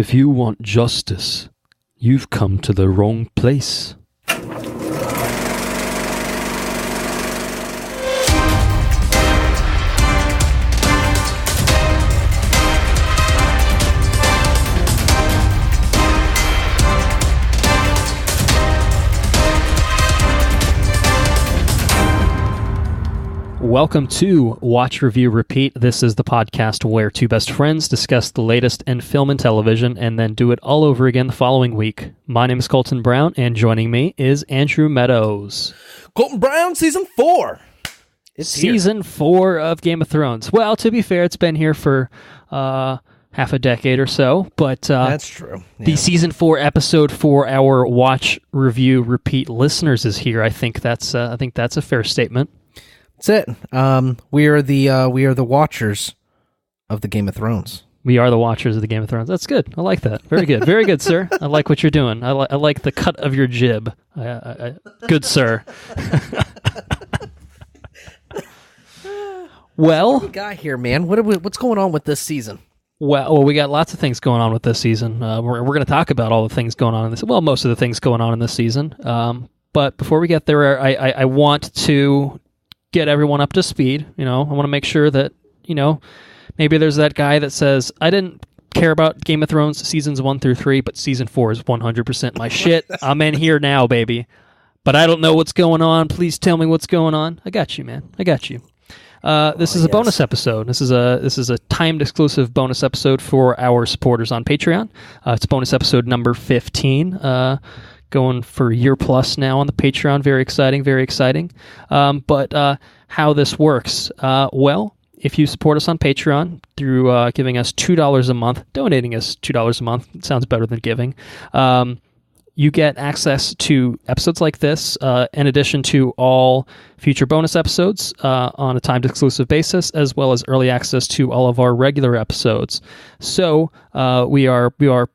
If you want justice, you've come to the wrong place. Welcome to Watch, Review, Repeat. This is the podcast where two best friends discuss the latest in film and television and then do it all over again the following week. My name is Colton Brown, and joining me is Andrew Meadows. Colton Brown, Season 4. Season 4 of Game of Thrones. Well, to be fair, it's been here for half a decade or so, but that's true. Yeah. The Season 4 episode for our Watch, Review, Repeat listeners is here. I think that's a fair statement. That's it. We are the watchers of the Game of Thrones. We are the watchers of the Game of Thrones. That's good. I like that. Very good. Very good, sir. I like what you're doing. I like the cut of your jib. Good, sir. Well, what do we got here, man? What's going on with this season? Well, we got lots of things going on with this season. We're going to talk about all the things going on in this. Well, most of the things going on in this season. But before we get there, I want to get everyone up to speed. I want to make sure that, maybe there's that guy that says, I didn't care about Game of Thrones seasons 1 through 3, but season 4 is 100% my shit. I'm in here now, baby. But I don't know what's going on. Please tell me what's going on. I got you, man. I got you. This is a bonus episode. This is a timed exclusive bonus episode for our supporters on Patreon. It's bonus episode number 15. Going for a year plus now on the Patreon. Very exciting, very exciting. But how this works, well, if you support us on Patreon through giving us $2 a month, donating us $2 a month, it sounds better than giving, you get access to episodes like this, in addition to all future bonus episodes on a timed exclusive basis, as well as early access to all of our regular episodes. So we are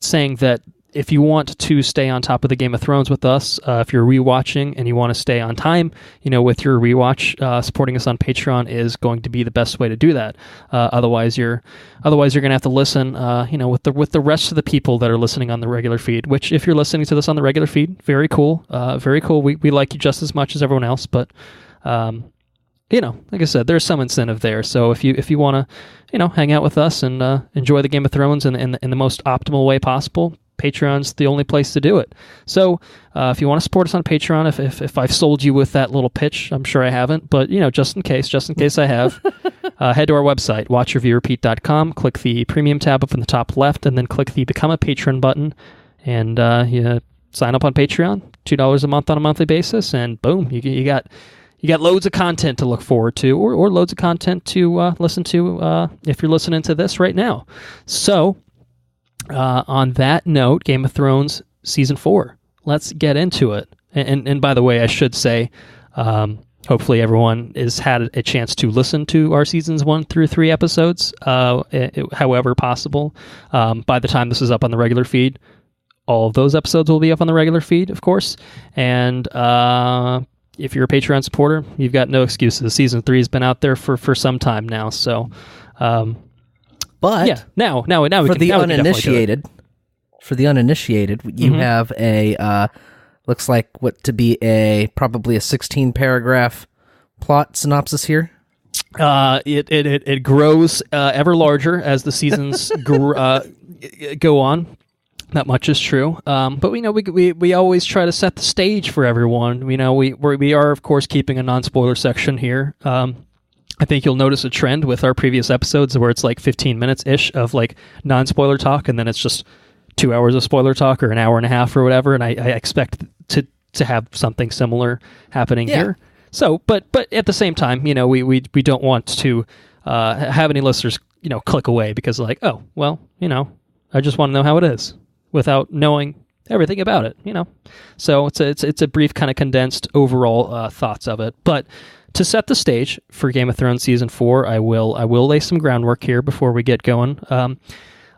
saying that if you want to stay on top of the Game of Thrones with us, if you're rewatching and you want to stay on time, with your rewatch, supporting us on Patreon is going to be the best way to do that. Otherwise you're going to have to listen, with the rest of the people that are listening on the regular feed. Which, if you're listening to this on the regular feed, very cool, very cool. We like you just as much as everyone else, but like I said, there's some incentive there. So if you want to, hang out with us and enjoy the Game of Thrones in the most optimal way possible, Patreon's the only place to do it. So if you want to support us on Patreon, if I've sold you with that little pitch, I'm sure I haven't, but just in case I have, head to our website, watchreviewrepeat.com, click the premium tab up in the top left, and then click the Become a Patron button, and you sign up on Patreon, $2 a month on a monthly basis, and boom, you got loads of content to look forward to, or loads of content to listen to if you're listening to this right now. So on that note, Game of Thrones Season 4. Let's get into it. And by the way, I should say, hopefully everyone has had a chance to listen to our Seasons 1 through 3 episodes, however possible. By the time this is up on the regular feed, all of those episodes will be up on the regular feed, of course. And if you're a Patreon supporter, you've got no excuses. Season 3 has been out there for some time now, so... But yeah, now for the uninitiated, you have a looks like what to be probably a 16-paragraph plot synopsis here. It grows ever larger as the seasons go on. Not much is true, but we always try to set the stage for everyone. We are of course keeping a non-spoiler section here. I think you'll notice a trend with our previous episodes where it's like 15 minutes-ish of like non-spoiler talk, and then it's just 2 hours of spoiler talk or an hour and a half or whatever, and I expect to have something similar happening here. So, but at the same time, we don't want to have any listeners, click away because like, oh, well, I just want to know how it is without knowing everything about it, So it's a brief kind of condensed overall thoughts of it, but to set the stage for Game of Thrones Season 4, I will lay some groundwork here before we get going.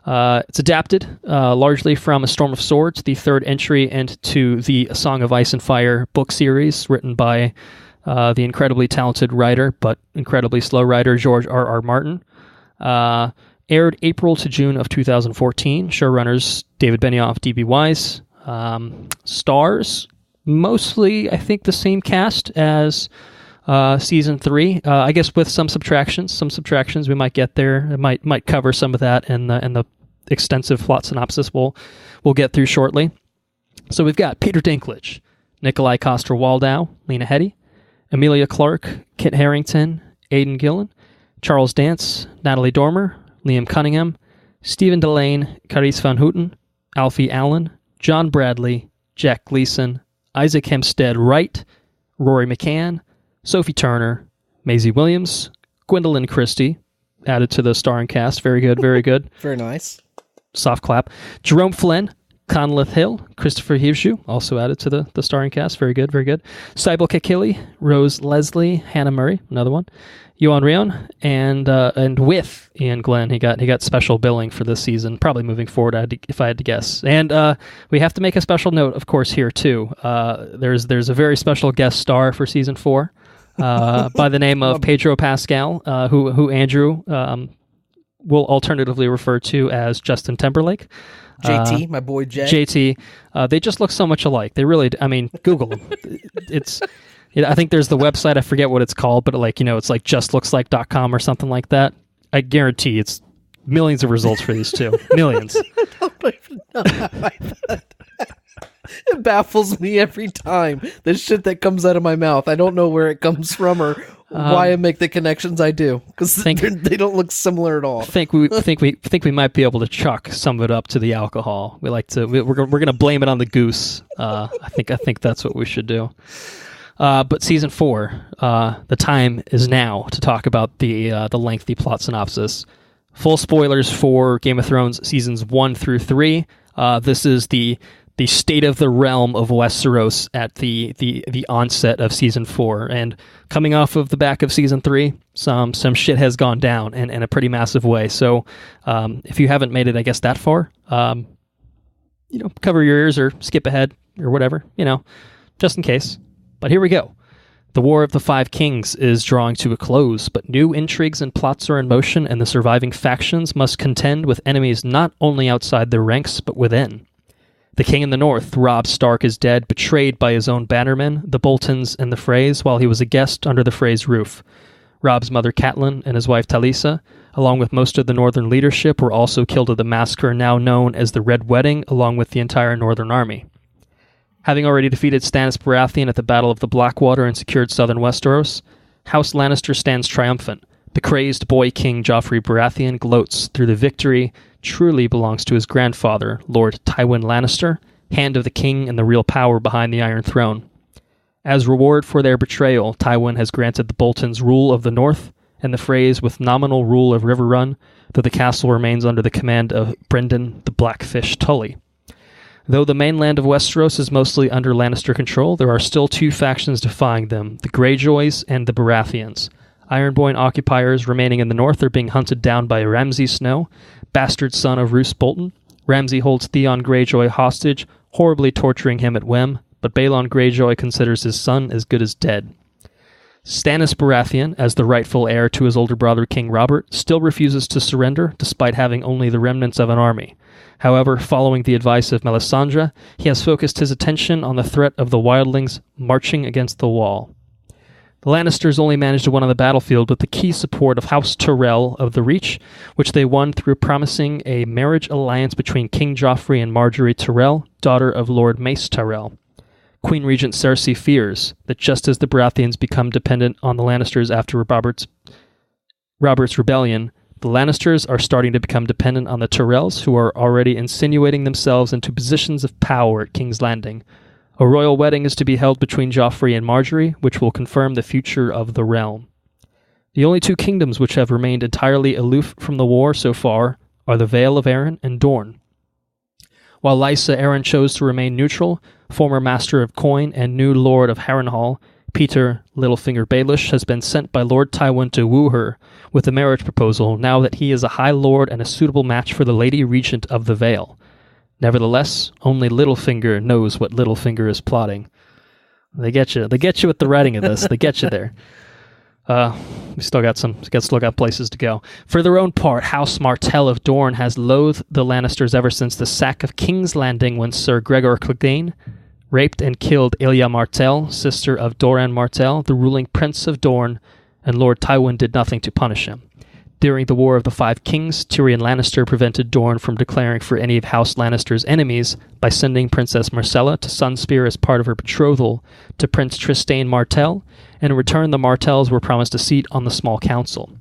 It's adapted largely from A Storm of Swords, the third entry into the A Song of Ice and Fire book series, written by the incredibly talented writer, but incredibly slow writer, George R.R. Martin. Aired April to June of 2014. Showrunners David Benioff, D.B. Wise. Stars, mostly, I think, the same cast as season 3. I guess with some subtractions. Some subtractions we might get there. It might cover some of that in the extensive plot synopsis we'll get through shortly. So we've got Peter Dinklage, Nikolai Coster-Waldau, Lena Headey, Emilia Clarke, Kit Harington, Aidan Gillen, Charles Dance, Natalie Dormer, Liam Cunningham, Stephen Delane, Carice Van Houten, Alfie Allen, John Bradley, Jack Gleason, Isaac Hempstead Wright, Rory McCann, Sophie Turner, Maisie Williams, Gwendolyn Christie, added to the starring cast. Very good, very good. Very nice. Soft clap. Jerome Flynn, Conleth Hill, Christopher Hivju, also added to the starring cast. Very good, very good. Sybil Kekili, Rose Leslie, Hannah Murray, another one. Yuan Rion, and with Ian Glenn, he got special billing for this season, probably moving forward, if I had to guess. And we have to make a special note, of course, here too. There's a very special guest star for season 4 by the name of Pedro Pascal, who Andrew will alternatively refer to as Justin Timberlake. JT, my boy Jay. JT, they just look so much alike. They really, Google them. I think there's the website, I forget what it's called, but it's like justlooks.com or something like that. I guarantee it's millions of results for these two. Millions. I don't even know how it baffles me every time. The shit that comes out of my mouth. I don't know where it comes from or why I make the connections I do, because they don't look similar at all. Think we might be able to chalk some of it up to the alcohol. We're gonna blame it on the goose. I think that's what we should do. But season 4, the time is now to talk about the lengthy plot synopsis. Full spoilers for Game of Thrones seasons 1 through 3. This is the state of the realm of Westeros at the onset of season 4, and coming off of the back of season 3, some shit has gone down in a pretty massive way. So if you haven't made it, I guess, that far, cover your ears or skip ahead or whatever, just in case. But here we go. The War of the Five Kings is drawing to a close, but new intrigues and plots are in motion, and the surviving factions must contend with enemies not only outside their ranks, but within. The king in the north, Robb Stark, is dead, betrayed by his own bannermen, the Boltons and the Freys, while he was a guest under the Freys' roof. Robb's mother, Catelyn, and his wife, Talisa, along with most of the northern leadership, were also killed at the massacre now known as the Red Wedding, along with the entire northern army. Having already defeated Stannis Baratheon at the Battle of the Blackwater and secured southern Westeros, House Lannister stands triumphant. The crazed boy king Joffrey Baratheon gloats through the victory truly belongs to his grandfather, Lord Tywin Lannister, hand of the king and the real power behind the Iron Throne. As reward for their betrayal, Tywin has granted the Boltons rule of the North, and the Freys with nominal rule of Riverrun, though the castle remains under the command of Brynden the Blackfish Tully. Though the mainland of Westeros is mostly under Lannister control, there are still two factions defying them, the Greyjoys and the Baratheons. Ironborn occupiers remaining in the north are being hunted down by Ramsay Snow, bastard son of Roose Bolton. Ramsay holds Theon Greyjoy hostage, horribly torturing him at whim, but Balon Greyjoy considers his son as good as dead. Stannis Baratheon, as the rightful heir to his older brother King Robert, still refuses to surrender despite having only the remnants of an army. However, following the advice of Melisandre, he has focused his attention on the threat of the wildlings marching against the wall. The Lannisters only managed to win on the battlefield with the key support of House Tyrell of the Reach, which they won through promising a marriage alliance between King Joffrey and Margaery Tyrell, daughter of Lord Mace Tyrell. Queen Regent Cersei fears that just as the Baratheons become dependent on the Lannisters after Robert's rebellion, the Lannisters are starting to become dependent on the Tyrells, who are already insinuating themselves into positions of power at King's Landing. A royal wedding is to be held between Joffrey and Margaery, which will confirm the future of the realm. The only two kingdoms which have remained entirely aloof from the war so far are the Vale of Arryn and Dorne. While Lysa Arryn chose to remain neutral, former Master of Coin and new Lord of Harrenhal, Peter Littlefinger Baelish, has been sent by Lord Tywin to woo her with a marriage proposal now that he is a High Lord and a suitable match for the Lady Regent of the Vale. Nevertheless, only Littlefinger knows what Littlefinger is plotting. They get you with the writing of this. They get you there. We still got places to go. For their own part, House Martell of Dorne has loathed the Lannisters ever since the sack of King's Landing, when Sir Gregor Clegane raped and killed Elia Martell, sister of Doran Martell, the ruling prince of Dorne, and Lord Tywin did nothing to punish him. During the War of the Five Kings, Tyrion Lannister prevented Dorne from declaring for any of House Lannister's enemies by sending Princess Myrcella to Sunspear as part of her betrothal to Prince Trystane Martell, and in return the Martells were promised a seat on the small council.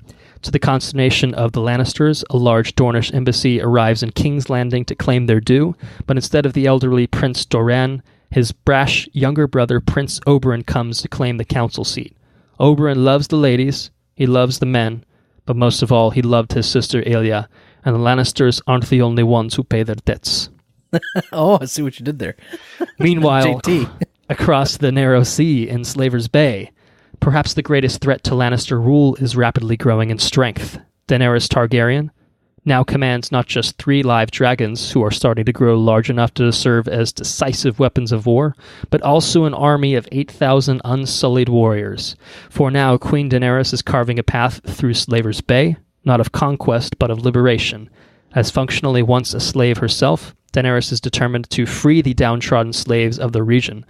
To the consternation of the Lannisters, a large Dornish embassy arrives in King's Landing to claim their due, but instead of the elderly Prince Doran, his brash younger brother Prince Oberyn comes to claim the council seat. Oberyn loves the ladies, he loves the men, but most of all, he loved his sister Elia, and the Lannisters aren't the only ones who pay their debts. Oh, I see what you did there. Meanwhile, JT. across the narrow sea in Slaver's Bay, perhaps the greatest threat to Lannister rule is rapidly growing in strength. Daenerys Targaryen now commands not just 3 live dragons, who are starting to grow large enough to serve as decisive weapons of war, but also an army of 8,000 unsullied warriors. For now, Queen Daenerys is carving a path through Slaver's Bay, not of conquest, but of liberation. As functionally once a slave herself, Daenerys is determined to free the downtrodden slaves of the region.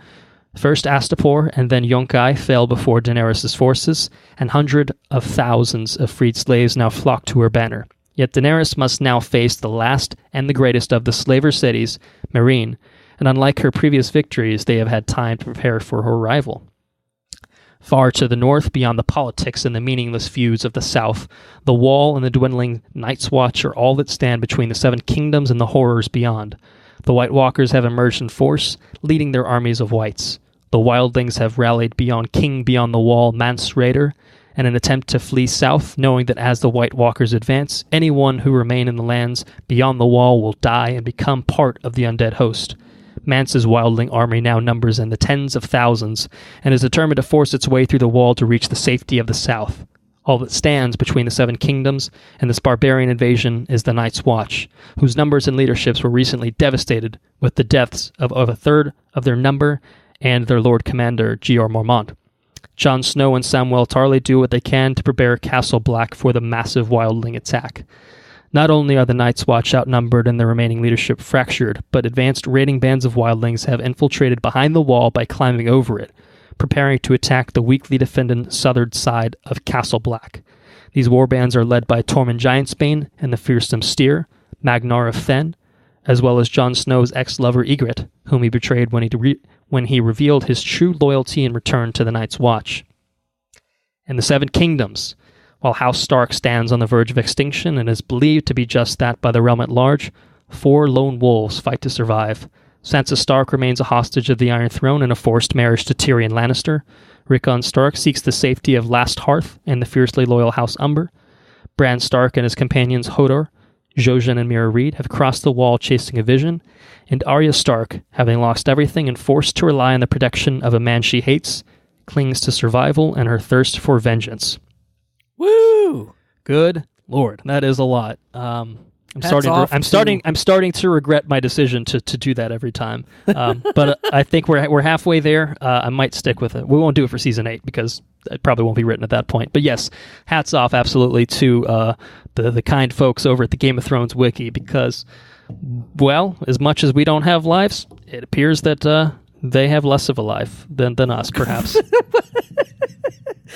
First Astapor and then Yunkai fell before Daenerys' forces, and hundreds of thousands of freed slaves now flock to her banner. Yet Daenerys must now face the last and the greatest of the slaver cities, Meereen, and unlike her previous victories, they have had time to prepare for her arrival. Far to the north, beyond the politics and the meaningless feuds of the south, the Wall and the dwindling Night's Watch are all that stand between the Seven Kingdoms and the horrors beyond. The White Walkers have emerged in force, leading their armies of whites. The wildlings have rallied beyond King Beyond the Wall, Mance Rayder, in an attempt to flee south, knowing that as the White Walkers advance, anyone who remain in the lands beyond the Wall will die and become part of the undead host. Mance's wildling army now numbers in the tens of thousands, and is determined to force its way through the Wall to reach the safety of the south. All that stands between the Seven Kingdoms and this barbarian invasion is the Night's Watch, whose numbers and leaderships were recently devastated with the deaths of a third of their number and their Lord Commander, Jeor Mormont. Jon Snow and Samwell Tarly do what they can to prepare Castle Black for the massive wildling attack. Not only are the Night's Watch outnumbered and their remaining leadership fractured, but advanced raiding bands of wildlings have infiltrated behind the wall by climbing over it, preparing to attack the weakly defended southern side of Castle Black. These warbands are led by Tormund Giantsbane and the fearsome Styr, Magnar of Fen, as well as Jon Snow's ex-lover Ygritte, whom he betrayed when he revealed his true loyalty and returned to the Night's Watch. In the Seven Kingdoms, while House Stark stands on the verge of extinction and is believed to be just that by the realm at large, 4 lone wolves fight to survive. Sansa Stark remains a hostage of the Iron Throne in a forced marriage to Tyrion Lannister. Rickon Stark seeks the safety of Last Hearth and the fiercely loyal House Umber. Bran Stark and his companions Hodor, Jojen and Mira Reed have crossed the Wall chasing a vision, and Arya Stark, having lost everything and forced to rely on the protection of a man she hates, clings to survival and her thirst for vengeance. Woo! Good Lord, that is a lot. I'm starting to regret my decision to do that every time. But I think we're halfway there. I might stick with it. We won't do it for season 8 because it probably won't be written at that point. But yes, hats off absolutely to the kind folks over at the Game of Thrones wiki, because, well, as much as we don't have lives, it appears that they have less of a life than us, perhaps.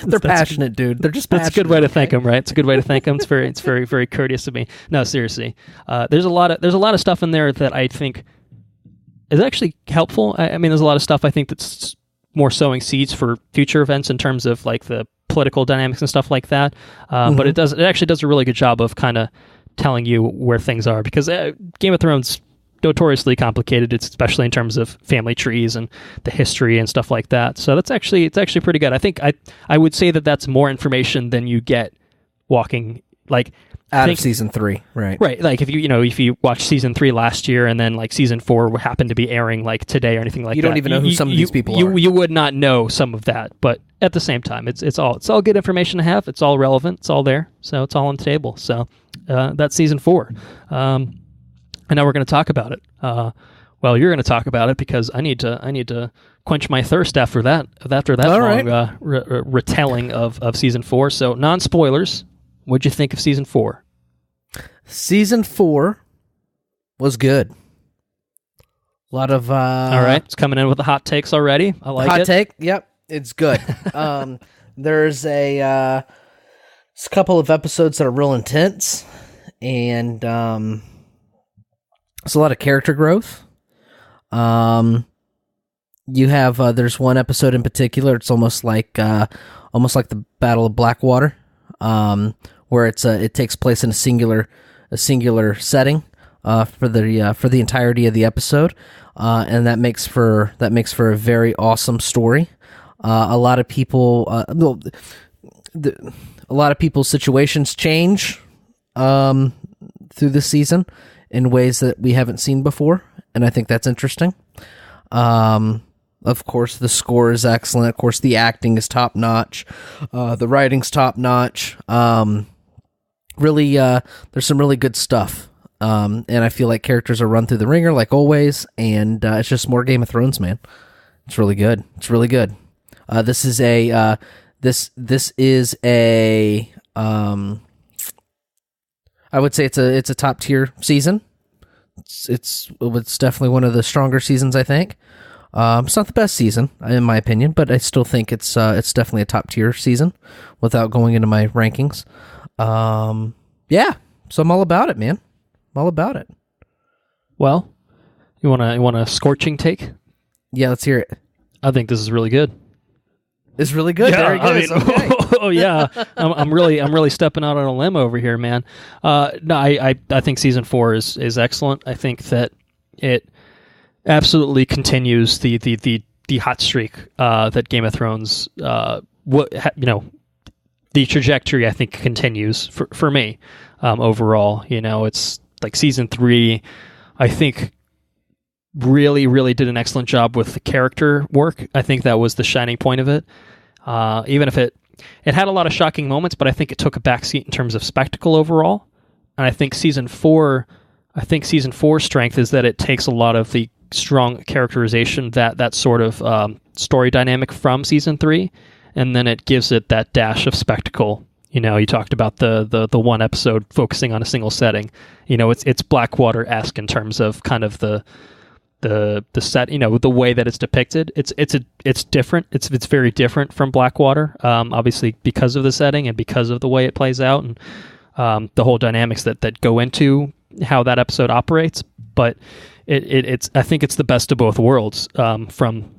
They're passionate, dude. They're just passionate. That's a good way to thank them, right? It's a good way to thank them. It's very, very courteous of me. No, seriously. There's a lot of stuff in there that I think is actually helpful. I mean, there's a lot of stuff I think that's more sowing seeds for future events in terms of like the political dynamics and stuff like that. But it actually does a really good job of kind of telling you where things are, because Game of Thrones notoriously complicated, especially in terms of family trees and the history and stuff like that. So it's actually pretty good. I think I would say that that's more information than you get walking like out of season 3, right? Right. Like if you watch season 3 last year and then like season 4 happened to be airing like today or anything like that, you don't even know who some of these people are. You would not know some of that, but at the same time, it's all good information to have. It's all relevant. It's all there. So it's all on the table. So that's season 4. And now we're going to talk about it. Well, you're going to talk about it because I need to quench my thirst after that All long right. retelling of season 4. So non-spoilers, what'd you think of season 4? Season 4 was good. A lot of All right, it's coming in with the hot takes already. I like it. hot take. Yep, it's good. There's a couple of episodes that are real intense, and there's a lot of character growth. You have there's one episode in particular. It's almost like the Battle of Blackwater, where it takes place in a singular setting for the entirety of the episode, and that makes for a very awesome story. A lot of people, a lot of people's situations change through this season in ways that we haven't seen before. And I think that's interesting. Of course, the score is excellent. Of course, the acting is top notch. The writing's top notch. Really, there's some really good stuff. And I feel like characters are run through the ringer like always. And it's just more Game of Thrones, man. It's really good. It's really good. This is a I would say it's a top tier season. It's definitely one of the stronger seasons, I think. It's not the best season, in my opinion, but I still think it's definitely a top tier season without going into my rankings. Yeah, so I'm all about it, man. I'm all about it. Well, you want a scorching take? Yeah, let's hear it. I think this is really good. It's really good. Yeah, Very good. I mean, oh yeah, I'm really stepping out on a limb over here, man. No, I think season 4 is excellent. I think that it absolutely continues the hot streak that Game of Thrones the trajectory I think continues for me overall. It's like season 3, I think really did an excellent job with the character work. I think that was the shining point of it. Even if it had a lot of shocking moments, but I think it took a backseat in terms of spectacle overall. And I think season 4's strength is that it takes a lot of the strong characterization, that sort of story dynamic from season 3, and then it gives it that dash of spectacle. You talked about the one episode focusing on a single setting. It's Blackwater-esque in terms of kind of the set, the way that it's depicted. It's different. It's very different from Blackwater, obviously because of the setting and because of the way it plays out and the whole dynamics that go into how that episode operates. But it's I think it's the best of both worlds from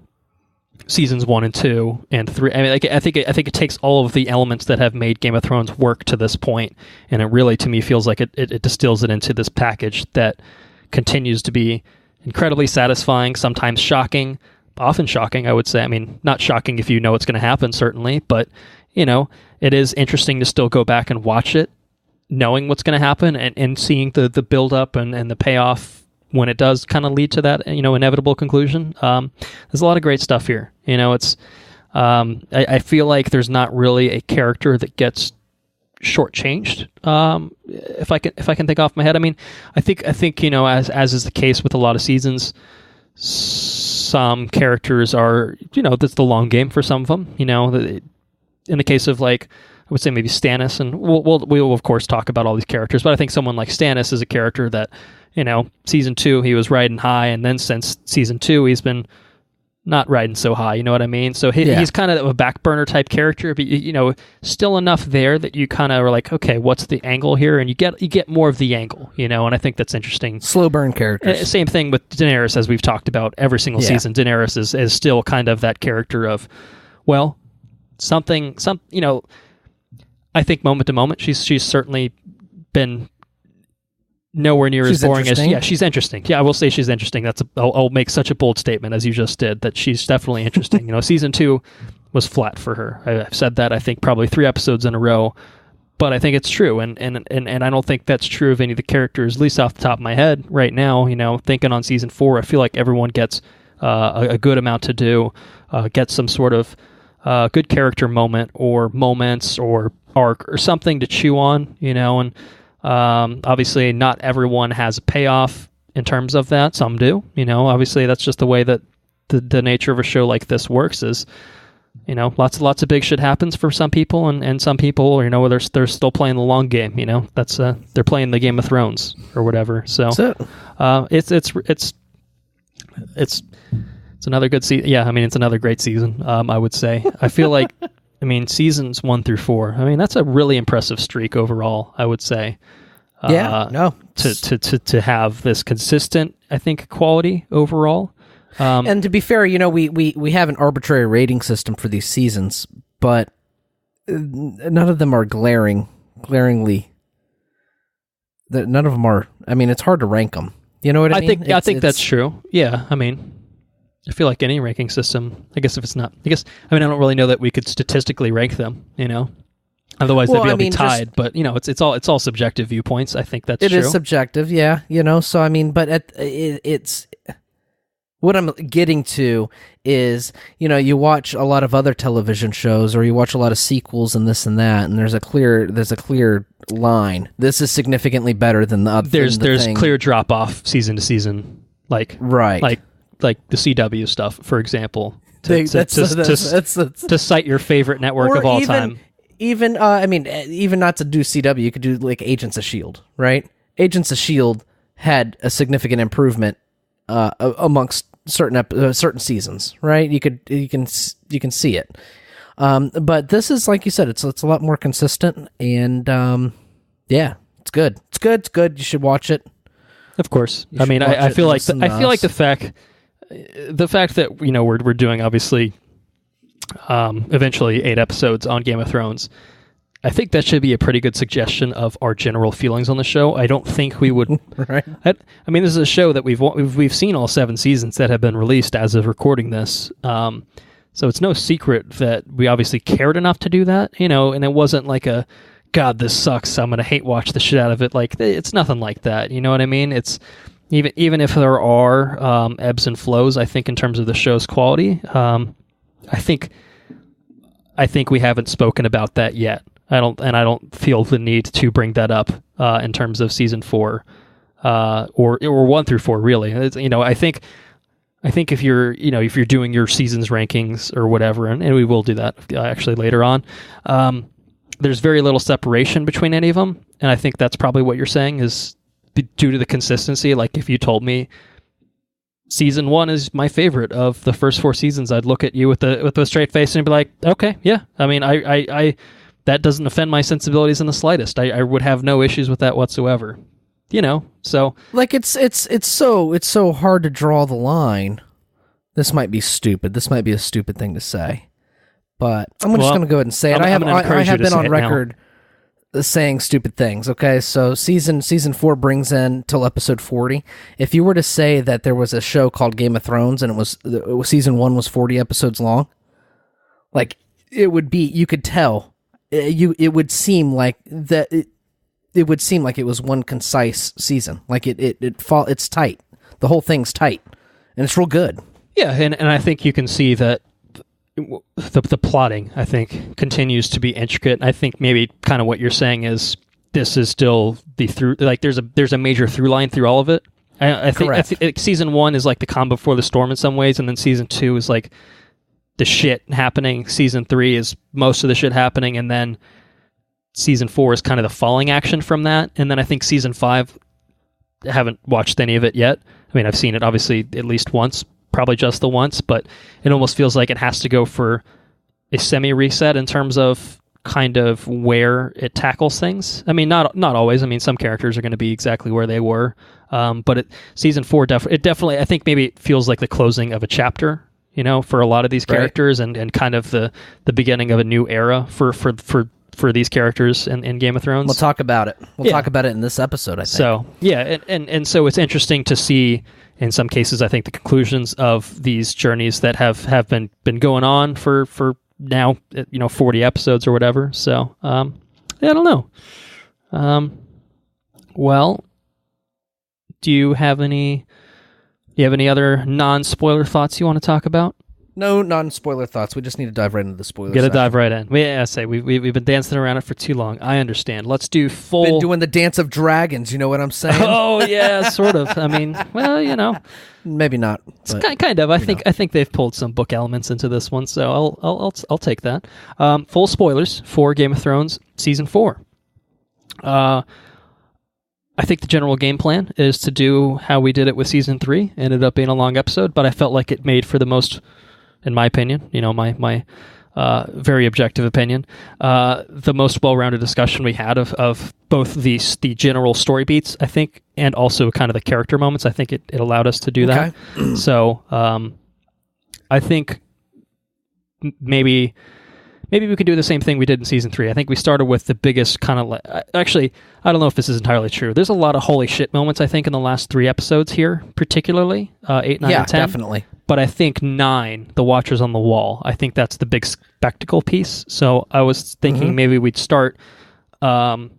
seasons 1 and 2 and 3. I mean, I think it takes all of the elements that have made Game of Thrones work to this point, and it really, to me, feels like it distills it into this package that continues to be incredibly satisfying, sometimes shocking, often shocking, I would say. I mean, not shocking if you know what's going to happen, certainly, but, it is interesting to still go back and watch it, knowing what's going to happen and seeing the build-up and the payoff when it does kind of lead to that, inevitable conclusion. There's a lot of great stuff here. It's I feel like there's not really a character that gets shortchanged. If I can think off my head, I mean, I think as is the case with a lot of seasons, some characters are that's the long game for some of them. In the case of I would say maybe Stannis, and we'll of course talk about all these characters, but I think someone like Stannis is a character that season 2 he was riding high, and then since season 2 he's been not riding so high, you know what I mean? So he's kind of a back burner type character, but still enough there that you kind of are like, okay, what's the angle here? And you get more of the angle, and I think that's interesting. Slow burn characters. Same thing with Daenerys, as we've talked about every single season. Daenerys is still kind of that character of, well, I think moment to moment she's certainly been nowhere near as boring as she's interesting. Yeah, I will say she's interesting. I'll make such a bold statement as you just did, that she's definitely interesting. Season 2 was flat for her. I've said that I think probably 3 episodes in a row, but I think it's true, and I don't think that's true of any of the characters, at least off the top of my head right now. Thinking on season 4, I feel like everyone gets a good amount to do, gets some sort of good character moment or moments or arc or something to chew on, and obviously not everyone has a payoff in terms of that. Some do. Obviously that's just the way that the nature of a show like this works is, lots of big shit happens for some people, and some people, they're still playing the long game. That's they're playing the Game of Thrones or whatever. So it's another good season. Yeah, it's another great season. I would say. I feel like, seasons 1 through 4. That's a really impressive streak overall. I would say. To have this consistent, I think, quality overall. And to be fair, we have an arbitrary rating system for these seasons, but none of them are glaringly. None of them are. It's hard to rank them. You know what I mean? I think that's true. Yeah, I feel like any ranking system. I guess if it's not, I don't really know that we could statistically rank them. Otherwise, they'd be tied. But it's all subjective viewpoints. I think that's true. It is subjective, yeah. So but it's. What I'm getting to is, you watch a lot of other television shows, or you watch a lot of sequels and this and that, and there's a clear line. This is significantly better than the other. There's clear drop off season to season, like the CW stuff, for example. To cite your favorite network of all time. Even not to do CW, you could do like Agents of S.H.I.E.L.D., right? Agents of S.H.I.E.L.D. had a significant improvement amongst certain seasons, right? You can see it. But this is, like you said, it's a lot more consistent, and it's good. It's good. You should watch it. Of course. I feel like the fact that we're doing obviously eventually 8 episodes on Game of Thrones. I think that should be a pretty good suggestion of our general feelings on the show. I don't think we would. Right. This is a show that we've seen all 7 seasons that have been released as of recording this. So it's no secret that we obviously cared enough to do that, and it wasn't like a, God, this sucks, I'm going to hate watch the shit out of it. Like, it's nothing like that. You know what I mean? It's even if there are ebbs and flows, I think in terms of the show's quality, I think we haven't spoken about that yet. I don't feel the need to bring that up in terms of season 4 or 1 through 4. Really, I think if you're doing your seasons rankings or whatever, and we will do that actually later on. There's very little separation between any of them, and I think that's probably what you're saying is due to the consistency. Like if you told me season 1 is my favorite of the first 4 seasons, I'd look at you with a straight face and be like, okay, yeah. I that doesn't offend my sensibilities in the slightest. I would have no issues with that whatsoever. So like it's so hard to draw the line. This might be stupid. This might be a stupid thing to say, but I'm just going to go ahead and say it. I have been on record saying stupid things. Okay, so season 4 brings in till episode 40. If you were to say that there was a show called Game of Thrones and season 1 was 40 episodes long, like it would be, you could tell. It would seem like that. It would seem like it was one concise season. Like it's tight. The whole thing's tight, and it's real good. Yeah, and I think you can see that the plotting, I think, continues to be intricate. I think maybe kind of what you're saying is this is still there's a major through line through all of it. I think season 1 is like the calm before the storm in some ways, and then season 2 is like the shit happening. Season 3 is most of the shit happening, and then season 4 is kind of the falling action from that. And then I think season 5, I haven't watched any of it yet. I've seen it obviously at least once, probably just the once, but it almost feels like it has to go for a semi-reset in terms of kind of where it tackles things. Not always. Some characters are going to be exactly where they were, but season 4 definitely I think maybe it feels like the closing of a chapter, for a lot of these characters, right. and kind of the beginning of a new era for these characters in Game of Thrones. We'll talk about it. We'll talk about it in this episode, I think. So, yeah, and so it's interesting to see, in some cases, I think, the conclusions of these journeys that have been going on for now, 40 episodes or whatever. So, I don't know. Well, do you have any other non-spoiler thoughts you want to talk about? No non-spoiler thoughts. We just need to dive right into the spoilers. Get to dive right in. We've been dancing around it for too long. I understand. Let's do full. Been doing the dance of dragons. You know what I'm saying? Oh yeah, sort of. I mean, well, you know, maybe not. It's kind of. I think they've pulled some book elements into this one, so I'll take that. Full spoilers for Game of Thrones season 4. I think the general game plan is to do how we did it with season 3. Ended up being a long episode, but I felt like it made for the most, in my opinion, my very objective opinion, the most well-rounded discussion we had of both the general story beats, I think, and also kind of the character moments. I think it allowed us to do that. So I think maybe we could do the same thing we did in season 3. I think we started with the biggest kind of... Actually, I don't know if this is entirely true. There's a lot of holy shit moments, I think, in the last 3 episodes here, particularly 8, 9, and 10. Yeah, definitely. But I think 9, the Watchers on the Wall, I think that's the big spectacle piece. So I was thinking maybe we'd start, not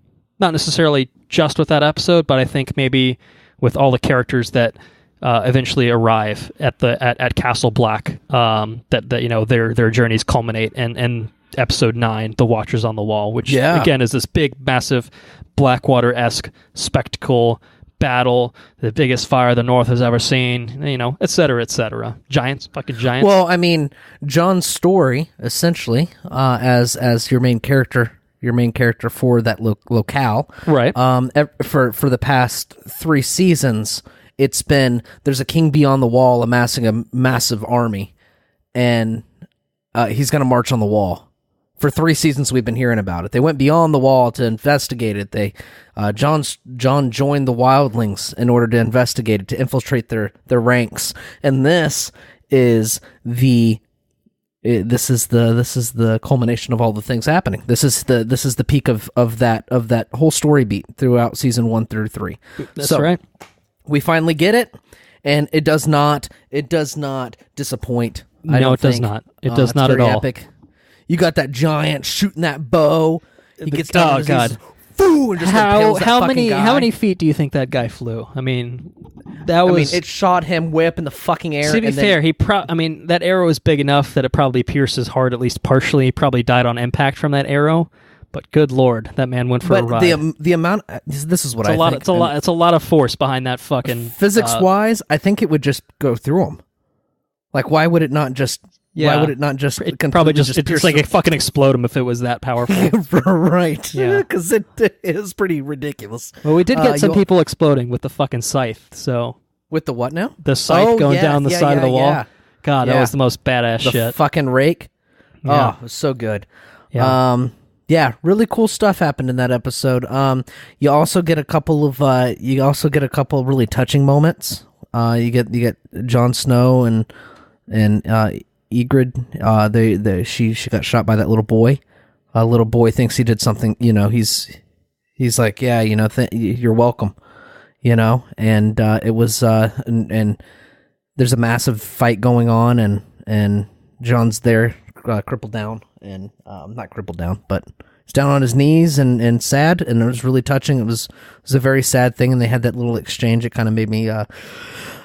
necessarily just with that episode, but I think maybe with all the characters that eventually arrive at Castle Black, that their journeys culminate, and episode 9, the Watchers on the Wall, which again is this big, massive Blackwater-esque spectacle battle, the biggest fire the North has ever seen, et cetera, et cetera. Giants, fucking giants. Well, I mean, Jon's story, essentially, as your main character for that locale, right? For the past 3 seasons, it's been there's a king beyond the wall amassing a massive army, and he's going to march on the wall. For 3 seasons, we've been hearing about it. They went beyond the wall to investigate it. Jon joined the wildlings in order to investigate it, to infiltrate their ranks. And this is the culmination of all the things happening. This is the peak of that whole story beat throughout season 1 through 3. That's right. We finally get it, and it does not disappoint. No, it does not. It does not at all. Epic. You got that giant shooting that bow. He gets down to his foo, and just impales that fucking guy. How many feet do you think that guy flew? I mean, it shot him way up in the fucking air. To be fair, that arrow is big enough that it probably pierced his heart at least partially. He probably died on impact from that arrow. But good lord, that man went for a ride. The amount. This is what I think. It's a lot of force behind that fucking. Physics-wise, I think it would just go through him. Like, why would it not just? Yeah. Why would it not just? It probably just it's like it fucking explode him if it was that powerful. Right. Yeah. Because it is pretty ridiculous. Well, we did get some people exploding with the fucking scythe. So with the what now? The scythe going down the side of the wall. Yeah. God, that was the most badass shit. The fucking rake. Yeah. Oh, it was so good. Yeah. Yeah, really cool stuff happened in that episode. You also get a couple of really touching moments. You get Jon Snow and Ygritte. She got shot by that little boy. A little boy thinks he did something. He's like, yeah, you're welcome. And it was and there's a massive fight going on, and Jon's there, crippled down, and not crippled down, but he's down on his knees and sad, and it was really touching. It was a very sad thing, and they had that little exchange. It kind of made me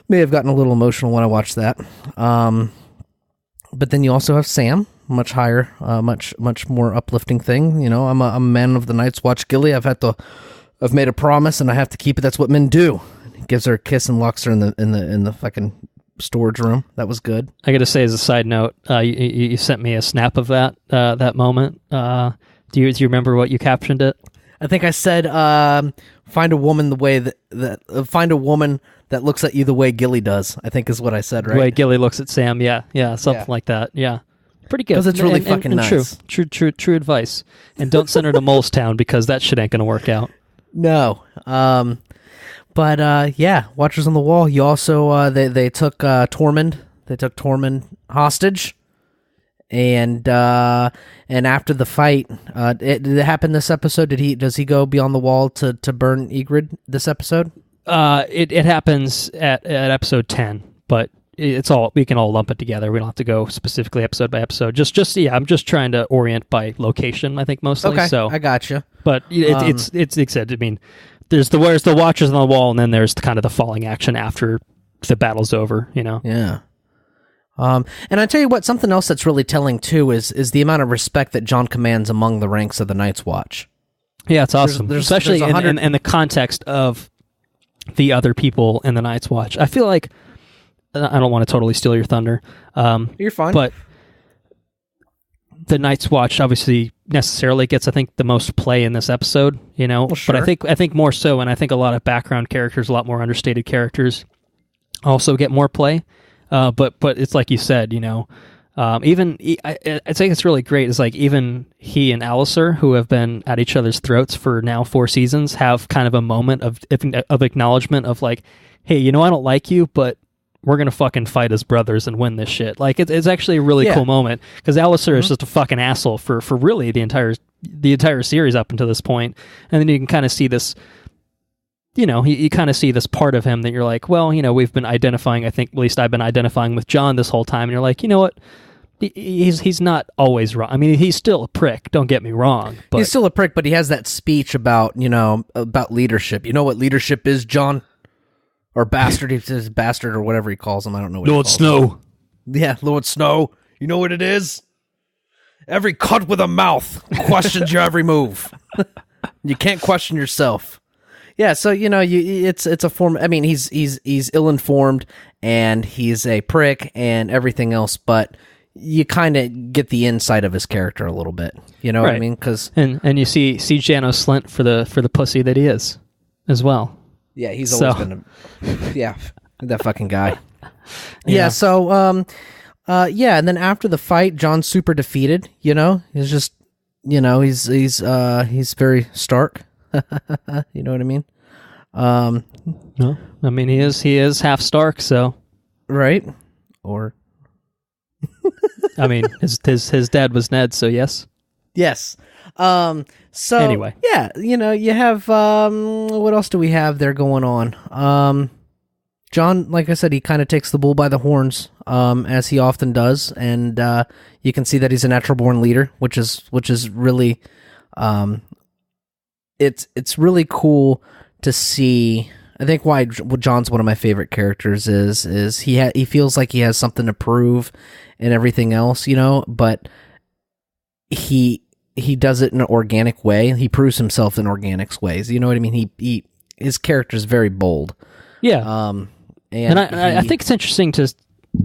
may have gotten a little emotional when I watched that. But then you also have Sam, much higher, much more uplifting thing. I'm a man of the Night's Watch, Gilly. I've made a promise, and I have to keep it. That's what men do. He gives her a kiss and locks her in the fucking storage room. That was good. I got to say, as a side note, you sent me a snap of that moment. Do you remember what you captioned it? I think I said, "Find a woman the way find a woman that looks at you the way Gilly does." I think is what I said, right? The way Gilly looks at Sam, yeah, something like that. Yeah, pretty good. Because it's really fucking nice. True advice. And don't send her to Molestown because that shit ain't gonna work out. No. But yeah, Watchers on the Wall. You also they took Tormund. They took Tormund hostage, and after the fight, did it happen this episode? Does he go beyond the wall to burn Ygritte this episode? It happens at episode 10, but it's all, we can all lump it together. We don't have to go specifically episode by episode. I'm just trying to orient by location, I think, mostly. Okay, so I gotcha. But it's said. I mean, there's the Watchers on the Wall, and then there's kind of the falling action after the battle's over. Yeah. And I tell you what, something else that's really telling too is the amount of respect that Jon commands among the ranks of the Night's Watch. Yeah, it's awesome, especially in the context of the other people in the Night's Watch. I feel like I don't want to totally steal your thunder. You're fine, but the Night's Watch obviously necessarily gets, I think, the most play in this episode. Well, sure. But I think more so, and I think a lot of background characters, a lot more understated characters, also get more play. But it's like you said, even I think it's really great. Is like even he and Alistair, who have been at each other's throats for now 4 seasons, have kind of a moment of acknowledgement of like, hey, I don't like you, but we're gonna fucking fight as brothers and win this shit. Like it's actually a really cool moment because Alistair is just a fucking asshole for really the entire series up until this point, and then you can kind of see this. You kind of see this part of him that you're like, well, we've been identifying. I think at least I've been identifying with Jon this whole time, and you're like, you know what? He's not always wrong. I mean, he's still a prick. Don't get me wrong. But he's still a prick, but he has that speech about about leadership. You know what leadership is, Jon? Or bastard, he says bastard or whatever he calls him. I don't know what Lord Snow. Yeah, Lord Snow. You know what it is? Every cunt with a mouth questions your every move. You can't question yourself. Yeah, so it's a form. I mean, he's ill-informed and he's a prick and everything else, but you kind of get the insight of his character a little bit. You know what I mean? Because and you see Janos Slint for the pussy that he is as well. Yeah, he's always been that fucking guy. Yeah, so and then after the fight, Jon's super defeated. He's just he's very stark. You know what I mean? No, I mean he is half Stark, so right. Or I mean his dad was Ned, so yes. Yes. So anyway, yeah, you have what else do we have there going on? Jon, like I said, he kind of takes the bull by the horns, as he often does, and you can see that he's a natural born leader, which is really, it's really cool to see. I think why Jon's one of my favorite characters is he feels like he has something to prove and everything else, but he does it in an organic way. He proves himself in organic ways. You know what I mean? His character is very bold. Yeah. And I think it's interesting to,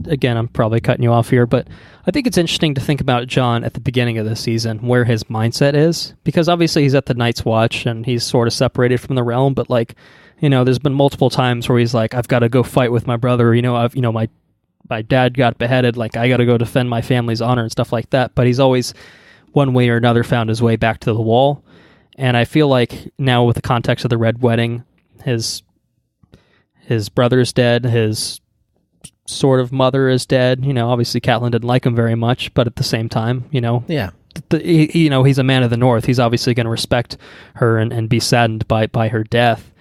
again, I'm probably cutting you off here, but I think it's interesting to think about Jon at the beginning of the season, where his mindset is, because obviously he's at the Night's Watch and he's sort of separated from the realm, but there's been multiple times where he's like, I've got to go fight with my brother. My dad got beheaded. Like I got to go defend my family's honor and stuff like that. But he's always, one way or another, found his way back to the wall. And I feel like now with the context of the Red Wedding, his brother's dead, his sort of mother is dead. Obviously Catelyn didn't like him very much, but at the same time, yeah, he's a man of the North. He's obviously going to respect her and be saddened by her death.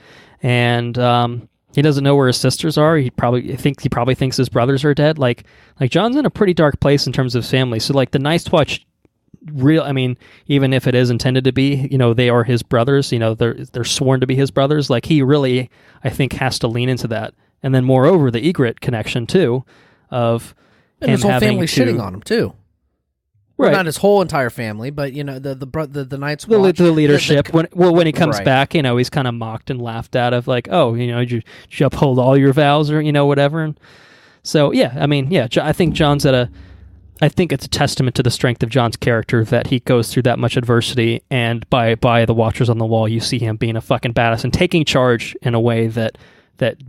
And he doesn't know where his sisters are. He probably thinks his brothers are dead. Like Jon's in a pretty dark place in terms of his family. So like the Night's Watch, even if it is intended to be, they are his brothers. They're sworn to be his brothers. Like he really, I think, has to lean into that. And then moreover, the Ygritte connection too, of and his whole family shitting on him too. Right, well, not his whole entire family, but the Night's Watch, the leadership. When he comes back, he's kind of mocked and laughed at of like, oh, did you uphold all your vows or whatever. And so I think Jon's I think it's a testament to the strength of Jon's character that he goes through that much adversity, and by the Watchers on the Wall, you see him being a fucking badass and taking charge in a way that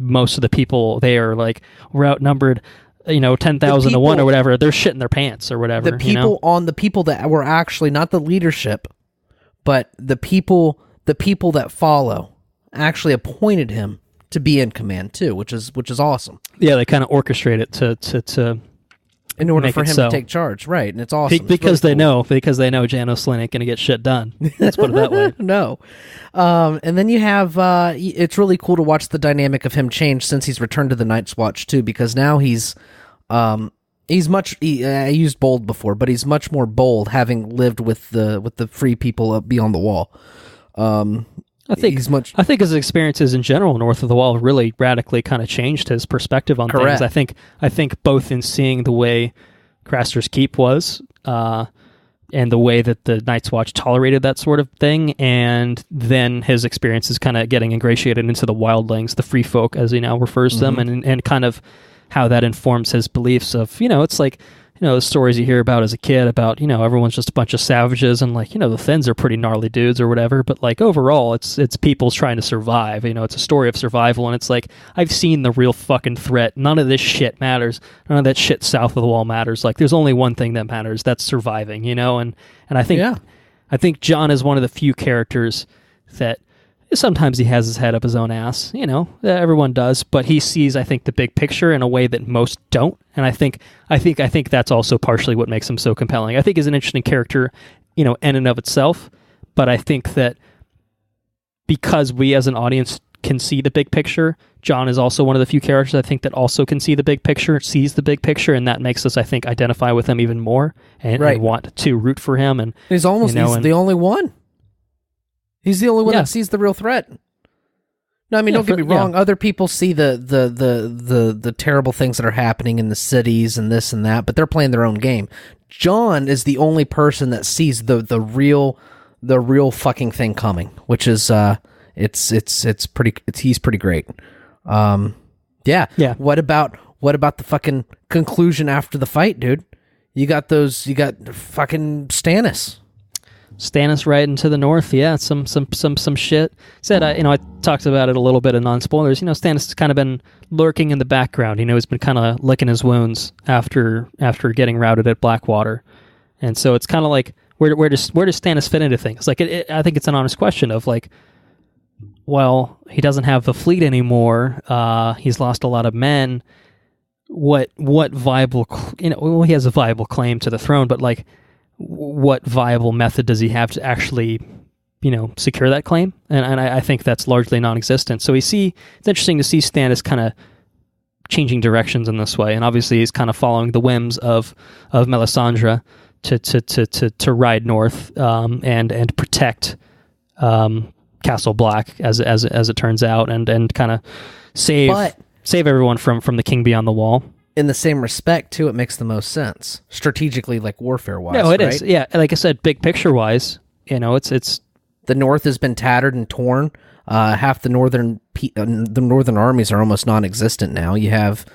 most of the people there, like, we're outnumbered, 10,000 to 1 or whatever. They're shitting their pants or whatever. The people that were actually not the leadership, but the people that follow actually appointed him to be in command too, which is awesome. Yeah, they kind of orchestrate it to in order for him to take charge, right? And it's awesome. Because they know Janos Slint ain't gonna get shit done. Let's put it that way. No. And then you have it's really cool to watch the dynamic of him change since he's returned to the Night's Watch too, because now he's much. I used bold before, but he's much more bold, having lived with the free people beyond the wall. I think his experiences in general north of the wall really radically kind of changed his perspective on Correct. things. I think both in seeing the way Craster's Keep was, and the way that the Night's Watch tolerated that sort of thing, and then his experiences kind of getting ingratiated into the wildlings, the free folk, as he now refers to them, and kind of how that informs his beliefs of, it's like, the stories you hear about as a kid about, everyone's just a bunch of savages and like, the Thinns are pretty gnarly dudes or whatever, but like overall it's people's trying to survive. It's a story of survival, and it's like, I've seen the real fucking threat. None of this shit matters. None of that shit south of the wall matters. Like, there's only one thing that matters. That's surviving, and I think, I think Jon is one of the few characters that sometimes he has his head up his own ass, everyone does, but he sees, I think, the big picture in a way that most don't. And I think that's also partially what makes him so compelling. I think he's an interesting character, in and of itself, but I think that because we as an audience can see the big picture, Jon is also one of the few characters I think that also can see the big picture, sees the big picture, and that makes us, I think, identify with him even more and want to root for him. And he's the only one. He's the only one that sees the real threat. No, I mean, don't get me wrong. Other people see the terrible things that are happening in the cities and this and that, but they're playing their own game. Jon is the only person that sees the real fucking thing coming, which is he's pretty great. Yeah. What about the fucking conclusion after the fight, dude? You got fucking Stannis riding to the north, some shit. Said, I talked about it a little bit in non-spoilers. Stannis has kind of been lurking in the background. He's been kind of licking his wounds after getting routed at Blackwater, and so it's kind of like, where does Stannis fit into things? Like, I think it's an honest question of like, well, he doesn't have the fleet anymore. He's lost a lot of men. What viable? He has a viable claim to the throne, but like, what viable method does he have to actually, secure that claim? And I think that's largely non-existent. So it's interesting to see Stannis kind of changing directions in this way. And obviously he's kind of following the whims of Melisandre to ride north, and protect, Castle Black as it turns out, and kind of save everyone from the King Beyond the Wall. In the same respect, too, it makes the most sense strategically, like warfare-wise. No, it is. Yeah, like I said, big picture-wise, it's the North has been tattered and torn. Half the northern armies are almost non-existent now. You've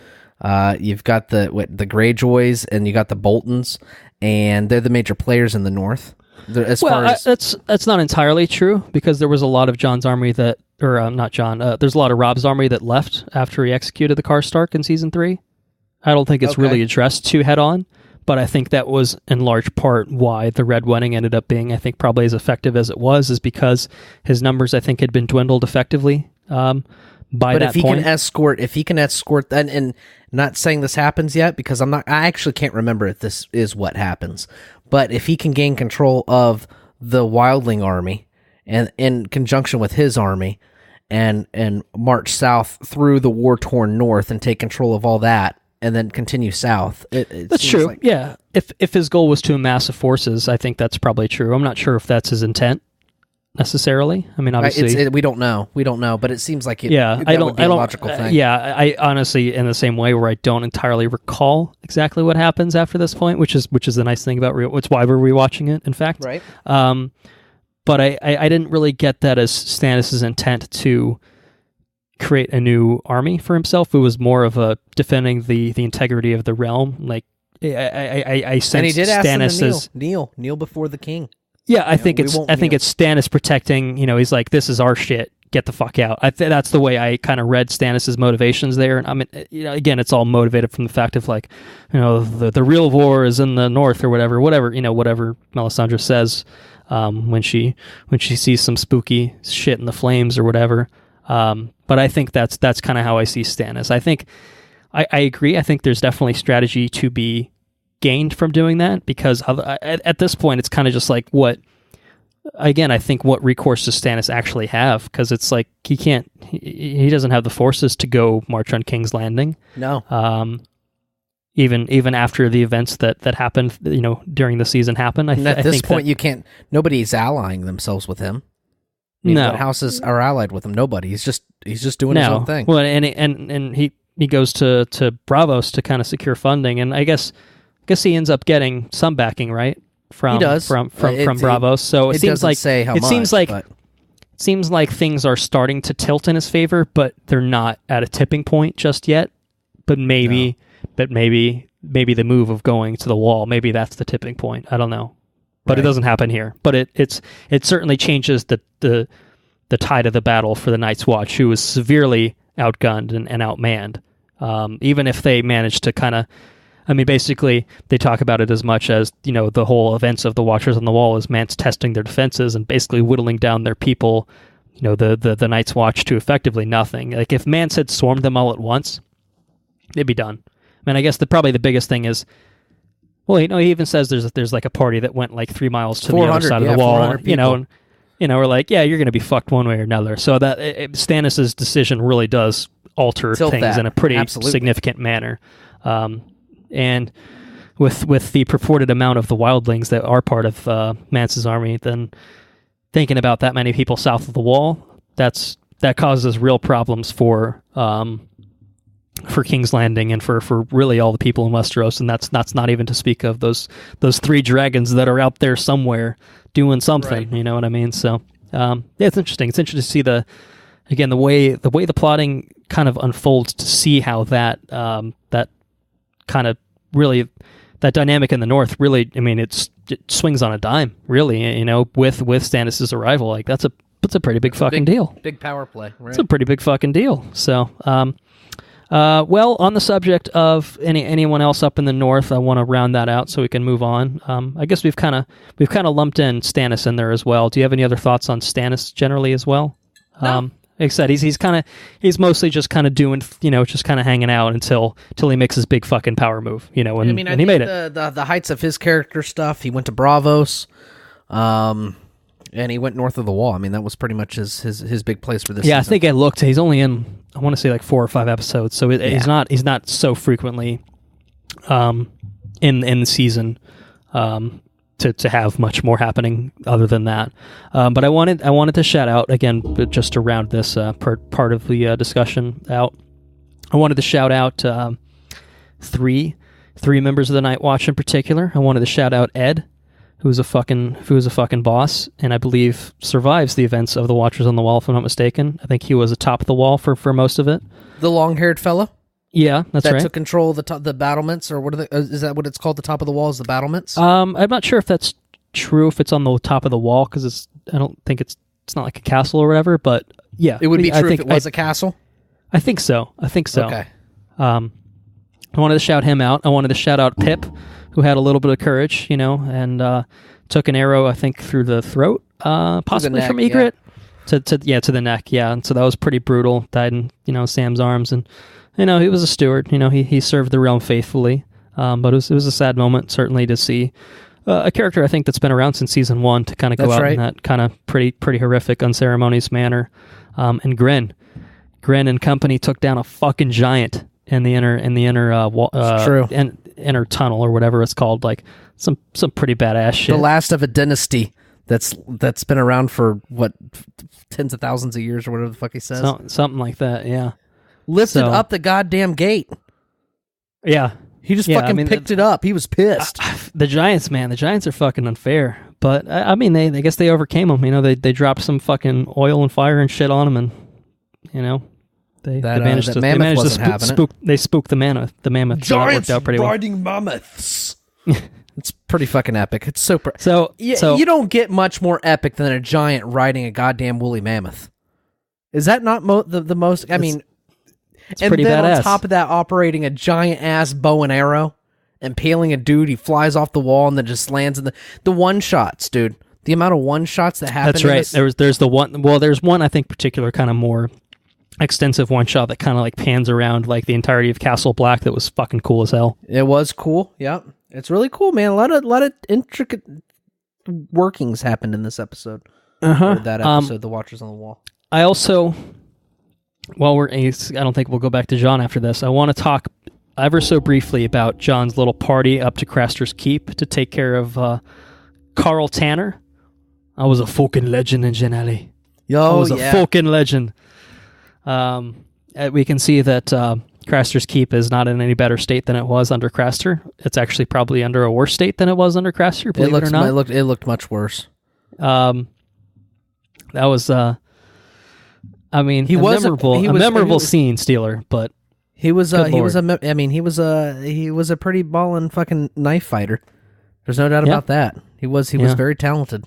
got the Greyjoys and you got the Boltons, and they're the major players in the North. That's not entirely true, because there was a lot of Jon's army there's a lot of Robb's army that left after he executed the Karstark in season 3. I don't think it's really addressed too head on, but I think that was in large part why the Red Wedding ended up being, I think, probably as effective as it was, is because his numbers, I think, had been dwindled effectively by that point. But if he can escort, and not saying this happens yet, because I actually can't remember if this is what happens, but if he can gain control of the Wildling army, and in conjunction with his army, and march south through the war-torn north and take control of all that, and then continue south. That's true. Like, yeah. If his goal was to amass forces, I think that's probably true. I'm not sure if that's his intent necessarily. I mean, obviously, we don't know. We don't know, but it seems like would be a logical thing. I honestly, in the same way where I don't entirely recall exactly what happens after this point, which is the nice thing about it's why we're rewatching it. In fact, right. But I didn't really get that as Stannis' intent to create a new army for himself. It was more of a defending the integrity of the realm. Like I sensed, and he did ask Stannis him to kneel before the king. Yeah, I think it's Stannis protecting. He's like, this is our shit. Get the fuck out. That's the way I kind of read Stannis' motivations there. And I mean, again, it's all motivated from the fact of like, the real war is in the north or whatever Melisandre says when she sees some spooky shit in the flames or whatever. But I think that's kind of how I see Stannis. I think I agree. I think there's definitely strategy to be gained from doing that, because at this point it's kind of just like what recourse does Stannis actually have? Because it's like he doesn't have the forces to go march on King's Landing. No. Even after the events that happened, during the season happened. At this point, you can't. Nobody's allying themselves with him. No. What houses are allied with him? Nobody. He's just doing his own thing. Well, and he goes to Bravos to kind of secure funding, and I guess he ends up getting some backing, right? From Bravos. So it seems like say how it much, seems like but... seems like things are starting to tilt in his favor, but they're not at a tipping point just yet. But maybe the move of going to the wall, maybe that's the tipping point. I don't know, but It doesn't happen here. But it certainly changes the tide of the battle for the Night's Watch, who was severely outgunned and outmanned. Even if they managed to kind of, I mean, basically they talk about it as much as, you know, the whole events of the Watchers on the Wall is Mance testing their defenses and basically whittling down their people, you know, the Night's Watch to effectively nothing. Like if Mance had swarmed them all at once, they'd be done. I mean, I guess probably the biggest thing is, well, you know, he even says there's like a party that went like 3 miles to the other side of the wall, you know, we're like, yeah, you're going to be fucked one way or another. So that Stannis' decision really does alter things in a pretty significant manner. And with the purported amount of the wildlings that are part of Mance's army, then thinking about that many people south of the wall, that causes real problems for King's Landing and for really all the people in Westeros, and that's not even to speak of those 3 dragons that are out there somewhere doing something. Right. You know what I mean? So yeah, it's interesting. It's interesting to see the way the plotting kind of unfolds, to see how that kind of really, that dynamic in the north really, I mean, it swings on a dime, really, you know, with Stannis' arrival. Like that's a pretty big fucking deal. Big power play, right? It's a pretty big fucking deal. So, well, on the subject of anyone else up in the north, I want to round that out so we can move on. I guess we've kind of lumped in Stannis in there as well. Do you have any other thoughts on Stannis generally as well? No. Like I said, he's mostly just kind of doing, you know, just kind of hanging out until he makes his big fucking power move, you know, and, I and he made it. The heights of his character stuff, he went to Bravos, and he went north of the wall. I mean, that was pretty much his big place for this season. I think I looked, he's only in, I want to say like 4 or 5 episodes, so he's not so frequently in the season to have much more happening other than that. But I wanted to shout out again, just to round this part of the discussion out. I wanted to shout out three members of the Night Watch in particular. I wanted to shout out Ed, who was a fucking boss, and I believe survives the events of the Watchers on the Wall, if I'm not mistaken. I think he was atop the wall for most of it. The long-haired fella? Yeah, that's right. That took control of the battlements, or what is that what it's called? The top of the wall is the battlements? I'm not sure if that's true, if it's on the top of the wall, because I don't think it's not like a castle or whatever, but yeah. It would be true if it was a castle? I think so. Okay. I wanted to shout him out. I wanted to shout out Pip, who had a little bit of courage, you know, and took an arrow, I think, through the throat, possibly from Ygritte, to the neck, yeah. And so that was pretty brutal. Died in, you know, Sam's arms, and you know, he was a steward. You know, he served the realm faithfully. But it was a sad moment, certainly, to see a character I think that's been around since season 1 to kind of go out in that kind of pretty horrific, unceremonious manner. And Grin and company took down a fucking giant in the inner inner tunnel or whatever it's called. Like some pretty badass shit. The last of a dynasty that's been around for what, tens of thousands of years or whatever the fuck he says. Something like that. Yeah. Lifted up the goddamn gate. Yeah. He just fucking picked it up. He was pissed. The Giants, man. The Giants are fucking unfair. But, I mean, I guess they overcame them. You know, they dropped some fucking oil and fire and shit on them, and, you know, they managed to spook. They spooked the mammoth. The mammoth. Giants worked out pretty riding mammoths. It's pretty fucking epic. It's so so you don't get much more epic than a giant riding a goddamn woolly mammoth. Is that not the most? I mean, it's pretty badass. On top of that, operating a giant ass bow and arrow, impaling a dude. He flies off the wall and then just lands in the one shots, dude. The amount of one shots that happen. That's right. There's the one. Well, there's one I think particular kind of more extensive one shot that kind of like pans around like the entirety of Castle Black. That was fucking cool as hell. It was cool. Yep. It's really cool, man. A lot of intricate workings happened in this episode. That episode, The Watchers on the Wall. I also, I don't think we'll go back to Jon after this. I want to talk ever so briefly about Jon's little party up to Craster's Keep to take care of Carl Tanner. I was a fucking legend in Genelli. was a fucking legend. We can see that Craster's Keep is not in any better state than it was under Craster. It's actually probably under a worse state than it was under Craster, believe it or not. It looked much worse. That was, a memorable scene stealer, but he was a pretty ballin' fucking knife fighter. There's no doubt about that. He was very talented.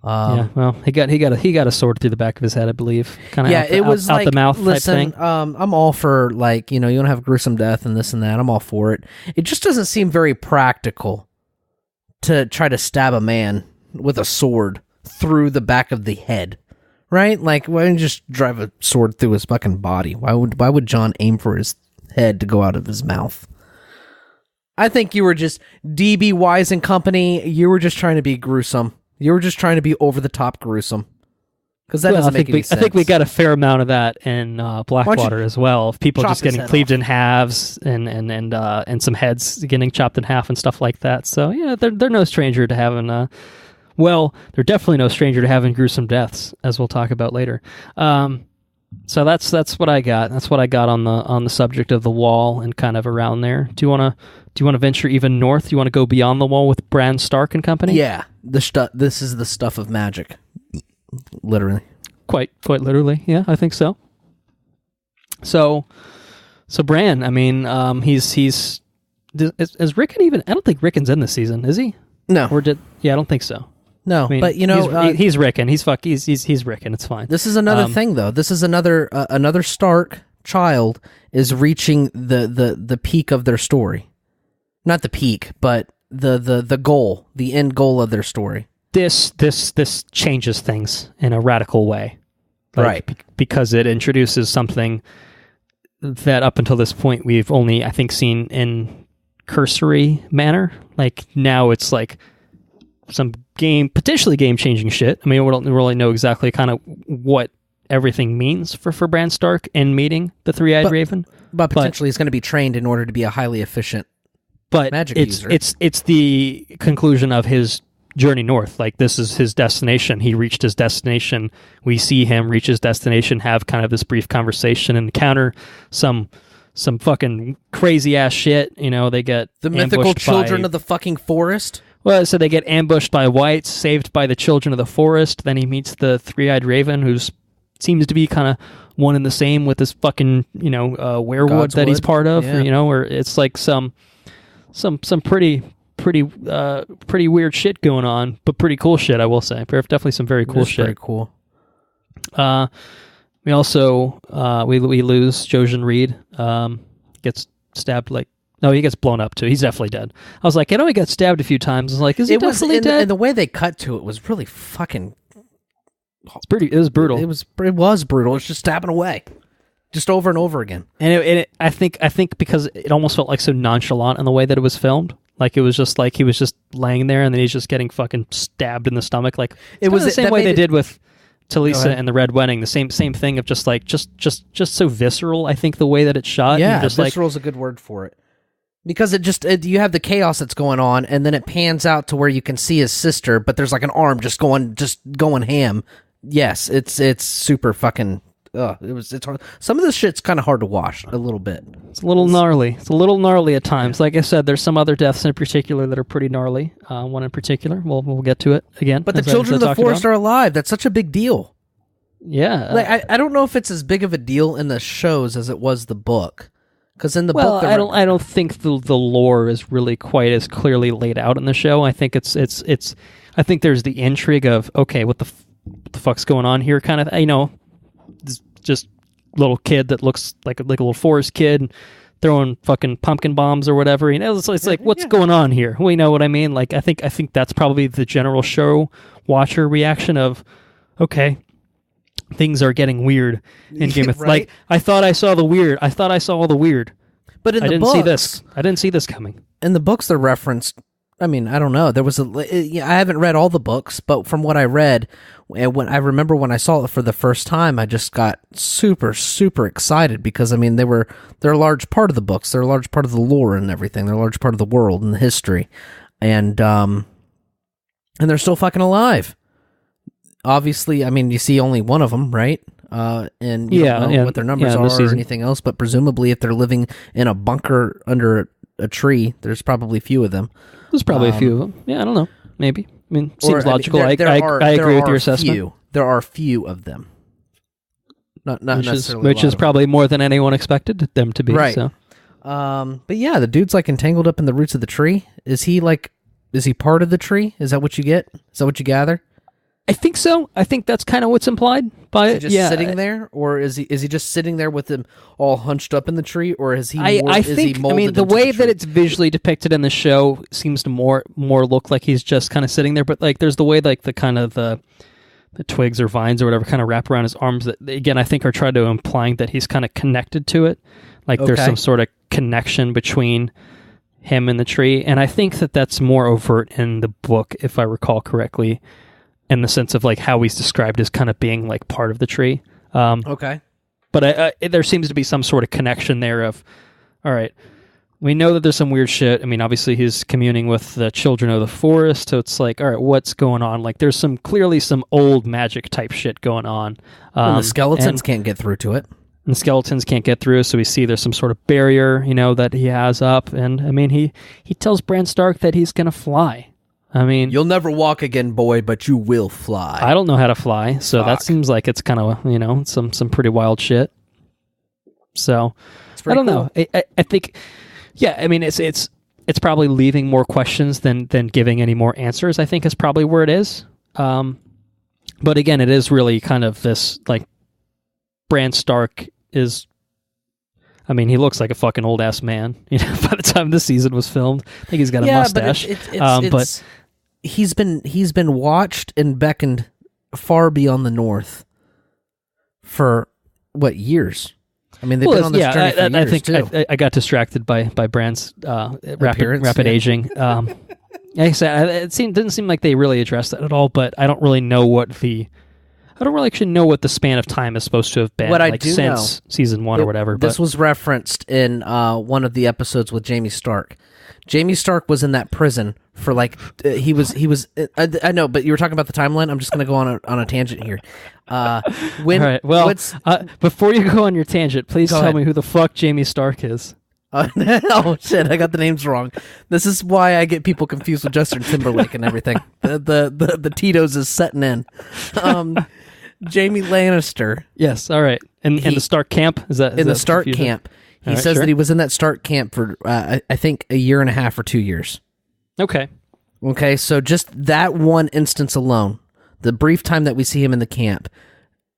He got a sword through the back of his head, I believe. It was out the mouth type thing. I'm all for, like, you don't have gruesome death and this and that. I'm all for it. It just doesn't seem very practical to try to stab a man with a sword through the back of the head, right? Like, why don't you just drive a sword through his fucking body? Why would John aim for his head to go out of his mouth? I think you were just DB Wise and company. You were just trying to be gruesome. You were just trying to be over the top gruesome. Because that doesn't make any sense. I think we got a fair amount of that in Blackwater as well. Of people just getting cleaved in halves and some heads getting chopped in half and stuff like that. So yeah, they're no stranger to having they're definitely no stranger to having gruesome deaths, as we'll talk about later. So that's what I got. That's what I got on the subject of the wall and kind of around there. Do you want to venture even north? Do you want to go beyond the wall with Bran Stark and company? Yeah, this is the stuff of magic, literally. Quite literally. Yeah, I think so. So Bran. I mean, is Rickon even? I don't think Rickon's in this season, is he? No. I don't think so. No, I mean, but he's Rickon. He's Rickon. It's fine. This is another thing, though. This is another Stark child is reaching the peak of their story. Not the peak, but the goal, the end goal of their story. This changes things in a radical way, right? Because it introduces something that up until this point we've only, I think, seen in cursory manner. Like now, it's like some potentially game-changing shit. I mean, we don't really know exactly kind of what everything means for Bran Stark in meeting the Three-Eyed Raven. But potentially he's going to be trained in order to be a highly efficient magic user. It's the conclusion of his journey north. Like, this is his destination. He reached his destination. We see him reach his destination, have kind of this brief conversation, and encounter some fucking crazy-ass shit. They get the mythical children of the fucking forest. Well, so they get ambushed by whites, saved by the children of the forest. Then he meets the Three-Eyed Raven, who seems to be kind of one and the same with this fucking, werewood that he's part of. Yeah. Or it's like some pretty weird shit going on, but pretty cool shit, I will say. Definitely some very cool shit. Very cool. We also we lose Jojen Reed. Gets stabbed No, he gets blown up too. He's definitely dead. I was like, he got stabbed a few times. I was like, is he definitely dead? And the way they cut to it was really fucking... It was brutal. It was brutal. It's just stabbing away. Just over and over again. And I think because it almost felt like so nonchalant in the way that it was filmed. Like, it was just like he was just laying there and then he's just getting fucking stabbed in the stomach. Like, it was the same way they did with Talisa and the Red Wedding. The same thing of just so visceral, I think, the way that it's shot. Yeah, visceral's a good word for it. Because you have the chaos that's going on, and then it pans out to where you can see his sister, but there's like an arm just going ham. Yes, it's super fucking. It's hard. Some of this shit's kind of hard to watch a little bit. It's a little gnarly. It's a little gnarly at times. Like I said, there's some other deaths in particular that are pretty gnarly. One in particular, we'll get to it again. But the children of the forest are alive. That's such a big deal. Yeah. Like I don't know if it's as big of a deal in the shows as it was the book. Because in the book, I don't think the lore is really quite as clearly laid out in the show. I think it's I think there's the intrigue of, okay, what the fuck's going on here, kind of, just little kid that looks like a little forest kid throwing fucking pumpkin bombs or whatever. It's like, what's going on here? We know what I mean. Like, I think that's probably the general show watcher reaction of, okay, things are getting weird in Game of Thrones. Right? Like, I thought I saw the weird. I thought I saw all the weird. But I didn't see this. I didn't see this coming. In the books, they're referenced. I mean, I don't know. There was I haven't read all the books, but from what I read, when I saw it for the first time, I just got super, super excited because, I mean, they're a large part of the books. They're a large part of the lore and everything. They're a large part of the world and the history. And they're still fucking alive. obviously, I mean, you see only one of them, right? And you don't know what their numbers are or anything else, but presumably if they're living in a bunker under a tree, there's probably a few of them. There's probably a few of them. Yeah, I don't know. Maybe. I mean, seems logical. I agree with your assessment. There are few of them. Not necessarily which is probably more than anyone expected them to be. Right. So. But yeah, the dude's like entangled up in the roots of the tree. Is he part of the tree? Is that what you get? Is that what you gather? I think so. I think that's kind of what's implied by it. Just sitting there, or is he just sitting there with him all hunched up in the tree, or is he? The way that it's visually depicted in the show seems to more look like he's just kind of sitting there. But like, there's the way like the kind of the twigs or vines or whatever kind of wrap around his arms that again I think are trying to implying that he's kind of connected to it. Like there's some sort of connection between him and the tree, and I think that that's more overt in the book, if I recall correctly. In the sense of like how he's described as kind of being like part of the tree. Okay. But there seems to be some sort of connection there of, all right, we know that there's some weird shit. I mean, obviously he's communing with the children of the forest, so it's like, all right, what's going on? Like there's clearly some old magic type shit going on. And the skeletons can't get through to it. And the skeletons can't get through, so we see there's some sort of barrier, that he has up. And I mean, he tells Bran Stark that he's going to fly. I mean, you'll never walk again, boy, but you will fly. I don't know how to fly, so that seems like it's kind of some pretty wild shit. So I don't know. I think, yeah. I mean, it's probably leaving more questions than giving any more answers. I think is probably where it is. But again, it is really kind of this like Bran Stark is. I mean, he looks like a fucking old ass man. By the time this season was filmed, I think he's got a mustache. But he's been watched and beckoned far beyond the north for what years? I mean, they've been on this journey for years. I think too. I got distracted by Bran's rapid aging. Like I said, it didn't seem like they really addressed that at all. But I don't really know I don't really actually know what the span of time is supposed to have been. What I like, do since season one or whatever. This was referenced in one of the episodes with Jamie Stark. Jamie Stark was in that prison for like he was. I know, but you were talking about the timeline. I'm just going to go on a tangent here. All right. Well, before you go on your tangent, please tell me who the fuck Jamie Stark is. Oh shit! I got the names wrong. This is why I get people confused with Justin Timberlake and everything. The Tito's is setting in. Jamie Lannister. Yes. All right. And the Stark camp is that in the Stark camp? He says that he was in that Stark camp for I think a year and a half or 2 years. Okay. Okay. So just that one instance alone, the brief time that we see him in the camp,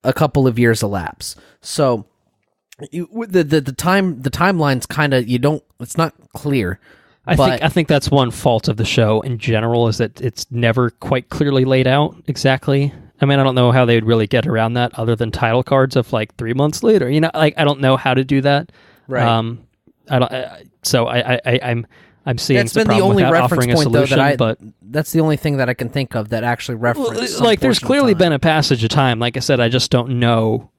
a couple of years elapse. So the timeline's kind of it's not clear. I think that's one fault of the show in general is that it's never quite clearly laid out exactly. I mean, I don't know how they would really get around that other than title cards of like 3 months later. Like I don't know how to do that. Right. I'm seeing that's been the only reference point solution, though but that's the only thing that I can think of that actually references. Like there's clearly been a passage of time. Like I said, I just don't know.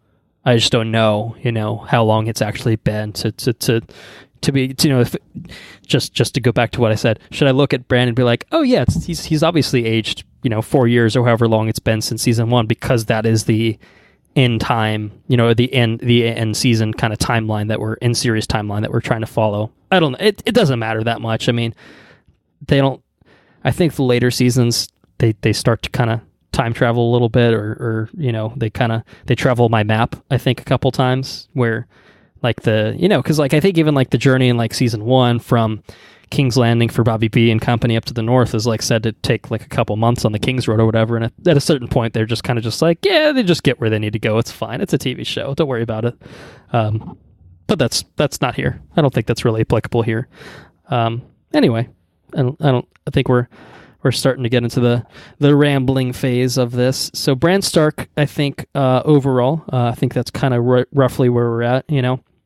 How long it's actually been to be, if just to go back to what I said, should I look at Bran and be like, oh yeah, he's obviously aged, 4 years or however long it's been since season one, because that is the end time, the end season kind of timeline that we're in series timeline that we're trying to follow. I don't know. It doesn't matter that much. I mean, I think the later seasons, they start to kind of time travel a little bit or they travel my map, I think a couple times where like because like I think even like the journey in like season one from King's Landing for Bobby B and company up to the north is like said to take like a couple months on the King's Road or whatever, and at a certain point they're just kind of just like, yeah, they just get where they need to go, it's fine, it's a TV show, don't worry about it. But that's not here. I don't think that's really applicable here. Anyway, I think we're starting to get into the rambling phase of this. So Bran Stark, I think overall, I think that's kind of roughly where we're at.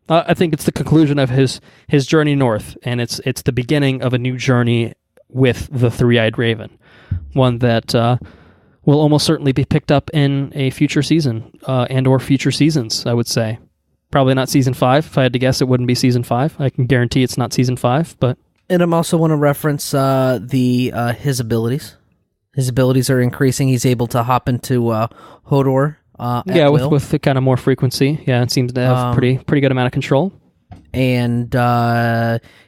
I think it's the conclusion of his journey north, and it's the beginning of a new journey with the Three-Eyed Raven, one that will almost certainly be picked up in a future season and or future seasons. I would say probably not season 5. If I had to guess, it wouldn't be season 5. I can guarantee it's not season 5, but. And I also want to reference his abilities, His abilities are increasing. He's able to hop into Hodor. With the kind of more frequency. Yeah, it seems to have pretty good amount of control. And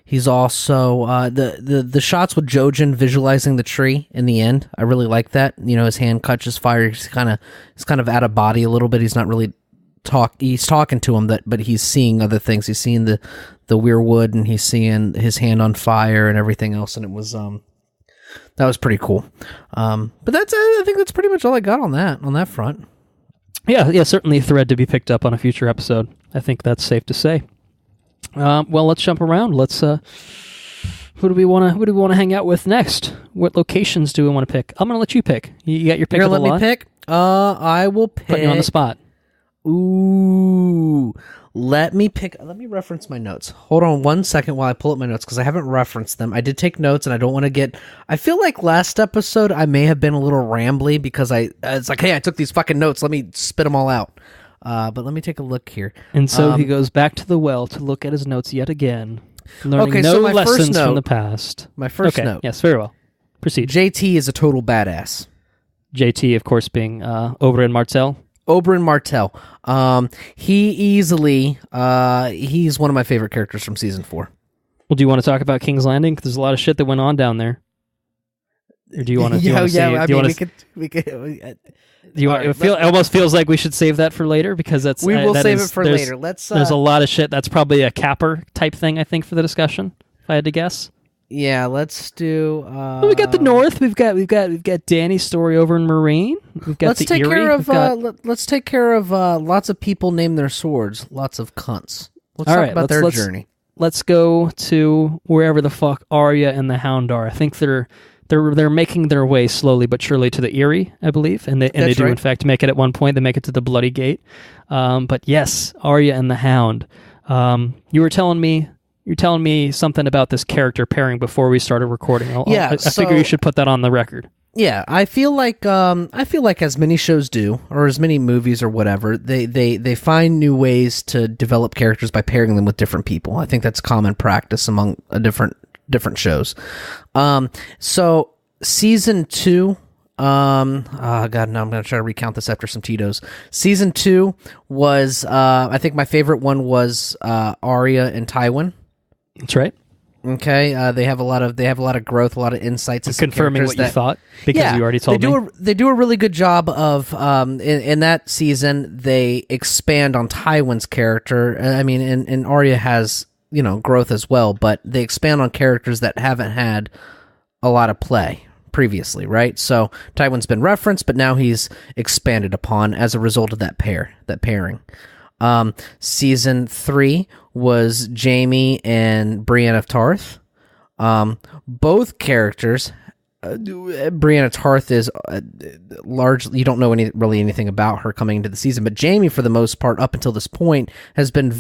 he's also the shots with Jojen visualizing the tree in the end. I really like that. His hand catches fire. He's kind of out of body a little bit. He's not really he's talking to him, but he's seeing other things. He's seeing the weirwood, and he's seeing his hand on fire and everything else. And it was that was pretty cool. But I think that's pretty much all I got on that front. Yeah, certainly a thread to be picked up on a future episode. I think that's safe to say. Well, let's jump around. Let's who do we want to hang out with next? What locations do we want to pick? I'm going to let you pick. You got your pick of the lot? Let me pick? I will pick. Putting you on the spot. Ooh. Let me reference my notes. Hold on 1 second while I pull up my notes, because I haven't referenced them. I did take notes, and I don't want to I feel like last episode I may have been a little rambly because it's like, hey, I took these fucking notes. Let me spit them all out. But let me take a look here. And so he goes back to the well to look at his notes yet again, learning no lessons from the past. My first note. Yes, very well. Proceed. JT is a total badass. JT, of course, being Oberyn Martell. Oberyn Martell. He easily, he's one of my favorite characters from season 4. Well, do you want to talk about King's Landing? Because there's a lot of shit that went on down there. Or do you want to? It almost feels like we should save that for later, because we will save it for later. There's a lot of shit that's probably a capper type thing, I think, for the discussion. If I had to guess. Yeah, let's do. We got the North. We've got Dany's story over in Marine. We've got let's take care of. Let's take care of lots of people name their swords. Lots of cunts. Let's talk about their journey. Let's go to wherever the fuck Arya and the Hound are. I think they're making their way slowly but surely to the Eyrie, I believe, and they do in fact make it at one point. They make it to the Bloody Gate. But yes, Arya and the Hound. You're telling me something about this character pairing before we started recording. I figure you should put that on the record. Yeah, I feel like as many shows do, or as many movies or whatever, they find new ways to develop characters by pairing them with different people. I think that's common practice among different shows. So season 2, God, no, I'm going to try to recount this after some Tito's. Season 2 was, I think my favorite one was Arya and Tywin. That's right. Okay, they have a lot of growth, a lot of insights. I'm confirming what you thought, because you already told me. They do a really good job of in that season. They expand on Tywin's character. I mean, and Arya has growth as well, but they expand on characters that haven't had a lot of play previously, right? So Tywin's been referenced, but now he's expanded upon as a result of that pairing. Season 3 was Jaime and Brienne of Tarth. Both characters, Brienne of Tarth is largely, you don't know anything about her coming into the season, but Jaime, for the most part, up until this point, has been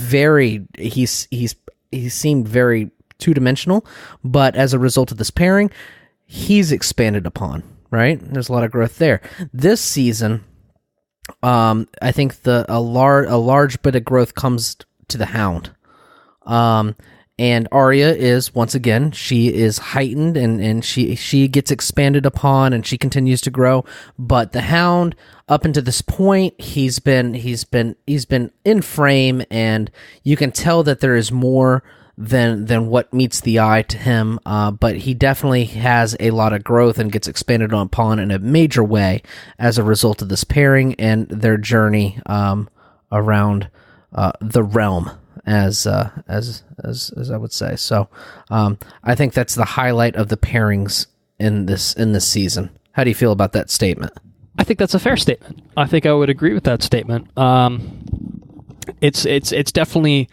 he seemed very two-dimensional, but as a result of this pairing, he's expanded upon, right? There's a lot of growth there. This season, I think a large bit of growth comes to the Hound. And Arya is, once again, she is heightened and she gets expanded upon and she continues to grow. But the Hound, up until this point, he's been in frame, and you can tell that there is more than what meets the eye to him. But he definitely has a lot of growth and gets expanded upon in a major way as a result of this pairing and their journey around the realm. As I would say. So I think that's the highlight of the pairings in this season. How do you feel about that statement? I think that's a fair statement. I think I would agree with that statement. It's definitely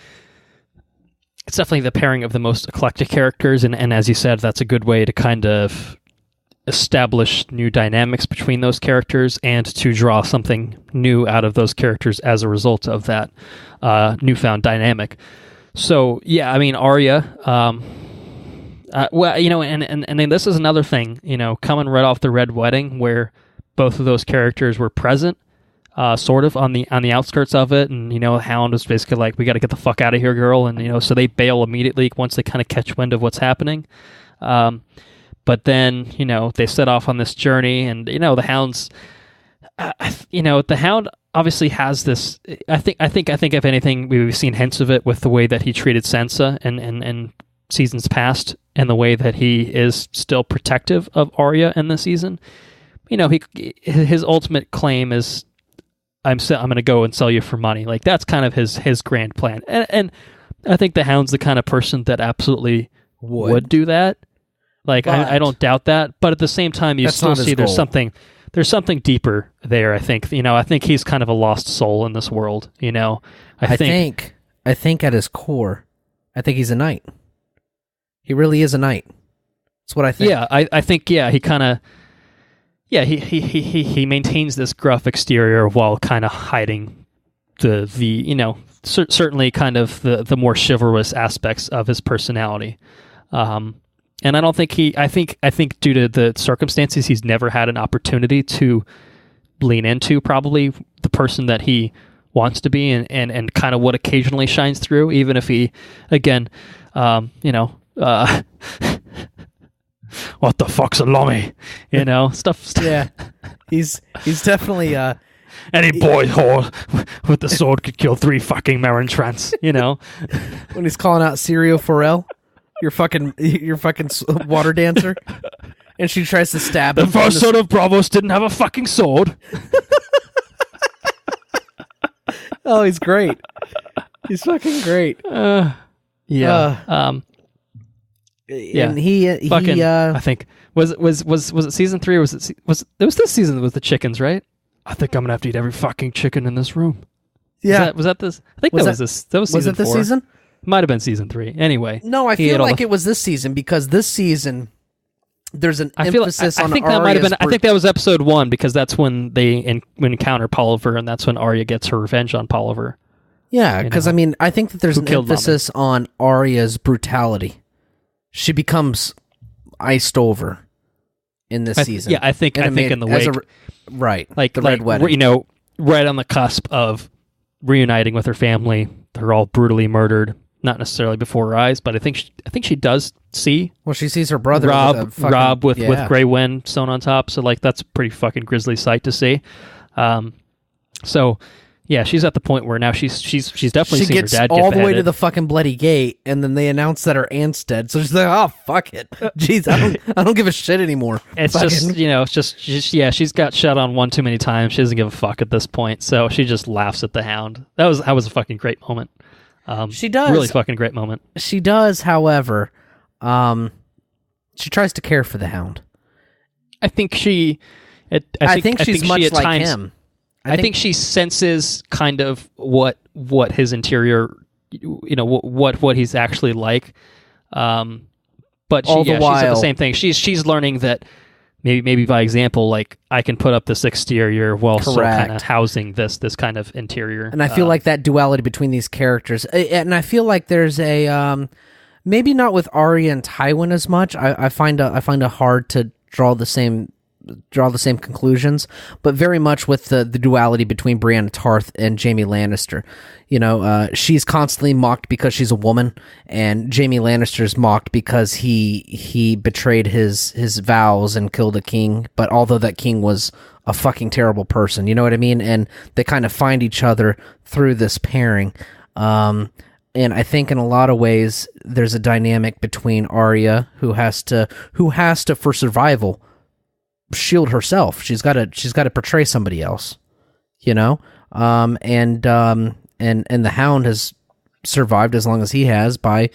the pairing of the most eclectic characters, and as you said, that's a good way to kind of establish new dynamics between those characters and to draw something new out of those characters as a result of that newfound dynamic. So yeah, I mean, Arya, well, and then this is another thing, coming right off the Red Wedding, where both of those characters were present, sort of on the outskirts of it, and Hound was basically like, we got to get the fuck out of here, girl, and so they bail immediately once they kind of catch wind of what's happening. But then, they set off on this journey, and the Hound's, the Hound obviously has this. I think if anything, we've seen hints of it with the way that he treated Sansa and seasons past, and the way that he is still protective of Arya in this season. His ultimate claim is, I'm going to go and sell you for money. Like, that's kind of his grand plan. And I think the Hound's the kind of person that absolutely would do that. Like, I don't doubt that. But at the same time, you still see there's something deeper there, I think. I think he's kind of a lost soul in this world, I think at his core, I think he's a knight. He really is a knight. That's what I think. Yeah, I think, he kind of... Yeah, he maintains this gruff exterior while kind of hiding the certainly kind of the more chivalrous aspects of his personality. And I don't think I think due to the circumstances, he's never had an opportunity to lean into probably the person that he wants to be and kind of what occasionally shines through, even if he, again, what the fuck's a lommy? Stuff. Yeah, he's definitely any boy whore with the sword could kill 3 fucking Marin Trants. When he's calling out Sirio Forel, your fucking water dancer, and she tries to stab him. The first son of Bravos didn't have a fucking sword. Oh, he's great. He's fucking great. Yeah. And he I think was it season 3 or was it was this season with the chickens, right? I think I'm gonna have to eat every fucking chicken in this room. Yeah, was that this? I think that was season was it this 4. Season? Might have been season 3. Anyway, no, I feel like it was this season because this season there's an emphasis on think Arya's that might have been. I think that was episode 1 because that's when they encounter Polliver, and that's when Arya gets her revenge on Polliver. Yeah, because I think that there's an emphasis on Arya's brutality. She becomes iced over in this season. Yeah, I think in the wake, right? Like the Red Wedding. Right on the cusp of reuniting with her family. They're all brutally murdered. Not necessarily before her eyes, but I think she does see. Well, she sees her brother Rob with Grey Wind sewn on top. So that's a pretty fucking grisly sight to see. So. Yeah, she's at the point where now she's definitely seen her dad get beheaded. She gets all the way to the fucking bloody gate, and then they announce that her aunt's dead. So she's like, "Oh fuck it, jeez, I don't give a shit anymore." It's she's got shut on one too many times. She doesn't give a fuck at this point, so she just laughs at the Hound. That was a fucking great moment. She does really fucking great moment. She does, however, she tries to care for the Hound. I think she's much like him. I think she senses kind of what his interior, what he's actually like. But she's at the same thing. She's learning that maybe by example, like I can put up this exterior while still kind of housing this kind of interior. And I feel like that duality between these characters, and I feel like there's a maybe not with Arya and Tywin as much. I find it hard to draw the same conclusions, but very much with the duality between Brienne of Tarth and Jaime Lannister. She's constantly mocked because she's a woman, and Jaime Lannister's mocked because he betrayed his vows and killed a king, but although that king was a fucking terrible person, you know what I mean? And they kind of find each other through this pairing. And I think in a lot of ways there's a dynamic between Arya who has to for survival shield herself. She's got to portray somebody else, and the Hound has survived as long as he has by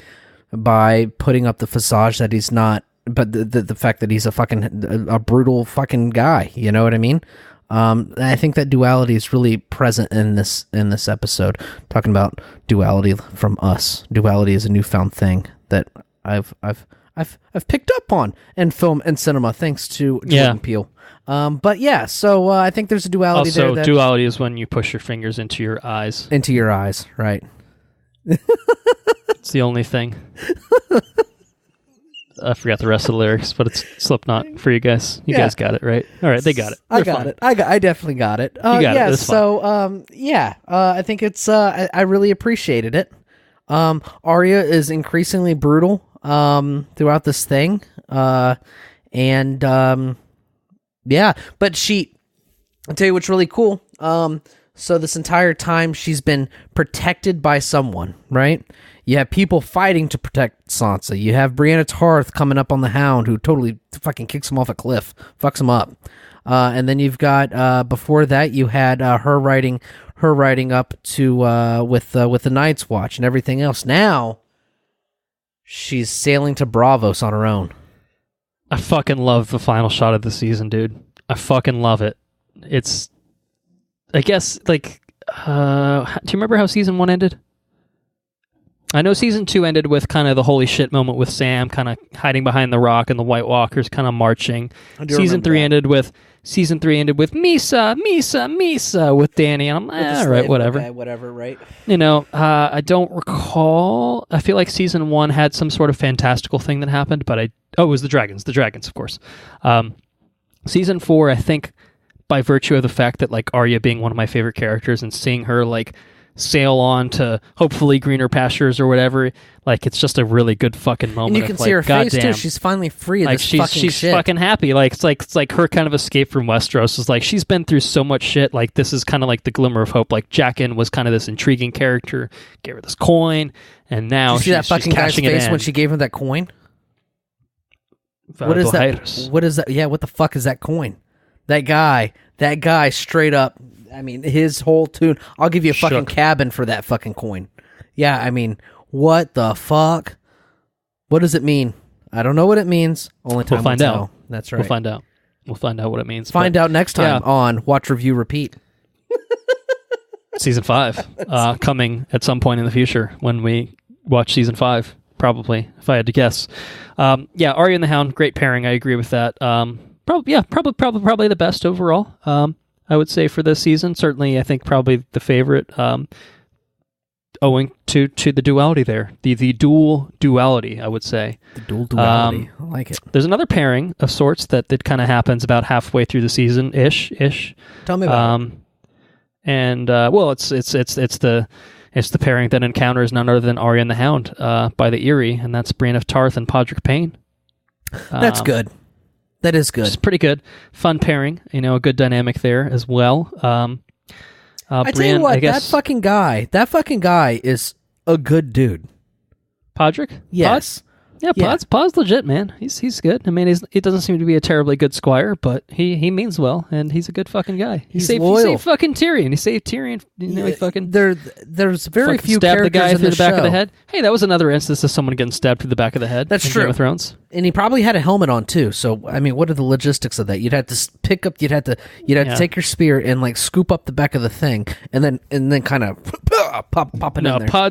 putting up the facade that he's not, but the fact that he's a brutal fucking guy, you know what I mean? I think that duality is really present in this episode. Talking about duality from us. Duality is a newfound thing that I've picked up on in film and cinema, thanks to Jordan Peele. But yeah, so I think there's a duality there. Also, duality is when you push your fingers into your eyes. Into your eyes, right. It's the only thing. I forgot the rest of the lyrics, but it's Slipknot for you guys. You guys got it, right? All right, they got it. I got it. I definitely got it. You got it. It's so, I think it's, I really appreciated it. Arya is increasingly brutal throughout this thing, And yeah, but I'll tell you what's really cool. So this entire time she's been protected by someone, right? You have people fighting to protect Sansa. You have Brienne of Tarth coming up on the Hound, who totally fucking kicks him off a cliff, fucks him up. And then you've got before that you had her riding up to with the Night's Watch and everything else. Now she's sailing to Braavos on her own. I fucking love the final shot of the season, dude. I fucking love it. It's, I guess, like, do you remember how season 1 ended? I know season 2 ended with kind of the holy shit moment with Sam kind of hiding behind the rock and the White Walkers kind of marching. Season 3 ended with Misa with Danny, and I'm all right, whatever. Okay, whatever, right? You know, I don't recall. I feel like season 1 had some sort of fantastical thing that happened, but it was the dragons, of course. Season 4, I think, by virtue of the fact that like Arya being one of my favorite characters and seeing her like sail on to hopefully greener pastures or whatever, like it's just a really good fucking moment. And you can see her face too. She's finally free of like this she's fucking shit. Fucking happy. Like it's like her kind of escape from Westeros is like she's been through so much shit. Like this is kind of like the glimmer of hope. Like Jaqen was kind of this intriguing character, gave her this coin, and now Did you see that fucking guy's face when she gave him that coin? What is that? What is that? Yeah, what the fuck is that coin? That guy straight up. I mean, his whole tune. I'll give you a fucking cabin for that fucking coin. Yeah, I mean, what the fuck? What does it mean? I don't know what it means. Only time we'll find out. That's right. We'll find out. We'll find out what it means. Find out next time on Watch, Review, Repeat. Season 5 coming at some point in the future when we watch season 5, probably, if I had to guess. Yeah, Arya and the Hound, great pairing. I agree with that. Probably the best overall. I would say for this season. Certainly, I think probably the favorite, owing to the duality there. The dual duality, I would say. The dual duality. I like it. There's another pairing of sorts that kind of happens about halfway through the season, ish. Tell me about it. And well, it's the pairing that encounters none other than Arya and the Hound by the Eyrie, and that's Brienne of Tarth and Podrick Payne. That's good. That is good. It's pretty good. Fun pairing. You know, a good dynamic there as well. I tell you what, that fucking guy is a good dude. Podrick? Yes. Pod's legit, man. He's good. I mean, he doesn't seem to be a terribly good squire, but he means well, and he's a good fucking guy. He saved fucking Tyrion. He saved Tyrion. You know, he fucking there's very few stabbed characters the guy in through the back of the show. head. Hey, that was another instance of someone getting stabbed through the back of the head. That's in true. Game of Thrones. And he probably had a helmet on too. So I mean, what are the logistics of that? You'd have to pick up. You'd have to take your spear and like scoop up the back of the thing, and then kind of pop it in there.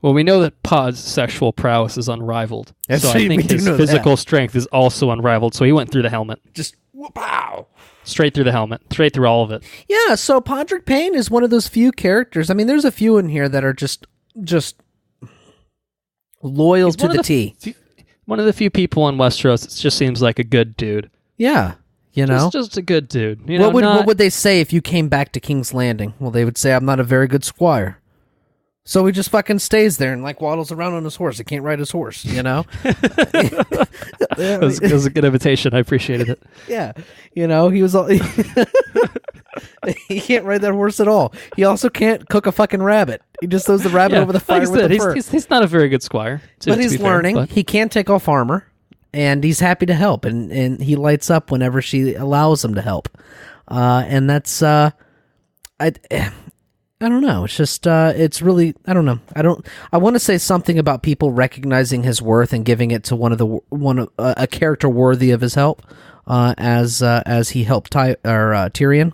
Well, we know that Pod's sexual prowess is unrivaled. That's so I think his physical strength is also unrivaled. So he went through the helmet. Just pow. Straight through the helmet. Straight through all of it. Yeah, so Podrick Payne is one of those few characters. I mean, there's a few in here that are just loyal to the T. One of the few people in Westeros that just seems like a good dude. Yeah, you know? Just a good dude. You know, what would they say if you came back to King's Landing? Well, they would say, I'm not a very good squire. So he just fucking stays there and like waddles around on his horse. He can't ride his horse, you know? It was a good invitation. I appreciated it. Yeah. You know, he was all... He can't ride that horse at all. He also can't cook a fucking rabbit. He just throws the rabbit over the fire with the fur. He's not a very good squire. But he's learning. He can take off armor, and he's happy to help, and he lights up whenever she allows him to help. And that's... I don't know. It's just, it's really, I don't know. I want to say something about people recognizing his worth and giving it to a character worthy of his help, as he helped Tyrion.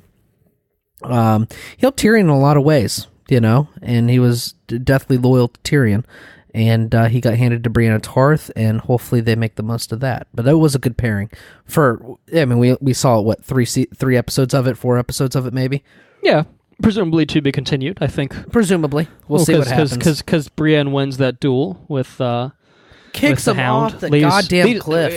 He helped Tyrion in a lot of ways, you know, and he was deathly loyal to Tyrion, and he got handed to Brienne of Tarth, and hopefully they make the most of that. But that was a good pairing. We saw, 3 episodes of it, 4 episodes of it, maybe? Yeah. Presumably to be continued, I think. Presumably. We'll see what happens. Because Brienne wins that dual with kicks with him off the goddamn cliff.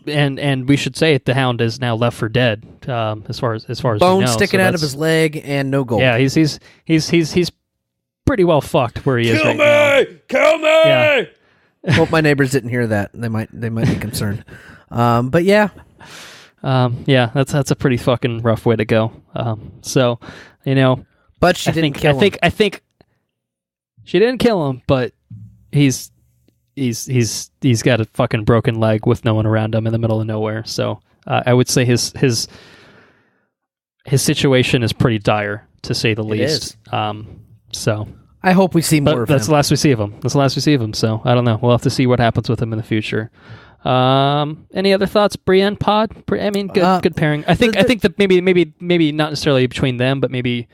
And we should say it, the Hound is now left for dead, as far as Bone we know. sticking out of his leg and no gold. Yeah, he's pretty well fucked where he is right now. Kill me! Yeah. Hope my neighbors didn't hear that. They might be concerned. But yeah. Yeah, that's a pretty fucking rough way to go. So, but she didn't kill him. I think she didn't kill him, but he's got a fucking broken leg with no one around him in the middle of nowhere. So, I would say his situation is pretty dire, to say the least. So I hope we see more of him. That's the last we see of him. So I don't know. We'll have to see what happens with him in the future. Any other thoughts, Brienne, Pod? I mean, good pairing. I think that maybe not necessarily between them, but maybe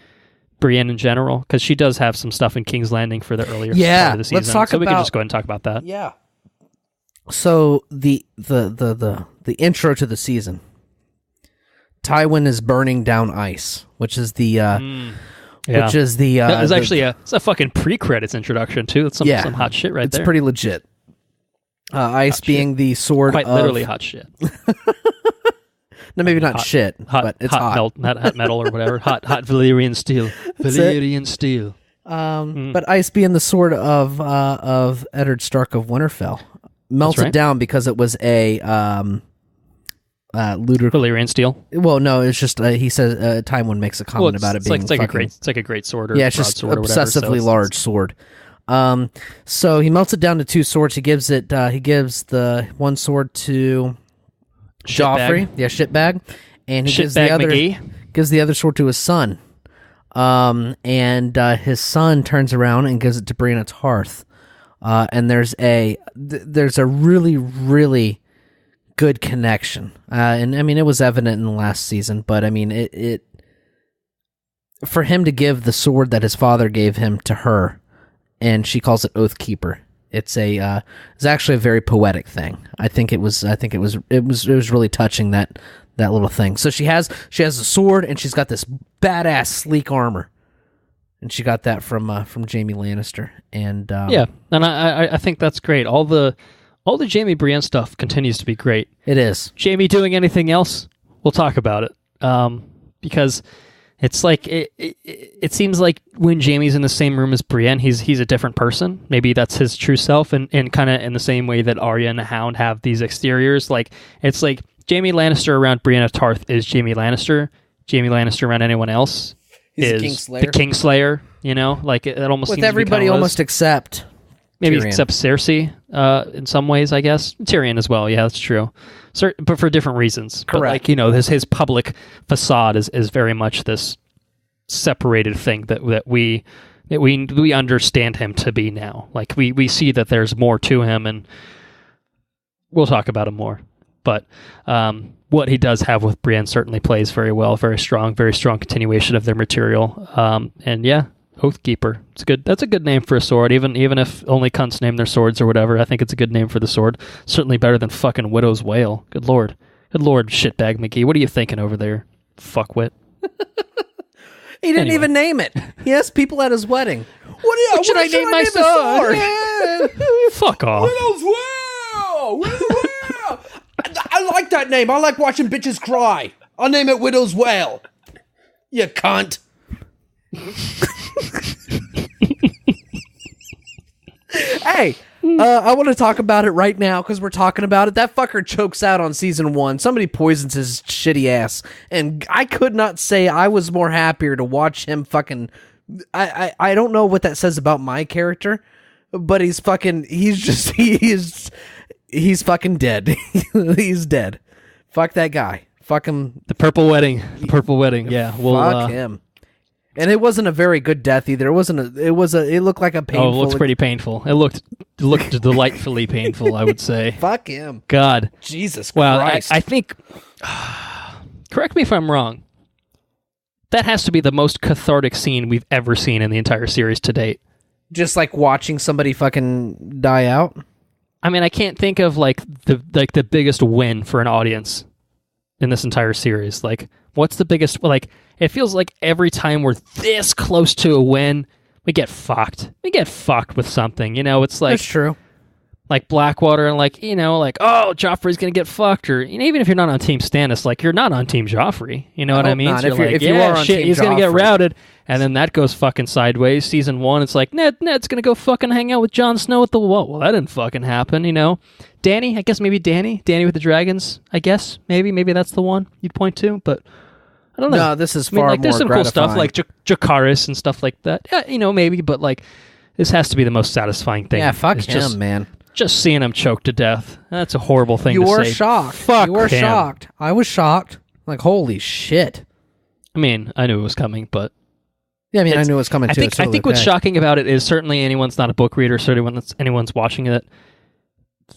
Brienne in general, because she does have some stuff in King's Landing for the earlier part of the season. Let's talk we can just go ahead and talk about that. Yeah. So the intro to the season, Tywin is burning down ice, which is it's a fucking pre-credits introduction too. It's some hot shit right there. It's pretty legit. Ice hot being shit. The sword quite literally hot shit. No, maybe not shit, but it's hot. Hot metal or whatever. hot Valyrian steel. Valyrian steel. But ice being the sword of Eddard Stark of Winterfell melted down because it was a Valyrian steel. Well, no, it's just he says Tywin makes a comment about it being it's like a great sword, or it's just obsessively large sword. So he melts it down to 2 swords. He gives the one sword to Joffrey, shitbag, and he gives the other sword to his son. And his son turns around and gives it to Brienne of Tarth. And there's a really, really good connection. And I mean, it was evident in the last season, but I mean, it for him to give the sword that his father gave him to her, and she calls it Oathkeeper. It's actually a very poetic thing. I think it was really touching, that little thing. So she has a sword, and she's got this badass sleek armor, and she got that from Jaime Lannister. And and I think that's great. All the Jaime Brienne stuff continues to be great. It is. Jaime doing anything else, we'll talk about it. Because it's like it seems like when Jaime's in the same room as Brienne, he's a different person. Maybe that's his true self, and kind of in the same way that Arya and the Hound have these exteriors. Like it's like Jaime Lannister around Brienne of Tarth is Jaime Lannister. Jaime Lannister around anyone else is the Kingslayer. Like it almost with seems everybody to be almost except maybe Tyrion. Except Cersei in some ways, I guess. Tyrion as well. Yeah, that's true. But for different reasons. Correct. But like his public facade is very much this separated thing that we understand him to be now. Like we see that there's more to him, and we'll talk about him more. But what he does have with Brienne certainly plays very well, very strong continuation of their material. And yeah, Oathkeeper. That's a good name for a sword, even if only cunts name their swords or whatever. I think it's a good name for the sword. Certainly better than fucking Widow's Wail. Good lord, shitbag McGee. What are you thinking over there, fuckwit? He didn't even name it. He asked people at his wedding. What should I name my sword? Fuck off. Widow's Wail. Widow's Wail. I like that name. I like watching bitches cry. I'll name it Widow's Wail. You cunt. Hey, I want to talk about it right now because we're talking about it. That fucker chokes out on season 1. Somebody poisons his shitty ass, and I could not say I was more happier to watch him fucking. I don't know what that says about my character, but he's fucking dead. He's dead. Fuck that guy. Fuck him. The Purple Wedding. Yeah, fuck him. And it wasn't a very good death either. It looked like a painful. Oh, it looks pretty painful. It looked delightfully painful, I would say. Fuck him. God. Jesus Christ. I think, correct me if I'm wrong, that has to be the most cathartic scene we've ever seen in the entire series to date. Just like watching somebody fucking die out? I mean, I can't think of the biggest win for an audience in this entire series. Like, what's the biggest, it feels like every time we're this close to a win, we get fucked. We get fucked with something, it's like... That's true. Like Blackwater and oh, Joffrey's gonna get fucked, or even if you're not on Team Stannis, you're not on Team Joffrey. You know what I mean? So if you are on Team he's Joffrey. gonna get routed, And then that goes fucking sideways. Season 1, it's like, Ned's gonna go fucking hang out with Jon Snow at the wall. Well, that didn't fucking happen, you know? Dany, I guess maybe Dany with the dragons, I guess. Maybe that's the one you'd point to, but I don't know. No, this is far more there's some gratifying. cool stuff like Jakaris and stuff like that. Yeah, you know, maybe, but like, this has to be the most satisfying thing. Yeah, fuck him, just, man. Just seeing him choked to death. That's a horrible thing to say. You were shocked. Fuck You were him. shocked. I was shocked. Like, holy shit. I mean, I knew it was coming, but... Yeah, I mean, I knew it was coming too. I think what's shocking about it is certainly anyone's not a book reader, so anyone's watching it.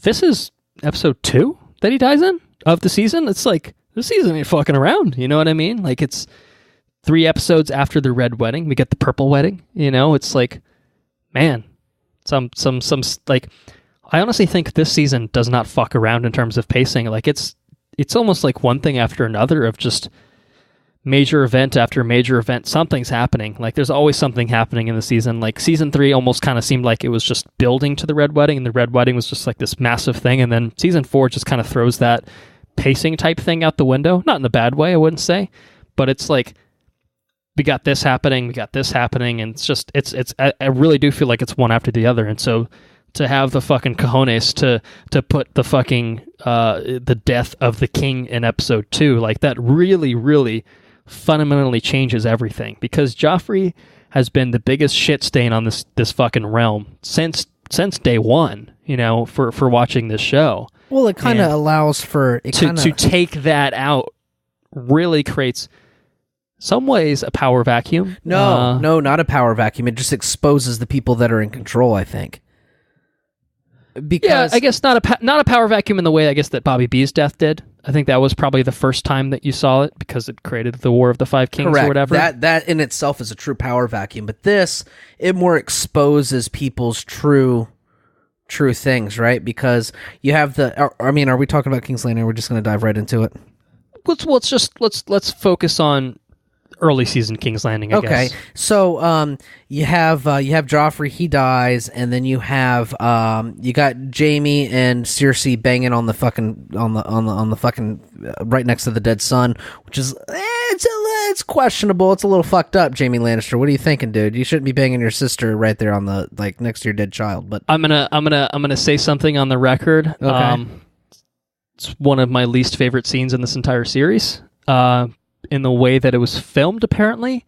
This is episode 2 that he dies in of the season. It's like, this season ain't fucking around. You know what I mean? Like, it's 3 episodes after the red wedding. We get the purple wedding. You know, it's like, man, some like, I honestly think this season does not fuck around in terms of pacing. Like, it's almost like one thing after another of just major event after major event. Something's happening. Like, there's always something happening in the season. Like, season 3 almost kind of seemed like it was just building to the red wedding, and the red wedding was just like this massive thing. And then season 4 just kind of throws that pacing type thing out the window. Not in a bad way, I wouldn't say, but it's like, we got this happening, and it's just, I really do feel like it's one after the other. And so to have the fucking cojones to put the fucking, the death of the king in episode 2, like, that really, really fundamentally changes everything, because Joffrey has been the biggest shit stain on this fucking realm since day one, you know, for watching this show. Well, it kind of allows for... To take that out really creates, some ways, a power vacuum. No, not a power vacuum. It just exposes the people that are in control, I think. Because I guess not a power vacuum in the way, I guess, that Bobby B's death did. I think that was probably the first time that you saw it, because it created the War of the Five Kings. Correct. Or whatever. That in itself is a true power vacuum. But this, it more exposes people's true things, right? Because you have are we talking about King's Landing, or we're just going to dive right into it? Let's focus on early season King's Landing, I guess. Okay, so you have Joffrey, he dies, and then you have you got Jaime and Cersei banging on the fucking on the fucking right next to the dead son, which is it's questionable. It's a little fucked up, Jaime Lannister. What are you thinking, dude? You shouldn't be banging your sister right there on the next to your dead child. But I'm gonna say something on the record. Okay. It's one of my least favorite scenes in this entire series. In the way that it was filmed, apparently,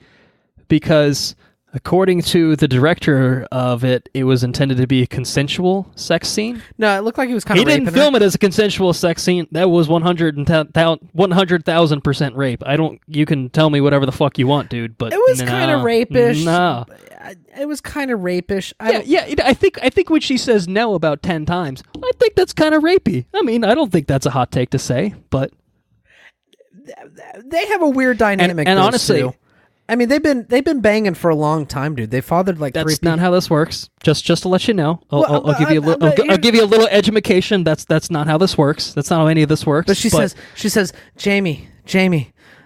because according to the director of it, it was intended to be a consensual sex scene. No, it looked like he was kind of. He didn't film it as a consensual sex scene. That was 100,000% rape. You can tell me whatever the fuck you want, dude, but it was kind of rapish. No, it was kind of rapish. I think when she says no about 10 times, I think that's kind of rapey. I mean, I don't think that's a hot take to say, but. They have a weird dynamic, and honestly, two. I mean, they've been banging for a long time, dude. They fathered like that's 3 not how this works. Just to let you know, I'll give you a little. I'll give you a little education. That's not how this works. That's not how any of this works. But she says, Jamie,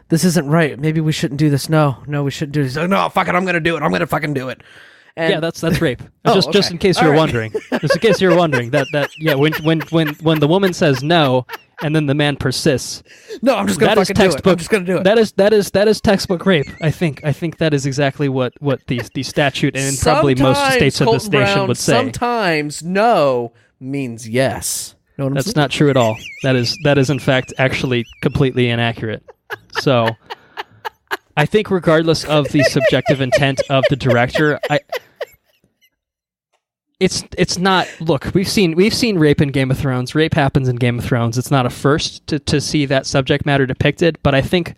this isn't right. Maybe we shouldn't do this. No, we shouldn't do this. Like, no, fuck it. I'm gonna do it. I'm gonna fucking do it. And yeah, that's rape. Okay. Just in case you're wondering. Just in case you're wondering that when the woman says no. And then the man persists. No, I'm just gonna fucking do it. I'm just gonna do it. That is textbook rape. I think that is exactly what the statute and probably most states of this nation would say. Sometimes no means yes. Know what I'm That's saying? not true at all. That is in fact actually completely inaccurate. So, I think regardless of the subjective intent of the director, It's not. Look, we've seen rape in Game of Thrones. Rape happens in Game of Thrones. It's not a first to see that subject matter depicted, but I think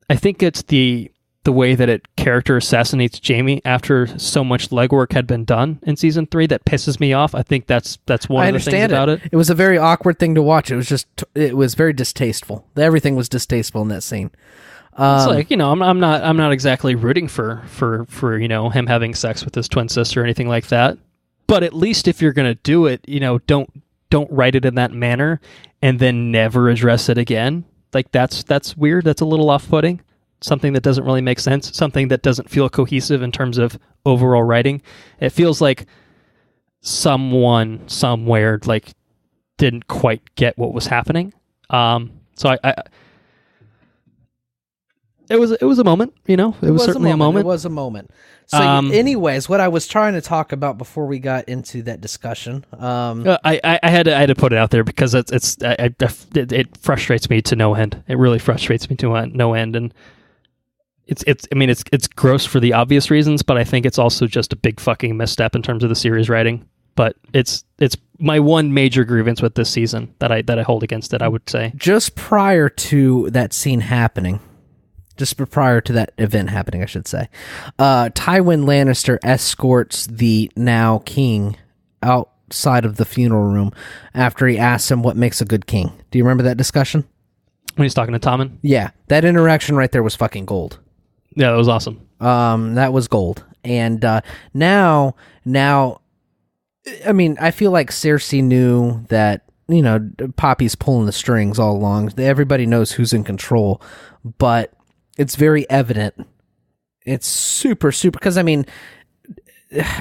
it's the way that it character assassinates Jaime after so much legwork had been done in season 3 that pisses me off. I think that's one of the things about it. It was a very awkward thing to watch. It was very distasteful. Everything was distasteful in that scene. It's like, you know, I'm not exactly rooting for you know, him having sex with his twin sister or anything like that. But at least if you're going to do it, you know, don't write it in that manner and then never address it again. Like, that's weird. That's a little off-putting. Something that doesn't really make sense. Something that doesn't feel cohesive in terms of overall writing. It feels like someone somewhere like didn't quite get what was happening. So I it was a moment, you know. It was certainly a moment. It was a moment. So, anyways, what I was trying to talk about before we got into that discussion, I had to put it out there because it frustrates me to no end. It really frustrates me to no end, and it's gross for the obvious reasons, but I think it's also just a big fucking misstep in terms of the series writing. But it's my one major grievance with this season that I hold against it, I would say. Just prior to that scene happening, just prior to that event happening, I should say, Tywin Lannister escorts the now king outside of the funeral room after he asks him what makes a good king. Do you remember that discussion? When he's talking to Tommen? Yeah, that interaction right there was fucking gold. Yeah, that was awesome. That was gold. And now, I mean, I feel like Cersei knew that, you know, Poppy's pulling the strings all along. Everybody knows who's in control, but it's very evident. It's super, because, I mean,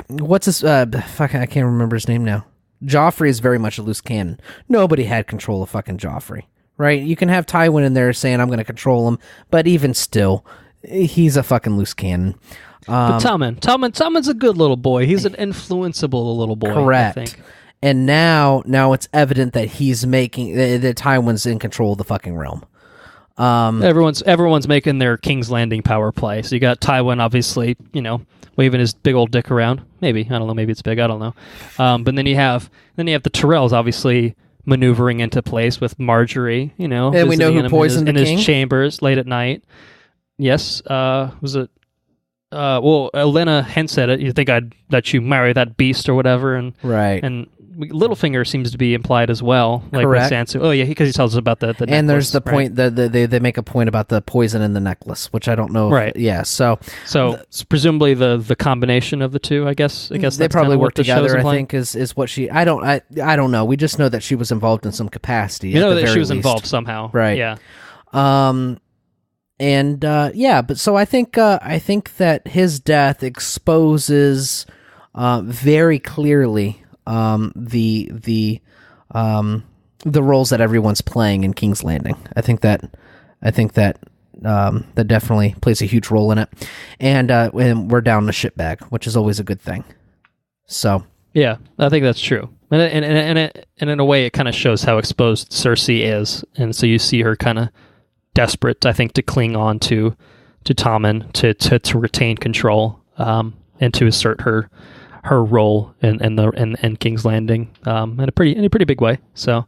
what's his, fuck, I can't remember his name now. Joffrey is very much a loose cannon. Nobody had control of fucking Joffrey, right? You can have Tywin in there saying, I'm going to control him, but even still, he's a fucking loose cannon. But Tommen's a good little boy. He's an influenceable little boy. Correct. I think. And now it's evident that he's making that Tywin's in control of the fucking realm. Everyone's making their King's Landing power play. So you got Tywin, obviously, you know, waving his big old dick around. Maybe, I don't know. Maybe it's big. I don't know. But then you have the Tyrells, obviously maneuvering into place with Marjorie. You know, and we know who poisoned in the king? His chambers late at night. Yes. Was it? Well, Olenna hints at it. You think I'd let you marry that beast or whatever, and right. And Littlefinger seems to be implied as well, like correct. with Sansa. Oh yeah, because he tells us about the necklace, and there's the right? point that they make a point about the poison in the necklace, which I don't know. Right. Yeah. So presumably the combination of the two. I guess they probably work together. I think is what she. I don't know. We just know that she was involved in some capacity. You know that she was least. involved somehow. Right. Yeah. And but so I think that his death exposes very clearly the roles that everyone's playing in King's Landing. I think that that definitely plays a huge role in it, and we're down the shitbag, which is always a good thing. So yeah, I think that's true, and in a way, it kind of shows how exposed Cersei is, and so you see her kind of desperate, I think, to cling on to Tommen to retain control and to assert her role in King's Landing in a pretty big way. So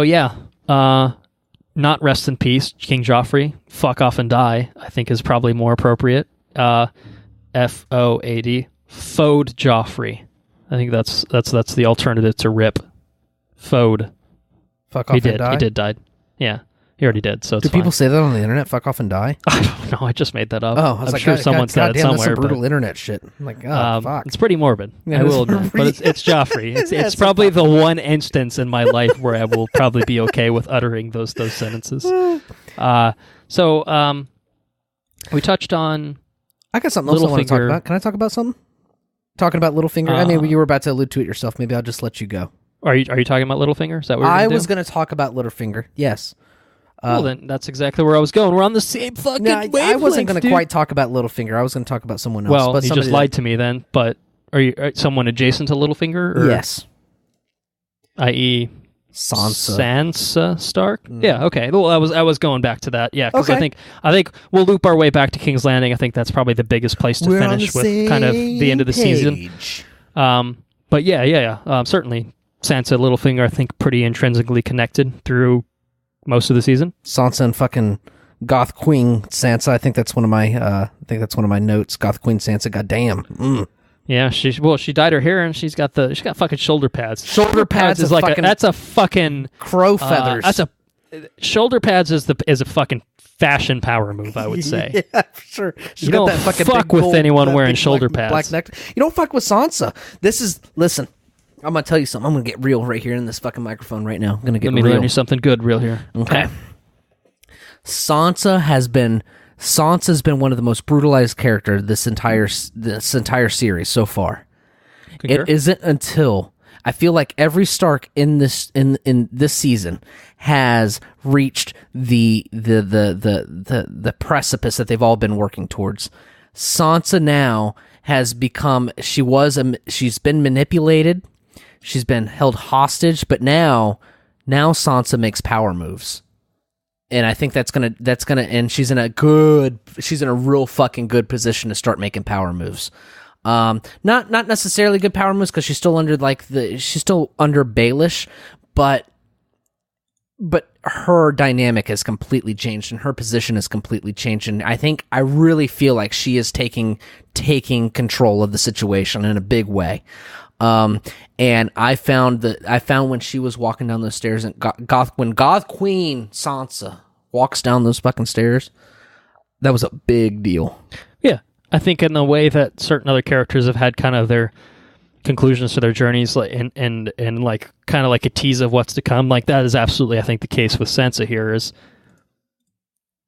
yeah, not rest in peace, King Joffrey. Fuck off and die, I think, is probably more appropriate. FOAD, Fode Joffrey. I think that's the alternative to Rip. Fode. Fuck off and die? He did die. Yeah, he already did, so it's Do people say that on the internet? Fuck off and die? I don't know. I just made that up. Oh, I was I'm sure someone said it somewhere. That's some brutal internet shit. I'm like, fuck. It's pretty morbid. Yeah, I will admit. But it's Joffrey. It's probably the one instance in my life where I will probably be okay with uttering those sentences. So we touched on I got something else I want to talk about. Can I talk about something? Talking about Littlefinger? I mean, you were about to allude to it yourself. Maybe I'll just let you go. Are you talking about Littlefinger? Is that what I was going to talk about Littlefinger? Yes. Well, then that's exactly where I was going. We're on the same fucking wavelength. I wasn't going to quite talk about Littlefinger. I was going to talk about someone else. Well, you just lied to me then. But are you someone adjacent to Littlefinger? Or, yes. I.e. Sansa Stark? Mm. Yeah. Okay. Well, I was going back to that. Yeah, because I think we'll loop our way back to King's Landing. I think that's probably the biggest place to finish with kind of the end of the season. But yeah. Certainly. Sansa and Littlefinger, I think, pretty intrinsically connected through most of the season. Sansa and fucking Goth Queen Sansa. I think that's one of my notes. Goth Queen Sansa. Goddamn. Mm. Yeah, she dyed her hair and she's got fucking shoulder pads. Shoulder pads is like that's a fucking crow feathers. Shoulder pads is a fucking fashion power move, I would say. Yeah, for sure. You don't fuck with anyone wearing shoulder pads. Black neck. You don't fuck with Sansa. Listen. I'm going to tell you something. I'm going to get real right here in this fucking microphone right now. I'm going to get real. Let me learn you something good real here. Okay. Sansa's been one of the most brutalized characters this entire series so far. Concur? It isn't until I feel like every Stark in this season has reached the precipice that they've all been working towards. Sansa now has become, she's been manipulated, she's been held hostage, but now Sansa makes power moves. And I think that's gonna and she's in a real fucking good position to start making power moves. Not necessarily good power moves because she's still under Baelish, but her dynamic has completely changed and her position has completely changed, and I really feel like she is taking control of the situation in a big way. And I found when she was walking down those stairs, and when Goth Queen Sansa walks down those fucking stairs, that was a big deal. Yeah, I think in the way that certain other characters have had kind of their conclusions to their journeys, like and like kind of like a tease of what's to come, like that is absolutely, I think, the case with Sansa here. Is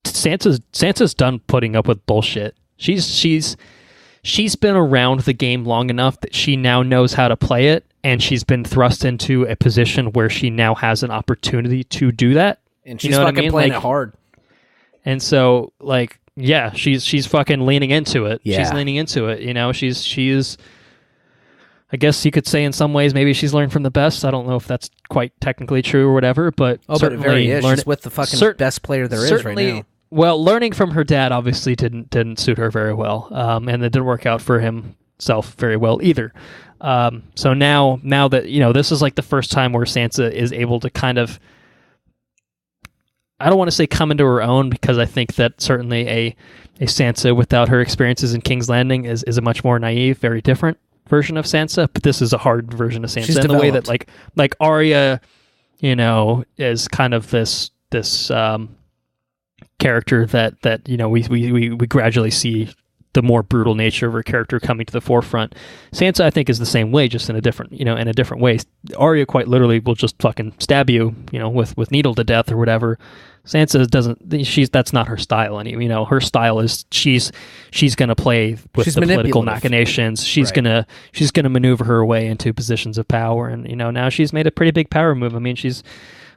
Sansa's done putting up with bullshit. She's been around the game long enough that she now knows how to play it, and she's been thrust into a position where she now has an opportunity to do that. And she's fucking playing it hard. And so, like, yeah, she's fucking leaning into it. Yeah. She's leaning into it. You know, she's. I guess you could say in some ways maybe she's learned from the best. I don't know if that's quite technically true or whatever, but but it very is. She's with the fucking best player there is right now. Well, learning from her dad obviously didn't suit her very well, and it didn't work out for himself very well either. So now that, you know, this is like the first time where Sansa is able to kind of, I don't want to say come into her own, because I think that certainly a Sansa without her experiences in King's Landing is a much more naive, very different version of Sansa. But this is a hard version of Sansa. She's in developed. The way that like Arya, you know, is kind of this character that you know we gradually see the more brutal nature of her character coming to the forefront. Sansa, I think, is the same way, just in a different way. Arya quite literally will just fucking stab you, you know, with needle to death or whatever. Sansa doesn't. That's not her style. You know, her style is she's gonna play with the political machinations. She's gonna maneuver her way into positions of power, and you know, now she's made a pretty big power move. I mean, she's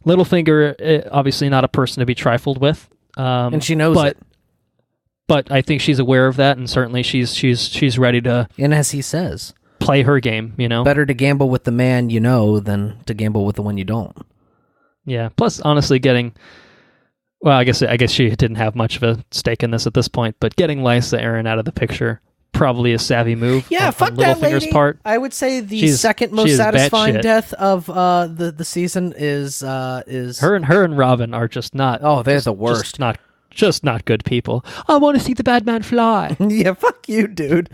Littlefinger, obviously not a person to be trifled with, and she knows it. But I think she's aware of that, and certainly she's ready to. And as he says, play her game. You know, better to gamble with the man you know than to gamble with the one you don't. Yeah. Plus, honestly, well, I guess she didn't have much of a stake in this at this point, but getting Lysa Arryn out of the picture, probably a savvy move. Yeah, fuck that lady. Part. I would say the second most satisfying death of the season is her and Robin are just not. Oh, they're the worst. Just not good people. I want to see the bad man fly. Yeah, fuck you, dude.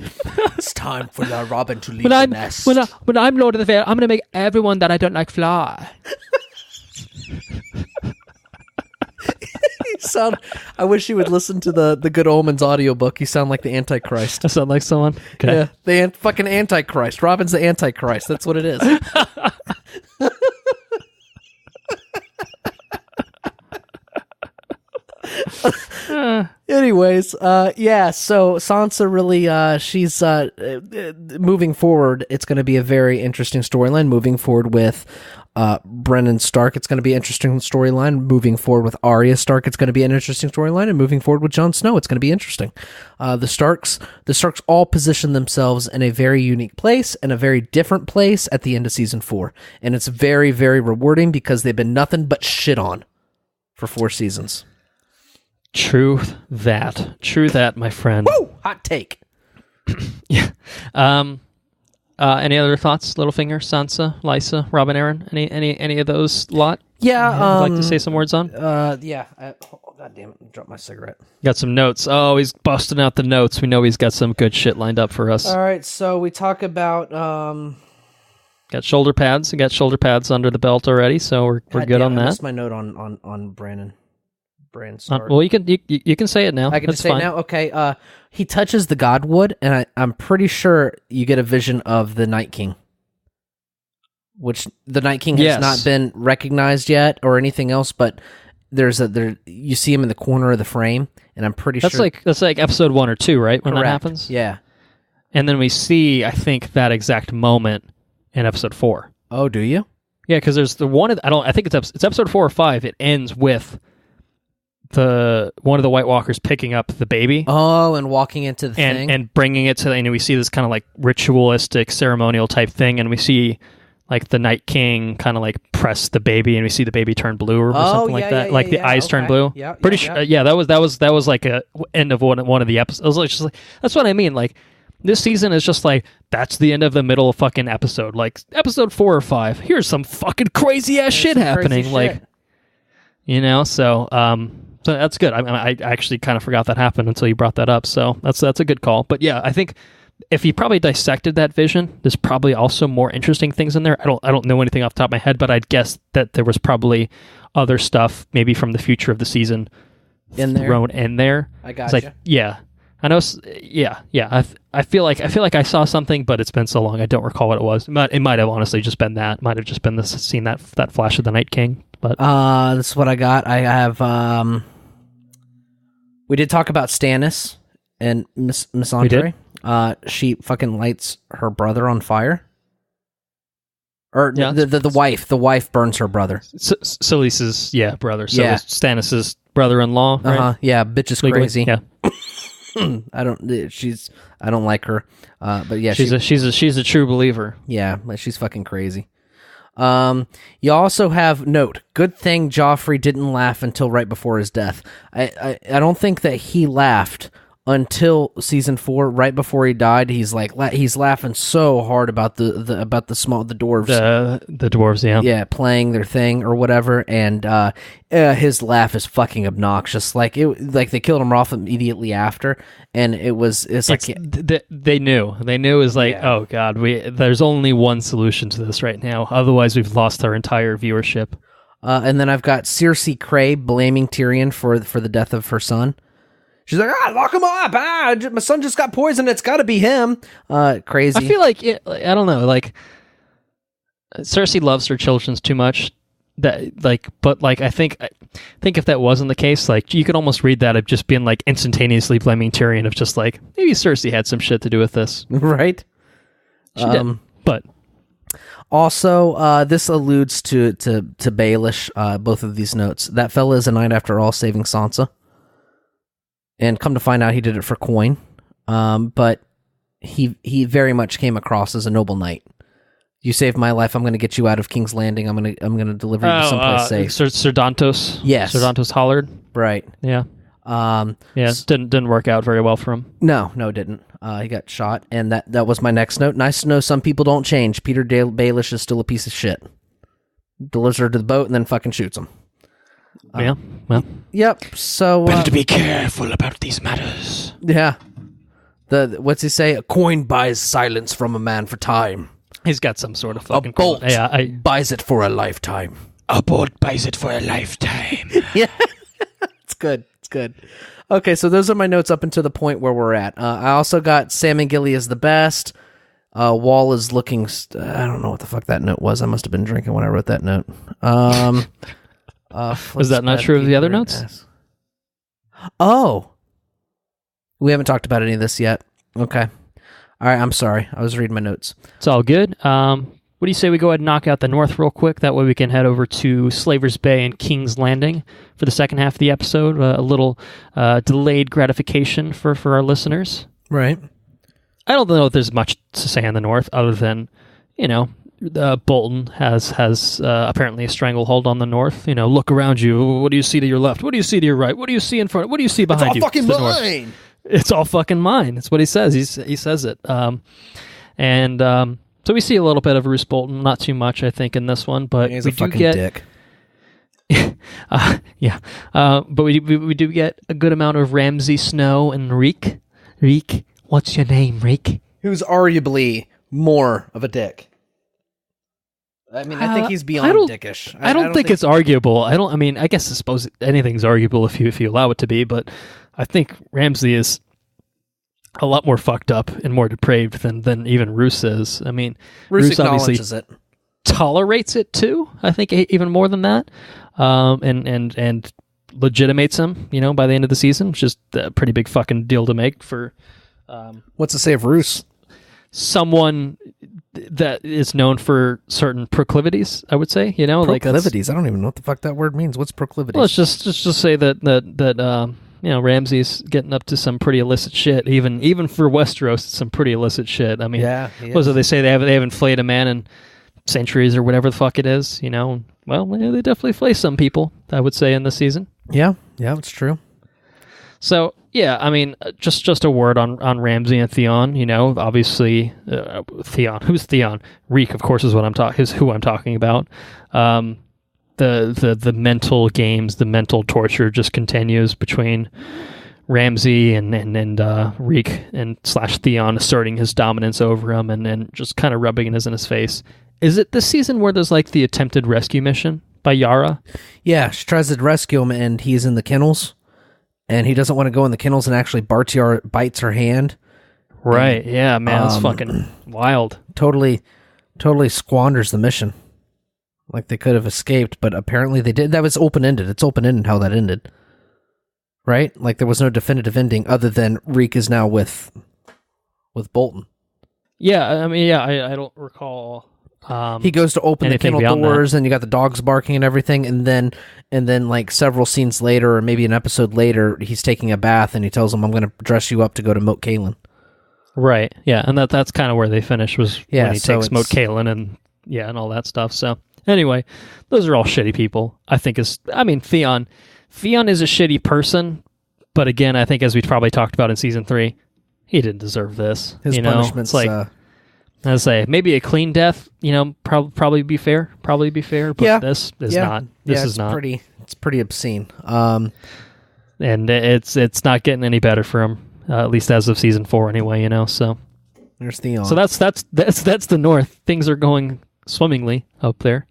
It's time for Robin to leave the nest. When I'm Lord of the Vale, I'm going to make everyone that I don't like fly. I wish you would listen to the Good Omens audiobook. You sound like the Antichrist. I sound like someone? Okay. Yeah, the fucking Antichrist. Robin's the Antichrist. That's what it is. Anyways, yeah, so Sansa really, she's moving forward. It's going to be a very interesting storyline. Moving forward with Brennan Stark, it's going to be an interesting storyline. Moving forward with Arya Stark, it's going to be an interesting storyline. And moving forward with Jon Snow, it's going to be interesting. The Starks all position themselves in a very unique place and a very different place at the end of season 4. And it's very, very rewarding because they've been nothing but shit on for 4 seasons. True that, my friend. Woo! Hot take. Yeah. Any other thoughts? Littlefinger, Sansa, Lysa, Robin Arryn? Any of those lot? Yeah. You'd like to say some words on? Yeah. God damn it! I dropped my cigarette. Got some notes. Oh, he's busting out the notes. We know he's got some good shit lined up for us. All right. So we talk about. Got shoulder pads. We got shoulder pads under the belt already, so we're good on that. That's my note on Brandon. Stark. Well, you can say it now. I can just say it now. Okay. He touches the Godwood, and I'm pretty sure you get a vision of the Night King, which the Night King has not been recognized yet or anything else. But you see him in the corner of the frame, and I'm pretty sure that's like episode 1 or 2, right? When Correct. That happens. Yeah. And then we see, I think, that exact moment in episode 4. Oh, do you? Yeah, because there's the one. I think it's episode 4 or 5. It ends with one of the White Walkers picking up the baby. Oh, and walking into the thing and bringing it to. And we see this kind of like ritualistic, ceremonial type thing, and we see like the Night King kind of like press the baby, and we see the baby turn blue or something like that. Like the eyes turn blue. Yeah, pretty sure. Yeah, that was like a end of one of the episodes. It was just like, that's what I mean. Like this season is just like that's the end of the middle fucking episode. Like episode 4 or 5. Here's some fucking crazy ass shit happening. Like so that's good. I actually kind of forgot that happened until you brought that up. So that's a good call. But yeah, I think if you probably dissected that vision, there's probably also more interesting things in there. I don't know anything off the top of my head, but I'd guess that there was probably other stuff maybe from the future of the season thrown in there. I got you. Like, yeah, I know. Yeah. I feel like I saw something, but it's been so long I don't recall what it was. It might have honestly just been that. Might have just been seeing that flash of the Night King. But this is what I got. I have. We did talk about Stannis and Miss Andre. She fucking lights her brother on fire. Or the wife burns her brother. Selyse's brother. So Stannis's brother-in-law. Right? Yeah, bitch is crazy. Yeah. I don't like her. But yeah, she's a true believer. Yeah, she's fucking crazy. You also have note. Good thing Joffrey didn't laugh until right before his death. I don't think that he laughed until season 4, right before he died. He's laughing so hard about the dwarves, the dwarves, yeah, playing their thing or whatever, and his laugh is fucking obnoxious. Like they killed him off immediately after, and they knew is like, oh god, there's only one solution to this right now. Otherwise, we've lost our entire viewership. And then I've got Cersei Cray blaming Tyrion for the death of her son. She's like, lock him up. My son just got poisoned. It's got to be him. Crazy. I feel like I don't know. Like Cersei loves her children too much. I think if that wasn't the case, like you could almost read that of just being like instantaneously blaming Tyrion of just like maybe Cersei had some shit to do with this, right? She did, but also this alludes to Baelish. Both of these notes. That fella is a knight after all, saving Sansa. And come to find out, he did it for coin. But he very much came across as a noble knight. You saved my life. I'm going to get you out of King's Landing. I'm going to deliver you to someplace safe. Sir Dantos. Yes. Sir Dantos Hollard. Right. Yeah. Didn't work out very well for him. No, it didn't. He got shot, and that was my next note. Nice to know some people don't change. Peter Baelish is still a piece of shit. Delivers her to the boat and then fucking shoots him. Yeah. Well. Yep. So better to be careful about these matters. Yeah. What's he say? A coin buys silence from a man for time. He's got some sort of fucking a bolt buys it for a lifetime. A bolt buys it for a lifetime. Yeah. It's good. Okay, so those are my notes up until the point where we're at. I also got Sam and Gilly is the best. Wall is looking. I don't know what the fuck that note was. I must have been drinking when I wrote that note. Was that not true of the other notes? Oh. We haven't talked about any of this yet. Okay. All right, I'm sorry. I was reading my notes. It's all good. What do you say we go ahead and knock out the North real quick? That way we can head over to Slaver's Bay and King's Landing for the second half of the episode. A little delayed gratification for our listeners. Right. I don't know if there's much to say on the North other than, Bolton has apparently a stranglehold on the North. Look around you. What do you see to your left? What do you see to your right? What do you see in front? What do you see behind you? It's all fucking mine. It's all fucking mine. That's what he says. He says it. So we see a little bit of Roose Bolton, not too much, I think, in this one, but he's we a fucking dick. But we do get a good amount of Ramsay Snow and Reek. Reek, what's your name, Reek? Who's arguably more of a dick. I mean, I think he's beyond dickish. I don't think it's arguable. I suppose anything's arguable if you allow it to be, but I think Ramsay is a lot more fucked up and more depraved than even Roose is. I mean, Roose acknowledges it. Tolerates it too, I think, even more than that, and legitimates him, by the end of the season, which is a pretty big fucking deal to make for... What's to say of Roose? someone that is known for certain proclivities, I would say, Proclivities? I don't even know what the fuck that word means. What's proclivities? Well, let's just say that Ramsay's getting up to some pretty illicit shit. Even for Westeros, it's some pretty illicit shit. I mean, what do they say? They haven't flayed a man in centuries or whatever the fuck it is. Well, they definitely flay some people, I would say, in this season. Yeah, it's true. So yeah, I mean, just a word on Ramsay and Theon. Obviously, Theon. Who's Theon? Reek, of course, is who I'm talking about. The mental games, the mental torture just continues between Ramsay and Reek and / Theon asserting his dominance over him and just kind of rubbing it in his face. Is it this season where there's like the attempted rescue mission by Yara? Yeah, she tries to rescue him and he's in the kennels and he doesn't want to go in the kennels and actually bites her hand. Right, yeah, man, it's fucking wild. Totally squanders the mission. Like they could have escaped, but apparently they did. That was open-ended. It's open-ended how that ended. Right? Like there was no definitive ending other than Reek is now with Bolton. Yeah, I mean, I don't recall. He goes to open the kennel doors, and you got the dogs barking and everything, and then like several scenes later, or maybe an episode later, he's taking a bath, and he tells him, "I'm going to dress you up to go to Moat Cailin." Right. Yeah, and that's kind of where they finish was when he takes Moat Cailin and all that stuff. So anyway, those are all shitty people. Theon is a shitty person, but again, I think as we probably talked about in season 3, he didn't deserve this. His punishment's like. I say maybe a clean death, probably be fair, but this is not. This is not. It's pretty obscene. And it's not getting any better for him, at least as of season 4, anyway. So there's Theon. So that's the North. Things are going swimmingly up there.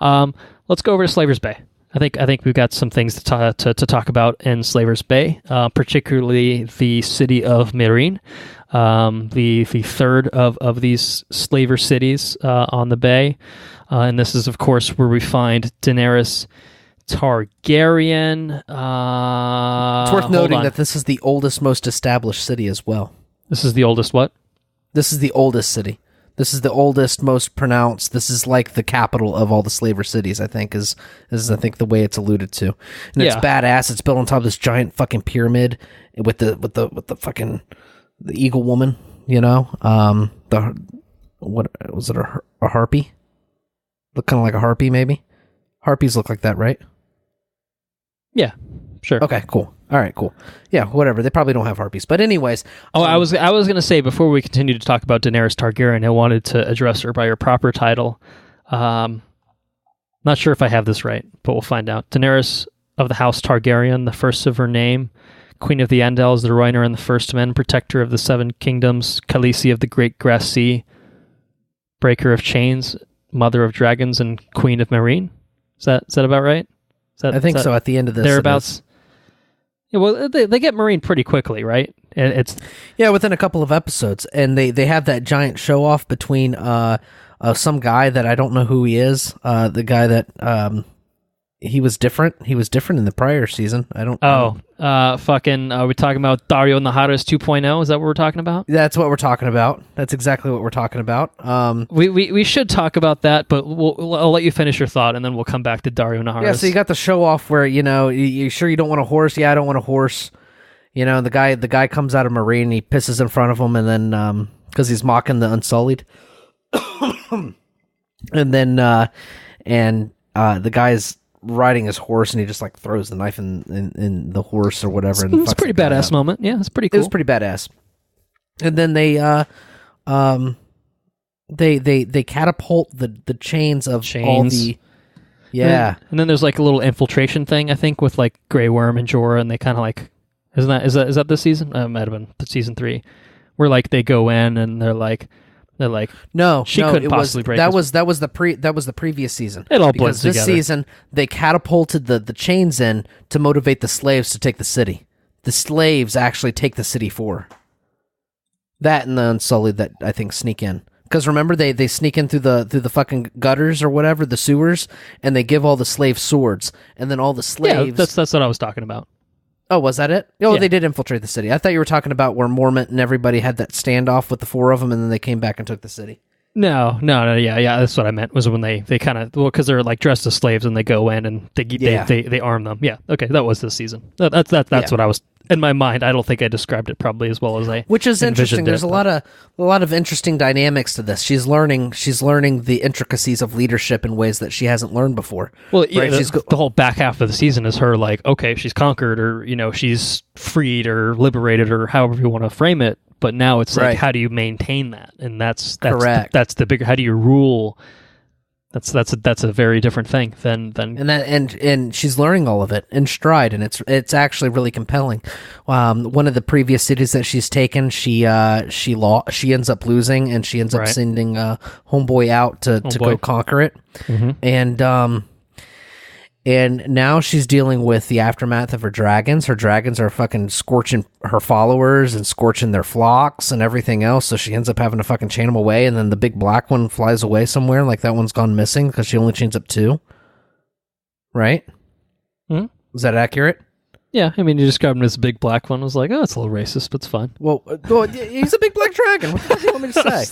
Let's go over to Slaver's Bay. I think we've got some things to talk about in Slaver's Bay, particularly the city of Meereen. The third of these slaver cities on the bay. And this is, of course, where we find Daenerys Targaryen. It's worth noting that this is the oldest, most established city as well. This is the oldest what? This is the oldest city. This is the oldest, most pronounced. This is like the capital of all the slaver cities, I think, is I think the way it's alluded to. And it's badass. It's built on top of this giant fucking pyramid with the fucking the eagle woman, what was it, a harpy? Look kind of like a harpy, maybe. Harpies look like that, right? Yeah, sure. Okay, cool. All right, cool. Yeah, whatever. They probably don't have harpies, but anyways. I was gonna say before we continue to talk about Daenerys Targaryen, I wanted to address her by her proper title. Not sure if I have this right, but we'll find out. Daenerys of the House Targaryen, the first of her name. Queen of the Andals, the Rhoynar and the First Men, Protector of the Seven Kingdoms, Khaleesi of the Great Grass Sea, Breaker of Chains, Mother of Dragons, and Queen of Meereen. Is that about right? I think so. At the end of this, thereabouts. Yeah, well, they get Meereen pretty quickly, right? It's within a couple of episodes, and they have that giant show off between some guy that I don't know who he is, the guy that he was different. He was different in the prior season. Are we talking about Dario Naharis 2.0? Is that what we're talking about? That's what we're talking about. That's exactly what we're talking about. We should talk about that, but I'll let you finish your thought, and then we'll come back to Dario Naharis. Yeah, so you got the show off where, you sure you don't want a horse? Yeah, I don't want a horse. The guy comes out of Meereen, and he pisses in front of him, and then, because he's mocking the Unsullied. And then, the guy's riding his horse and he just like throws the knife in the horse or whatever. It's a pretty badass moment. Yeah, it's pretty cool. It was pretty badass. And then they catapult the chains of all the and then there's like a little infiltration thing, I think, with like Grey Worm and Jorah, and they kind of like is that this season? It might have been season 3, where like they go in and they're like no, she couldn't possibly break that was the previous season. It all blends together. This season they catapulted the chains in to motivate the slaves to take the city. The slaves actually take the city for that, and the Unsullied that I think sneak in. Because remember they sneak in through the fucking gutters or whatever, the sewers, and they give all the slaves swords, and then all the slaves. Yeah, that's what I was talking about. Oh, was that it? Oh, Yeah. they did infiltrate the city. I thought you were talking about where Mormont and everybody had that standoff with the 4 of them, and then they came back and took the city. No, yeah, that's what I meant, was when they kind of, well, because they're like dressed as slaves and they go in and they arm them. Yeah, okay, that was this season. That's what I was, in my mind. I don't think I described it probably as well as I Which is interesting. There's it, a lot of interesting dynamics to this. She's learning the intricacies of leadership in ways that she hasn't learned before. Well, yeah, right? the whole back half of the season is her like, okay, she's conquered, or she's freed or liberated, or however you want to frame it. But now it's like, how do you maintain that? And that's correct. That's the bigger. How do you rule? That's a very different thing than and she's learning all of it in stride, and it's actually really compelling. One of the previous cities that she's taken, she ends up losing, and she ends up sending homeboy out to go conquer it, and now she's dealing with the aftermath of her dragons. Her dragons are fucking scorching her followers and scorching their flocks and everything else. So she ends up having to fucking chain them away. And then the big black one flies away somewhere. Like that one's gone missing because she only chains up 2. Right? Mm-hmm. Is that accurate? Yeah, I mean, you described him as a big black one. I was like, oh, it's a little racist, but it's fine. Well, he's a big black dragon. What the hell do you want me to say?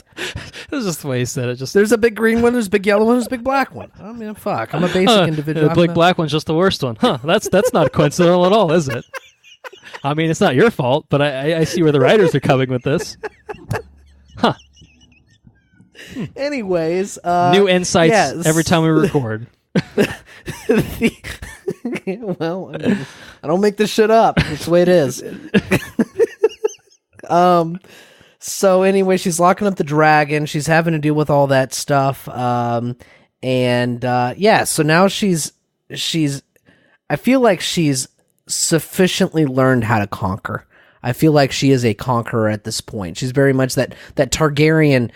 That's just the way he said it. There's a big green one, there's a big yellow one, there's a big black one. I mean, fuck. I'm a basic individual. The big black one's just the worst one. Huh, that's not coincidental at all, is it? I mean, it's not your fault, but I see where the writers are coming with this. Huh. Anyways. New insights every time we record. Well, I don't make this shit up. That's the way it is. So anyway, she's locking up the dragon. She's having to deal with all that stuff. So now she's I feel like she's sufficiently learned how to conquer. I feel like she is a conqueror at this point. She's very much that Targaryen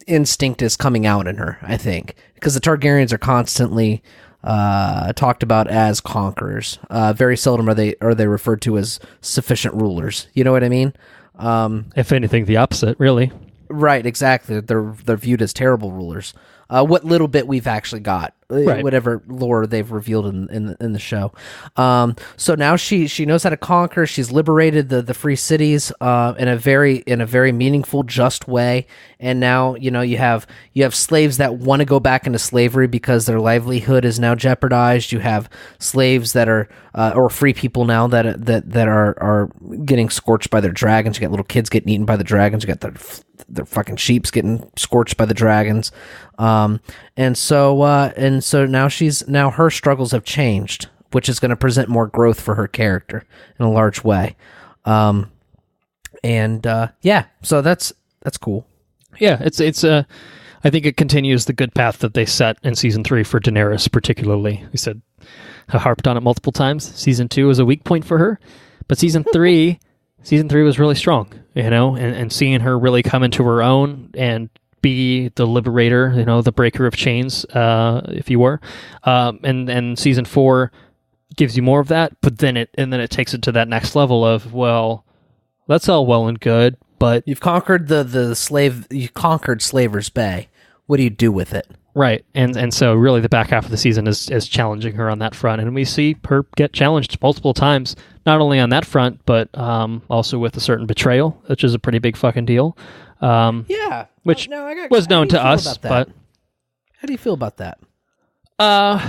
instinct is coming out in her, I think, because the Targaryens are constantly talked about as conquerors. Very seldom are they referred to as sufficient rulers. You know what I mean? If anything, the opposite, really. Right, exactly. They're viewed as terrible rulers. What little bit we've actually got, whatever lore they've revealed in the show. So now she knows how to conquer. She's liberated the free cities in a very meaningful, just way. And now you have slaves that want to go back into slavery because their livelihood is now jeopardized. You have slaves that are or free people now that are getting scorched by their dragons. You got little kids getting eaten by the dragons. You got their fucking sheeps getting scorched by the dragons. And so now her struggles have changed, which is going to present more growth for her character in a large way. So that's cool. Yeah, it's I think it continues the good path that they set in season 3 for Daenerys, particularly. We said, I harped on it multiple times. Season 2 was a weak point for her, but season 3 was really strong, and seeing her really come into her own and be the liberator, the breaker of chains, if you were. And season 4 gives you more of that, but then it takes it to that next level of, well, that's all well and good, but you've conquered you conquered Slaver's Bay. What do you do with it? Right. And so really the back half of the season is challenging her on that front. And we see her get challenged multiple times, not only on that front, but also with a certain betrayal, which is a pretty big fucking deal. Which was known to us, but how do you feel about that? Well,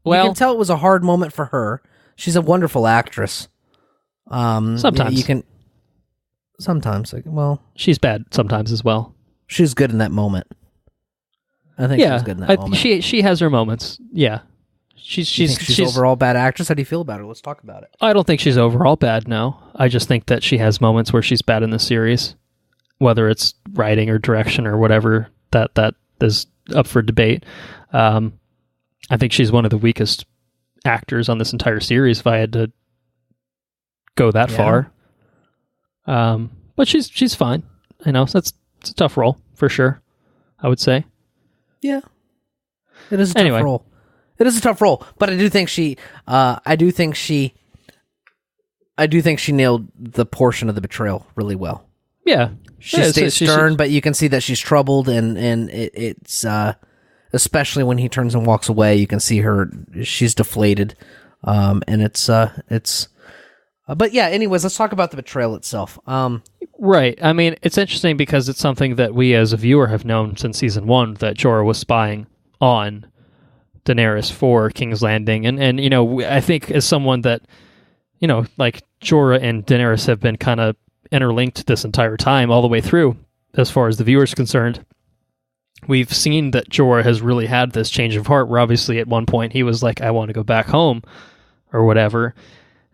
you can tell it was a hard moment for her. She's a wonderful actress. Sometimes you can. Sometimes, she's bad sometimes as well. She's good in that moment. I think she's good in that moment. She has her moments. Yeah, she's overall bad actress. How do you feel about her? Let's talk about it. I don't think she's overall bad. No, I just think that she has moments where she's bad in the series, whether it's writing or direction or whatever. That is up for debate. I think she's one of the weakest actors on this entire series. If I had to go that far. But she's fine. It's a tough role for sure, I would say. Yeah. It is a tough role. It is a tough role, but I do think she nailed the portion of the betrayal really well. Yeah. She stays stern, but you can see that she's troubled, and it's especially when he turns and walks away, you can see she's deflated. And it's but yeah, anyways, let's talk about the betrayal itself. Right. I mean, it's interesting because it's something that we as a viewer have known since season 1, that Jorah was spying on Daenerys for King's Landing. And you know, I think as someone that, you know, like Jorah and Daenerys have been kind of interlinked this entire time, all the way through, as far as the viewer's concerned, we've seen that Jorah has really had this change of heart, where obviously at one point he was like, I want to go back home, or whatever.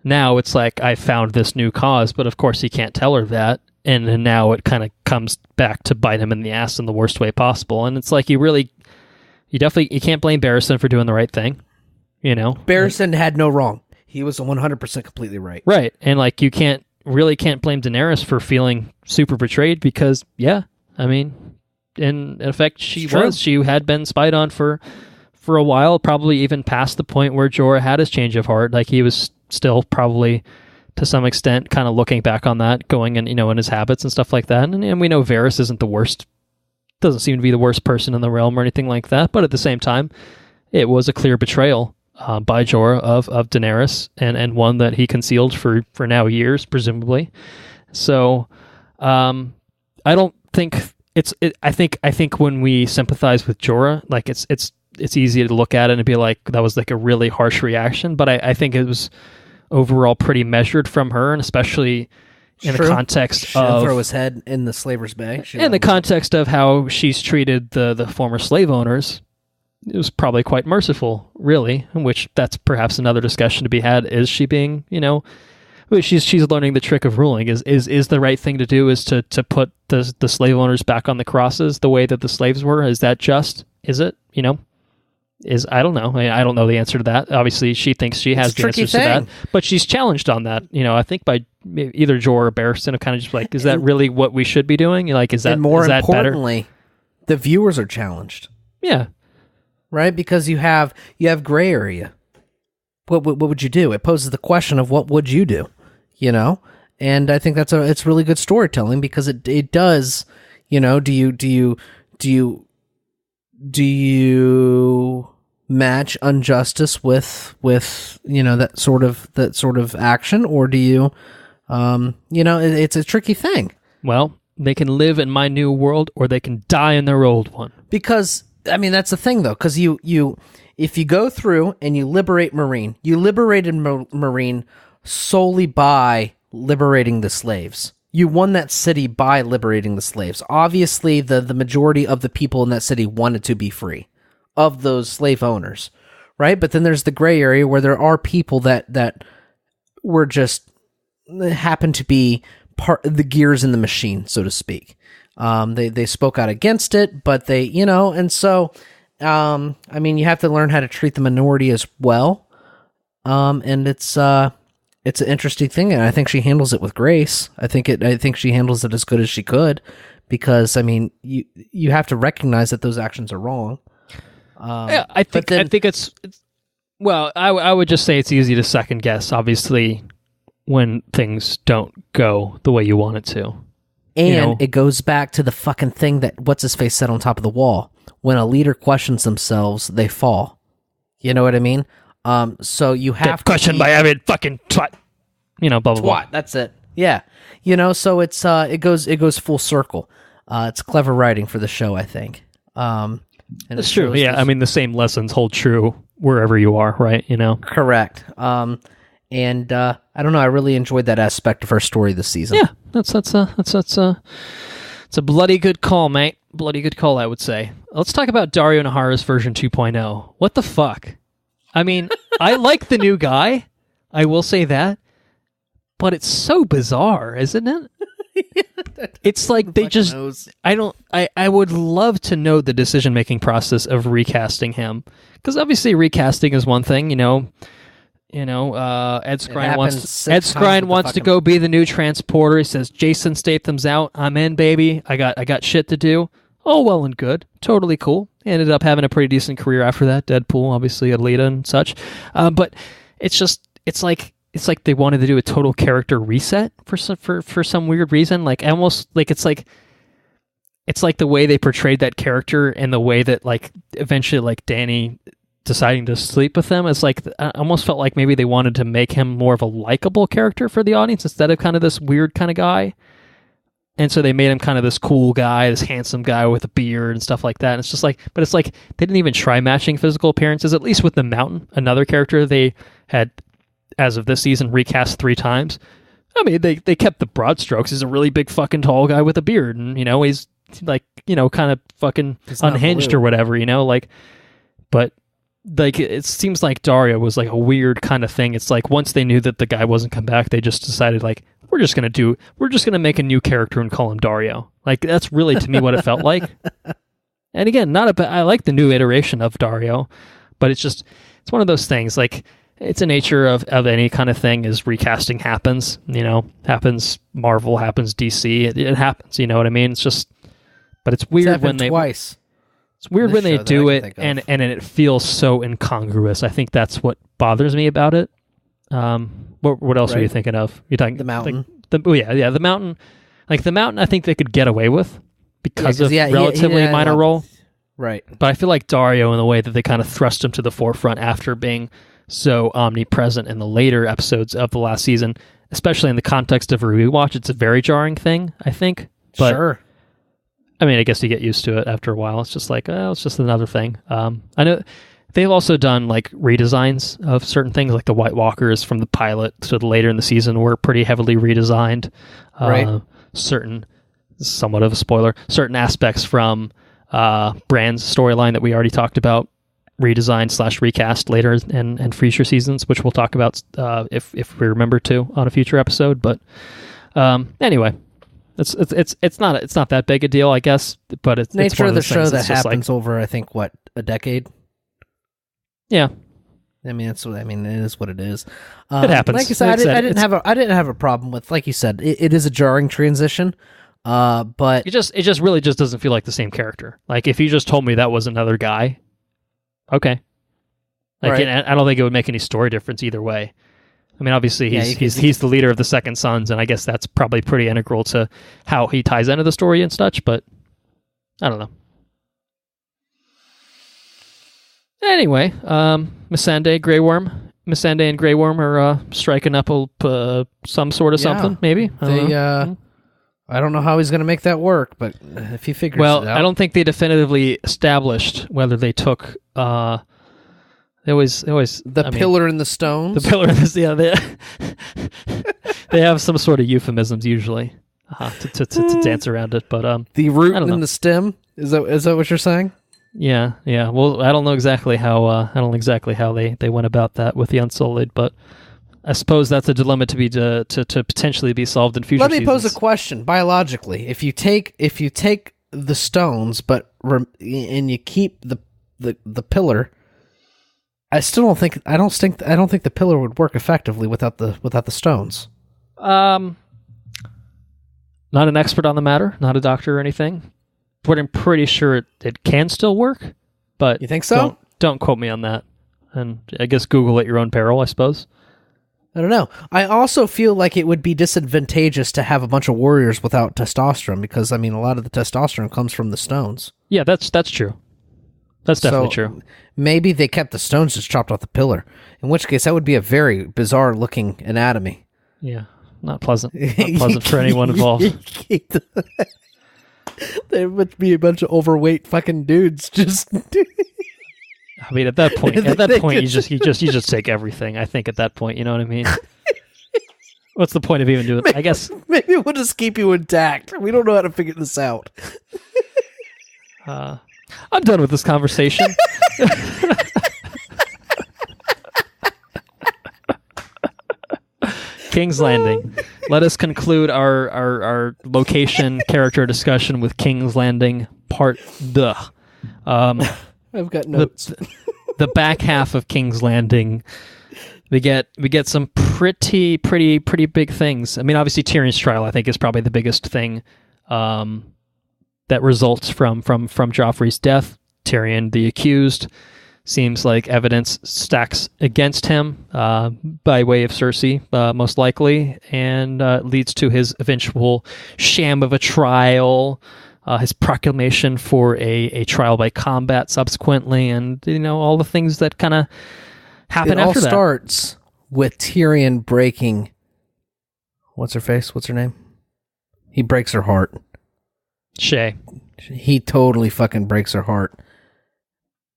Now it's like, I found this new cause, but of course he can't tell her that. And now it kind of comes back to bite him in the ass in the worst way possible. And it's like, you can't blame Barristan for doing the right thing, you know? Barristan had no wrong. He was 100% completely right. Right. And like, you can't blame Daenerys for feeling super betrayed, because, yeah, I mean, in effect, she had been spied on for a while, probably even past the point where Jorah had his change of heart. Like, he was still probably, to some extent, kind of looking back on that, going in, you know, in his habits and stuff like that. And we know Varys isn't the worst, doesn't seem to be the worst person in the realm or anything like that. But at the same time, it was a clear betrayal by Jorah of Daenerys, and one that he concealed for now years, presumably. So, I don't think I think when we sympathize with Jorah, like it's easy to look at it and be like, that was like a really harsh reaction. But I think it was overall pretty measured from her, and especially in the context of throw his head in the slaver's bay. In the context of how she's treated the former slave owners, it was probably quite merciful, really. Which that's perhaps another discussion to be had. Is she being, you know, she's learning the trick of ruling. Is the right thing to do is to put the slave owners back on the crosses the way that the slaves were? Is that just? Is it, you know? I don't know. I don't know the answer to that. Obviously, she thinks she has the answers to that, but she's challenged on that. You know, I think by either Jorah or Barristan have kind of just like, is that really what we should be doing? Like, is that more importantly, better? The viewers are challenged. Yeah, right. Because you have gray area. What would you do? It poses the question of what would you do? You know, and I think it's really good storytelling, because it does. You know, do you match injustice with you know, that sort of action, or do you you know, it's a tricky thing. Well, they can live in my new world, or they can die in their old one. Because I mean, that's the thing though, because if you go through and you liberate Meereen, you liberated Meereen solely by liberating the slaves. You won that city by liberating the slaves. Obviously, the majority of the people in that city wanted to be free of those slave owners, right? But then there's the gray area where there are people that were just happen to be part of the gears in the machine, so to speak. They spoke out against it, but they, you know, and so I mean, you have to learn how to treat the minority as well, and it's an interesting thing, and I think she handles it with grace. I think she handles it as good as she could, because I mean, you have to recognize that those actions are wrong. Yeah, I think it's well, I would just say it's easy to second guess, obviously, when things don't go the way you want it to. And you know? It goes back to the fucking thing that what's his face said on top of the wall: when a leader questions themselves, they fall. You know what I mean? So you have to question by every fucking twat. You know, blah blah blah. That's it. Yeah. You know, so it's it goes full circle. It's clever writing for the show, I think. And it's true. Yeah, I mean, the same lessons hold true wherever you are, right? You know, correct. And I don't know. I really enjoyed that aspect of her story this season. Yeah, that's a bloody good call, mate. Bloody good call, I would say. Let's talk about Dario Nahara's version 2.0. What the fuck? I mean, I like the new guy. I will say that. But it's so bizarre, isn't it? It's like they just knows. I would love to know the decision-making process of recasting him. Because obviously recasting is one thing, Ed Skrein wants to go be the new transporter. He says, Jason Statham's out. I'm in, baby. I got shit to do. Oh, well and good. Totally cool. Ended up having a pretty decent career after that. Deadpool, obviously, Alita and such. But it's like they wanted to do a total character reset for some weird reason. Like almost like it's like the way they portrayed that character and the way that like eventually like Danny deciding to sleep with him. It's like, I almost felt like maybe they wanted to make him more of a likable character for the audience instead of kind of this weird kind of guy. And so they made him kind of this cool guy, this handsome guy with a beard and stuff like that. And it's just like, but it's like they didn't even try matching physical appearances, at least with the Mountain, another character they had, as of this season, recast 3 times. I mean, they kept the broad strokes. He's a really big fucking tall guy with a beard, and he's like, kind of fucking unhinged or whatever, like, but like it seems like Dario was like a weird kind of thing. It's like once they knew that the guy wasn't come back, they just decided like we're just gonna make a new character and call him Dario. Like that's really to me what it felt like. And again, I like the new iteration of Dario, but it's one of those things like. It's a nature of any kind of thing is recasting happens, happens Marvel, happens DC, it happens, you know what I mean? It's just, but it's weird when they twice. It's weird when they do it and it feels so incongruous. I think that's what bothers me about it. What else are you thinking of? You're talking The Mountain. The Mountain. Like the Mountain, I think they could get away with because of relatively minor role. Right. But I feel like Dario in the way that they kind of thrust him to the forefront after being so omnipresent in the later episodes of the last season, especially in the context of a rewatch. It's a very jarring thing, I think. But, sure. I mean, I guess you get used to it after a while. It's just like, it's just another thing. I know they've also done like redesigns of certain things, like the White Walkers from the pilot to the later in the season were pretty heavily redesigned. Right. Somewhat of a spoiler, certain aspects from Brand's storyline that we already talked about, redesigned / recast later in future seasons, which we'll talk about if we remember to on a future episode. But anyway, it's not that big a deal, I guess. But it's nature one of the those show things that just happens over, I think, a decade. Yeah, I mean, it is what it is. It happens. Like I said, I didn't have a problem with. Like you said, it is a jarring transition. But it really doesn't feel like the same character. Like if you just told me that was another guy. Okay. Like, right. I don't think it would make any story difference either way. I mean, obviously he's the leader of the Second Sons, and I guess that's probably pretty integral to how he ties into the story and such. But I don't know. Anyway, Missandei, Grey Worm. Missandei and Grey Worm are striking up some sort of something. Maybe I don't know how he's going to make that work, but if he figures it out. I don't think they definitively established whether they took. Pillar in the stones. The pillar in the they have some sort of euphemisms usually to dance around it, but the root and the stem is that what you're saying? Yeah. Well, I don't know exactly how they went about that with the Unsullied, but. I suppose that's a dilemma to potentially be solved in future seasons. Let me pose a question biologically. If you take the stones, and you keep the pillar, I don't think the pillar would work effectively without the stones. Not an expert on the matter, not a doctor or anything, but I'm pretty sure it can still work. But you think so? Don't quote me on that. And I guess Google at your own peril, I suppose. I don't know. I also feel like it would be disadvantageous to have a bunch of warriors without testosterone because, I mean, a lot of the testosterone comes from the stones. Yeah, that's true. That's definitely true. Maybe they kept the stones, just chopped off the pillar. In which case, that would be a very bizarre-looking anatomy. Yeah, not pleasant. Not pleasant for anyone involved. There would be a bunch of overweight fucking dudes just... I mean, at that point, you just take everything. I think at that point, you know what I mean. What's the point of even doing? I guess maybe we'll just keep you intact. We don't know how to figure this out. I'm done with this conversation. King's Landing. Let us conclude our location character discussion with King's Landing Part the. I've got notes. The back half of King's Landing, we get some pretty big things. I mean, obviously Tyrion's trial, I think, is probably the biggest thing that results from Joffrey's death. Tyrion, the accused, seems like evidence stacks against him by way of Cersei, most likely, and leads to his eventual sham of a trial. his proclamation for a trial by combat subsequently, and all the things that kind of happen after that. It all starts with Tyrion breaking. What's her face? What's her name? He breaks her heart. Shay. He totally fucking breaks her heart.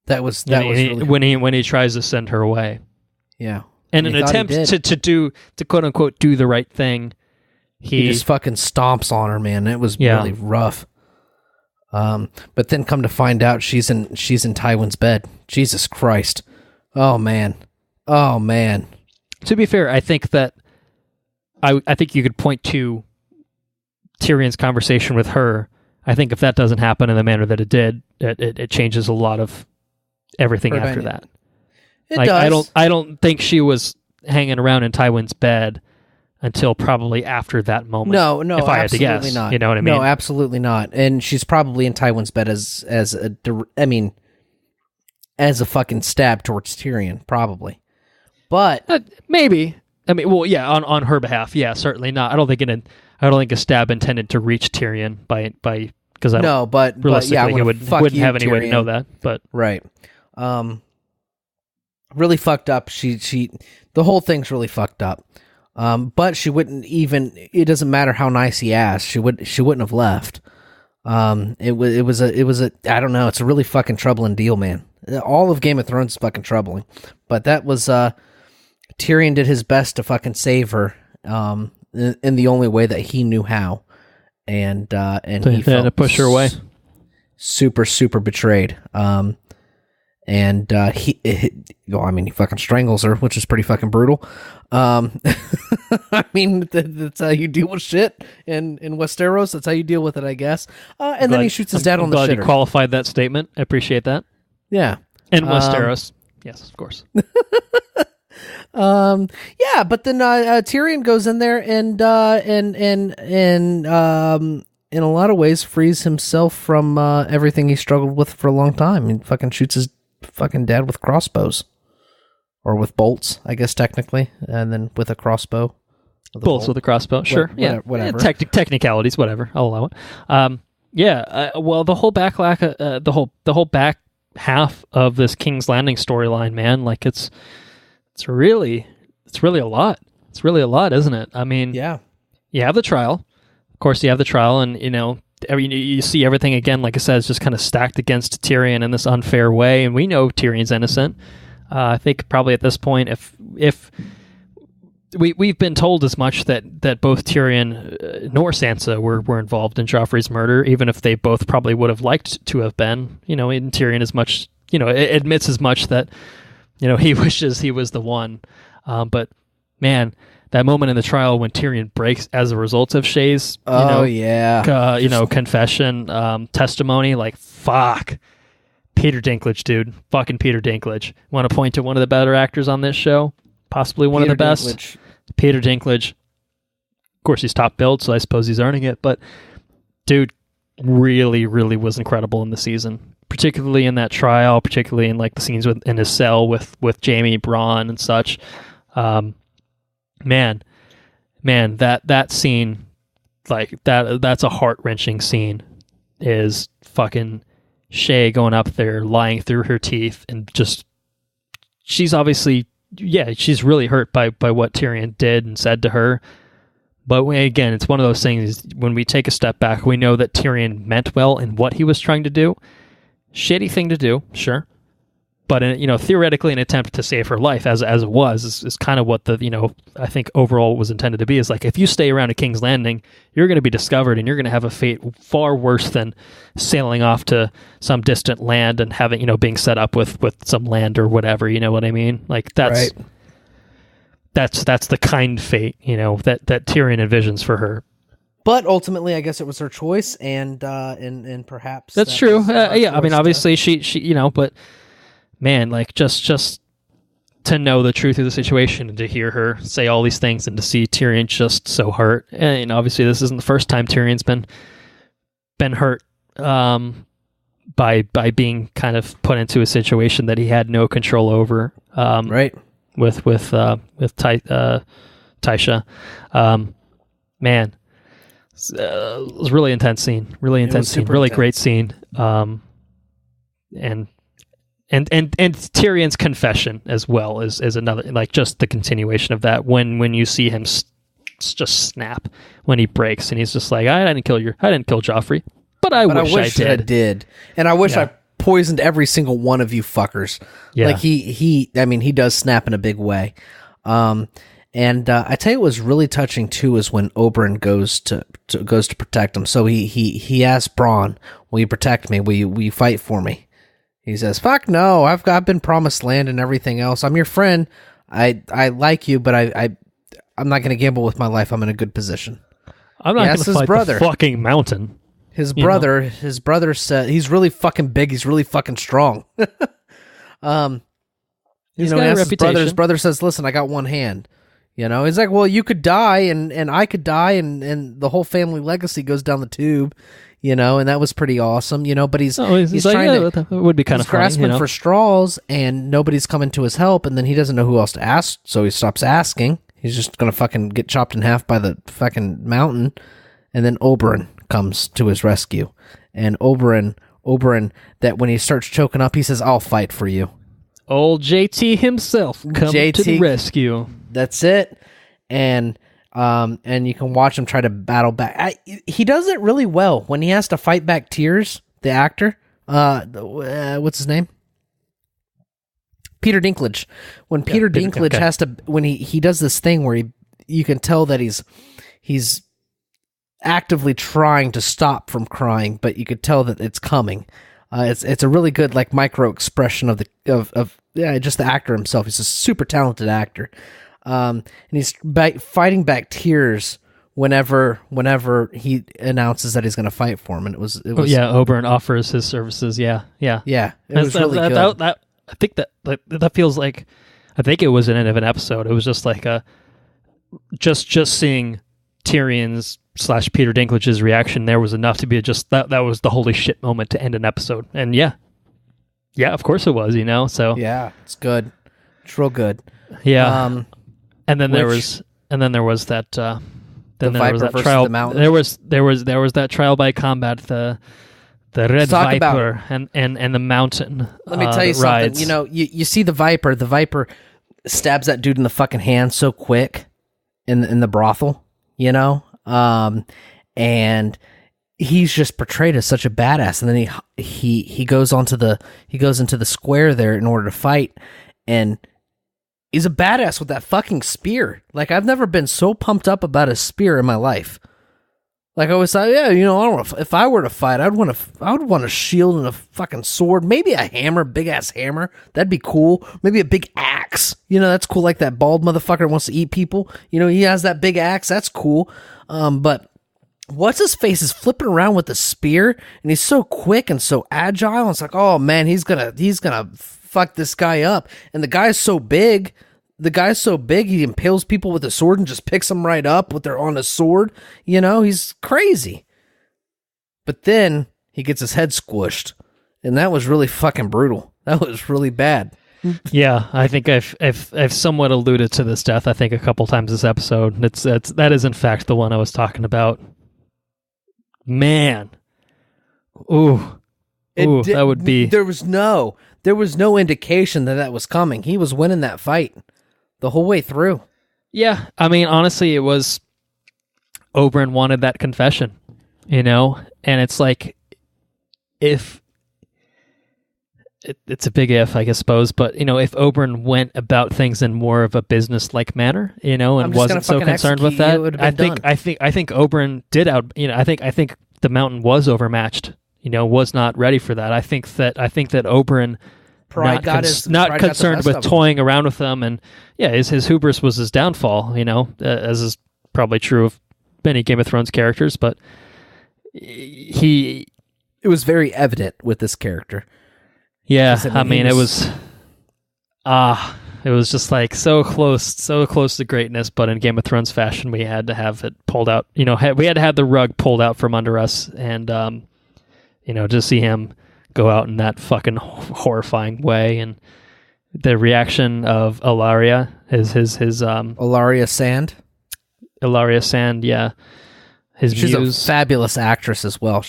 That was really when he tries to send her away. Yeah. In an attempt to quote unquote do the right thing, he just fucking stomps on her, man. It was really rough. But then come to find out she's in Tywin's bed. Jesus Christ. Oh man. To be fair, I think that I think you could point to Tyrion's conversation with her. I think if that doesn't happen in the manner that it did, it changes a lot of everything after that. It does. I don't think she was hanging around in Tywin's bed until probably after that moment. No, if I had to guess, not. You know what I mean? No, absolutely not. And she's probably in Tywin's bed as a fucking stab towards Tyrion, probably. But maybe. I mean, well, yeah, on her behalf, yeah, certainly not. I don't think a stab intended to reach Tyrion by because realistically he wouldn't have any way to know that. But right, really fucked up. She the whole thing's really fucked up. But she wouldn't even. It doesn't matter how nice he asked. She wouldn't have left. It was a I don't know. It's a really fucking troubling deal, man. All of Game of Thrones is fucking troubling, but that was Tyrion did his best to fucking save her. In the only way that he knew how, and he felt to push her away. Super betrayed. He fucking strangles her, which is pretty fucking brutal. I mean, that's how you deal with shit in Westeros. That's how you deal with it, I guess. Then he shoots his dad on the shitter. Glad you qualified that statement. I appreciate that. Yeah. In Westeros. Yes, of course. Yeah, but then Tyrion goes in there and in a lot of ways frees himself from everything he struggled with for a long time. He fucking shoots his fucking dad with crossbows. Or with bolts, I guess, technically, and then with a crossbow. Bolts with a crossbow, sure. Whatever. Technicalities, whatever. I'll allow it. Well, the whole the whole back half of this King's Landing storyline, man, like it's really a lot. It's really a lot, isn't it? I mean, yeah. You have the trial. Of course, you have the trial, and you see everything again, like I said, it's just kind of stacked against Tyrion in this unfair way, and we know Tyrion's innocent. I think probably at this point, if we've been told as much that both Tyrion nor Sansa were involved in Joffrey's murder, even if they both probably would have liked to have been. And Tyrion as much, admits as much that he wishes he was the one. But man, that moment in the trial when Tyrion breaks as a result of Shay's, confession, testimony, like fuck. Peter Dinklage, dude. Fucking Peter Dinklage. Want to point to one of the better actors on this show? Possibly one of the best? Peter Dinklage. Of course, he's top billed, so I suppose he's earning it. But, dude, really, really was incredible in the season. Particularly in that trial, particularly in like the scenes in his cell with Jaime, Bronn, and such. Man, that scene, like that's a heart-wrenching scene. Is fucking Shay going up there, lying through her teeth, and just she's obviously, she's really hurt by what Tyrion did and said to her. But again, it's one of those things, when we take a step back, we know that Tyrion meant well in what he was trying to do. Shitty thing to do, sure. But theoretically, an attempt to save her life, as it was, is kind of what the I think overall was intended to be. Is like, if you stay around at King's Landing, you're going to be discovered, and you're going to have a fate far worse than sailing off to some distant land and having being set up with some land or whatever. You know what I mean? Like that's the kind fate that Tyrion envisions for her. But ultimately, I guess it was her choice, and perhaps that's true. I mean, obviously, she but. Man, like just to know the truth of the situation and to hear her say all these things and to see Tyrion just so hurt. And obviously this isn't the first time Tyrion's been hurt by being kind of put into a situation that he had no control over. Right. With Tysha. Man, It was a really intense scene. Really intense scene. Really intense. Great scene. And Tyrion's confession as well is another, like, just the continuation of that. When you see him just snap when he breaks, and he's just like, I didn't kill Joffrey, but I wish I did. And I wish I poisoned every single one of you fuckers. Yeah. Like he does snap in a big way. And I tell you what was really touching too is when Oberyn goes to protect him. So he asks Bronn, will you protect me? Will you fight for me? He says, fuck no, I've been promised land and everything else. I'm your friend. I like you, but I'm not going to gamble with my life. I'm in a good position. I'm not going to fight the fucking mountain. His brother said he's really fucking big. He's really fucking strong. He's got a reputation. His brother says, listen, I got one hand. He's like, well, you could die and I could die and the whole family legacy goes down the tube, and that was pretty awesome, but he's like, trying to, it would be kind of grasping for straws and nobody's coming to his help, and then he doesn't know who else to ask, so he stops asking. He's just going to fucking get chopped in half by the fucking mountain, and then Oberyn comes to his rescue, and Oberyn, that when he starts choking up, he says, I'll fight for you. Old JT himself coming to the rescue. That's it. And you can watch him try to battle back. He does it really well when he has to fight back Tears, the actor. What's his name? Peter Dinklage. When Peter Dinklage has to, when he does this thing where you can tell that he's actively trying to stop from crying, but you could tell that it's coming. It's a really good, like, micro expression of just the actor himself. He's a super talented actor, and he's fighting back Tears whenever he announces that he's going to fight for him. And it was Oberyn offers his services. Yeah. It was really good. I think that feels like, I think it was an end of an episode. It was just like just seeing Tyrion's / Peter Dinklage's reaction there was enough to be just that was the holy shit moment to end an episode. And yeah, of course it was, so yeah, it's good. It's real good. Yeah. And then there was that trial. There was that trial by combat, the Red Viper and the mountain. Let me tell you something. Rides. You see the Viper stabs that dude in the fucking hand so quick in the brothel, and he's just portrayed as such a badass. And then he goes into the square there in order to fight, and he's a badass with that fucking spear. Like, I've never been so pumped up about a spear in my life. Like, I always thought, I don't know, if I were to fight, I would want a shield and a fucking sword, maybe a hammer, big ass hammer. That'd be cool. Maybe a big axe. That's cool. Like that bald motherfucker that wants to eat people. He has that big axe. That's cool. But what's his face is flipping around with the spear, and he's so quick and so agile. And it's like, oh man, he's gonna fuck this guy up. And the guy's so big. He impales people with a sword and just picks them right up with on a sword. He's crazy. But then he gets his head squished, and that was really fucking brutal. That was really bad. Yeah, I think I've somewhat alluded to this death, I think, a couple times this episode. That is in fact the one I was talking about. Man. Ooh, that would be... There was no indication that was coming. He was winning that fight the whole way through. Yeah, I mean, honestly, it was... Oberyn wanted that confession, and it's like, if... It's a big if, I suppose, but, if Oberyn went about things in more of a business-like manner, and wasn't so concerned with that, I think Oberyn did out... I think the mountain was overmatched, was not ready for that. I think that Oberyn... not concerned with toying around with them, and his hubris was his downfall, as is probably true of many Game of Thrones characters, but it was very evident with this character. Yeah, it was just like so close to greatness, but in Game of Thrones fashion, we had to have it pulled out, we had to have the rug pulled out from under us, and to see him go out in that fucking horrifying way, and the reaction of Ilaria, his Ilaria Sand, yeah, She's muse. a fabulous actress as well.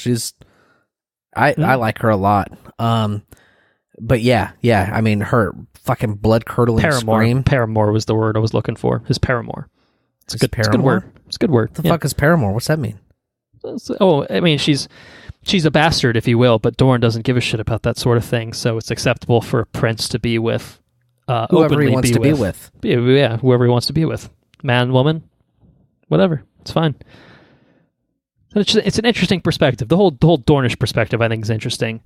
I like her a lot. But yeah, I mean, her fucking blood-curdling scream. Paramore was the word I was looking for. His paramour. It's a good word. It's a good word. What the fuck is paramour? What's that mean? Oh, I mean, she's a bastard, if you will, but Dorne doesn't give a shit about that sort of thing, so it's acceptable for a prince to be with whoever he wants to be with. Yeah, whoever he wants to be with. Man, woman, whatever. It's fine. It's an interesting perspective. The whole Dornish perspective, I think, is interesting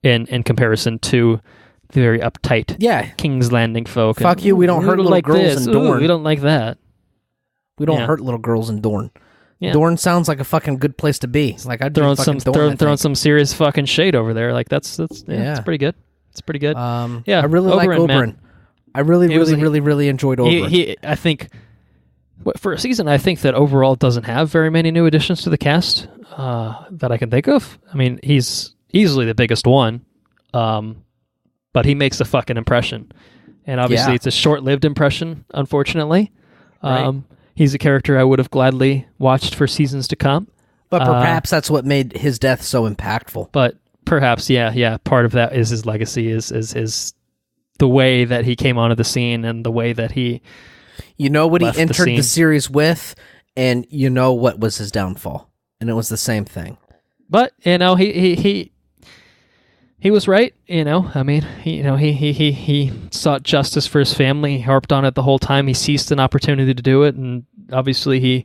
in comparison to the very uptight King's Landing folk. Fuck you, we don't hurt little like girls in Dorne. We don't like that. We don't hurt little girls in Dorne. Yeah. Dorne sounds like a fucking good place to be. Like I'd throwing some serious fucking shade over there. Like that's it's pretty good. It's pretty good. I really like Oberyn. Man. I really enjoyed Oberyn. I think for a season, I think that overall doesn't have very many new additions to the cast that I can think of. I mean, he's easily the biggest one, but he makes a fucking impression, and obviously it's a short-lived impression, unfortunately. Right. He's a character I would have gladly watched for seasons to come. But perhaps that's what made his death so impactful. But perhaps, part of that is his legacy, is the way that he came onto the scene and the way that he he entered the series with, and you know what was his downfall. And it was the same thing. But, he was right, I mean, he sought justice for his family. He harped on it the whole time. He seized an opportunity to do it, and obviously he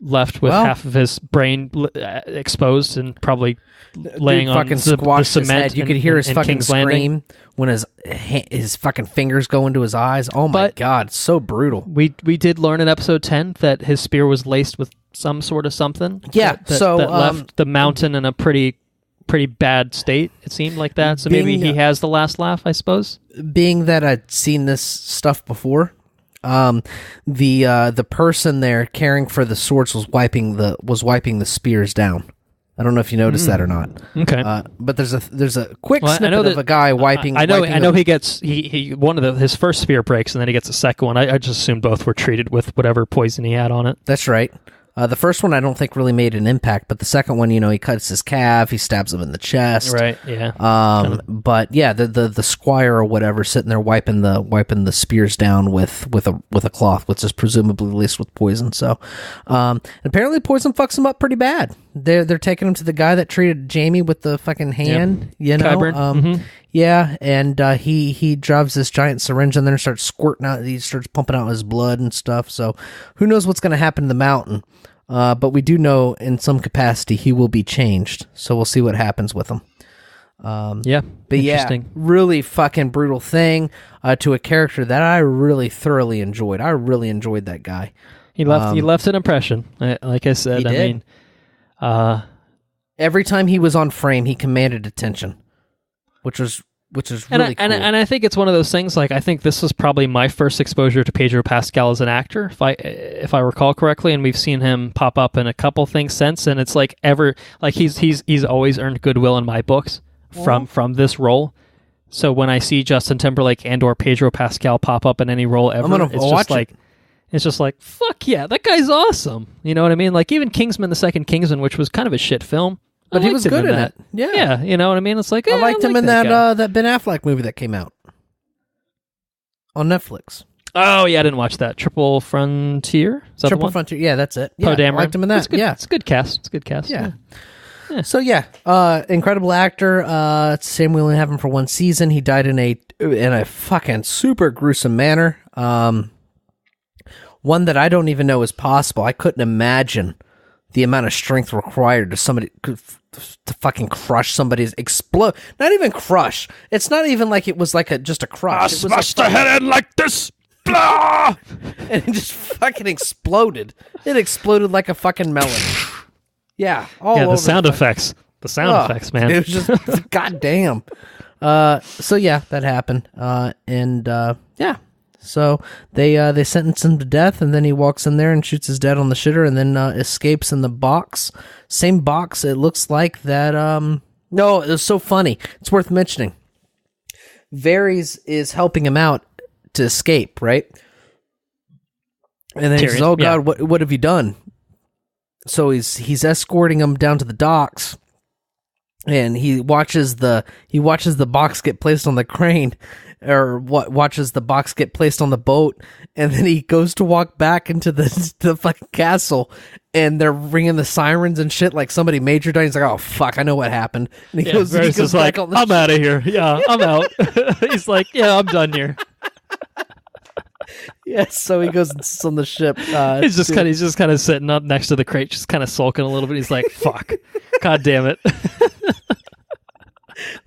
left with half of his brain exposed and probably laying on the cement. You could hear his fucking scream when his fucking fingers go into his eyes. Oh my God, so brutal. We did learn in episode 10 that his spear was laced with some sort of something. Yeah, that left the mountain in a pretty bad state, it seemed like that. So maybe he has the last laugh, I suppose. Being that I'd seen this stuff before, the person there caring for the swords was wiping the spears down. I don't know if you noticed that or not. Okay, but there's a quick snippet of a guy wiping. I know he gets one of his first spear breaks, and then he gets a second one. I just assumed both were treated with whatever poison he had on it. That's right. The first one I don't think really made an impact, but the second one, he cuts his calf, he stabs him in the chest. Right, yeah. But yeah, the squire or whatever sitting there wiping the spears down with a cloth, which is presumably laced with poison. So, apparently poison fucks him up pretty bad. They're taking him to the guy that treated Jaime with the fucking hand. Qyburn. Yeah, and he drives this giant syringe in there and starts squirting out. He starts pumping out his blood and stuff. So who knows what's going to happen to the mountain? But we do know in some capacity he will be changed. So we'll see what happens with him. But really fucking brutal thing to a character that I really thoroughly enjoyed. I really enjoyed that guy. He left an impression. Like I said, I mean, every time he was on frame, he commanded attention, which is really cool. And I think it's one of those things, like, I think this was probably my first exposure to Pedro Pascal as an actor, if I recall correctly, and we've seen him pop up in a couple things since, and it's like he's always earned goodwill in my books from this role. So when I see Justin Timberlake and or Pedro Pascal pop up in any role ever, it's just like, fuck yeah, that guy's awesome. You know what I mean? Like, even Kingsman, the second Kingsman, which was kind of a shit film, but he was good in it. Yeah, you know what I mean? It's like, I liked him in that Ben Affleck movie that came out on Netflix. Oh, yeah, I didn't watch that. Triple Frontier? Is that Triple Frontier, yeah, that's it. Yeah, I liked him in that. It's a good cast. Yeah. So, incredible actor. It's a shame we only have him for one season. He died in a fucking super gruesome manner. One that I don't even know is possible. I couldn't imagine the amount of strength required to fucking crush somebody's explode. Not even crush. It's not even like it was like just a crush. I smashed the head in like this. Blah! And it just fucking exploded. It exploded like a fucking melon. Yeah. The sound effects. The sound effects, man. It was just goddamn. So yeah, that happened. So they sentence him to death, and then he walks in there and shoots his dad on the shitter, and then escapes in the box. Same box, it looks like that. No, it was so funny. It's worth mentioning. Varys is helping him out to escape, right? And then he says, "Oh God, what have you done?" So he's escorting him down to the docks, and he watches the box get placed on the crane, or watches the box get placed on the boat, and then he goes to walk back into the fucking castle, and they're ringing the sirens and shit like somebody major died. He's like, oh fuck, I know what happened. And he goes back like, on the I'm out of here. Yeah, I'm out. He's like, yeah, I'm done here. Yes, so he goes and sits on the ship. He's just kind of sitting up next to the crate, just kind of sulking a little bit. He's like, "Fuck, god damn it!"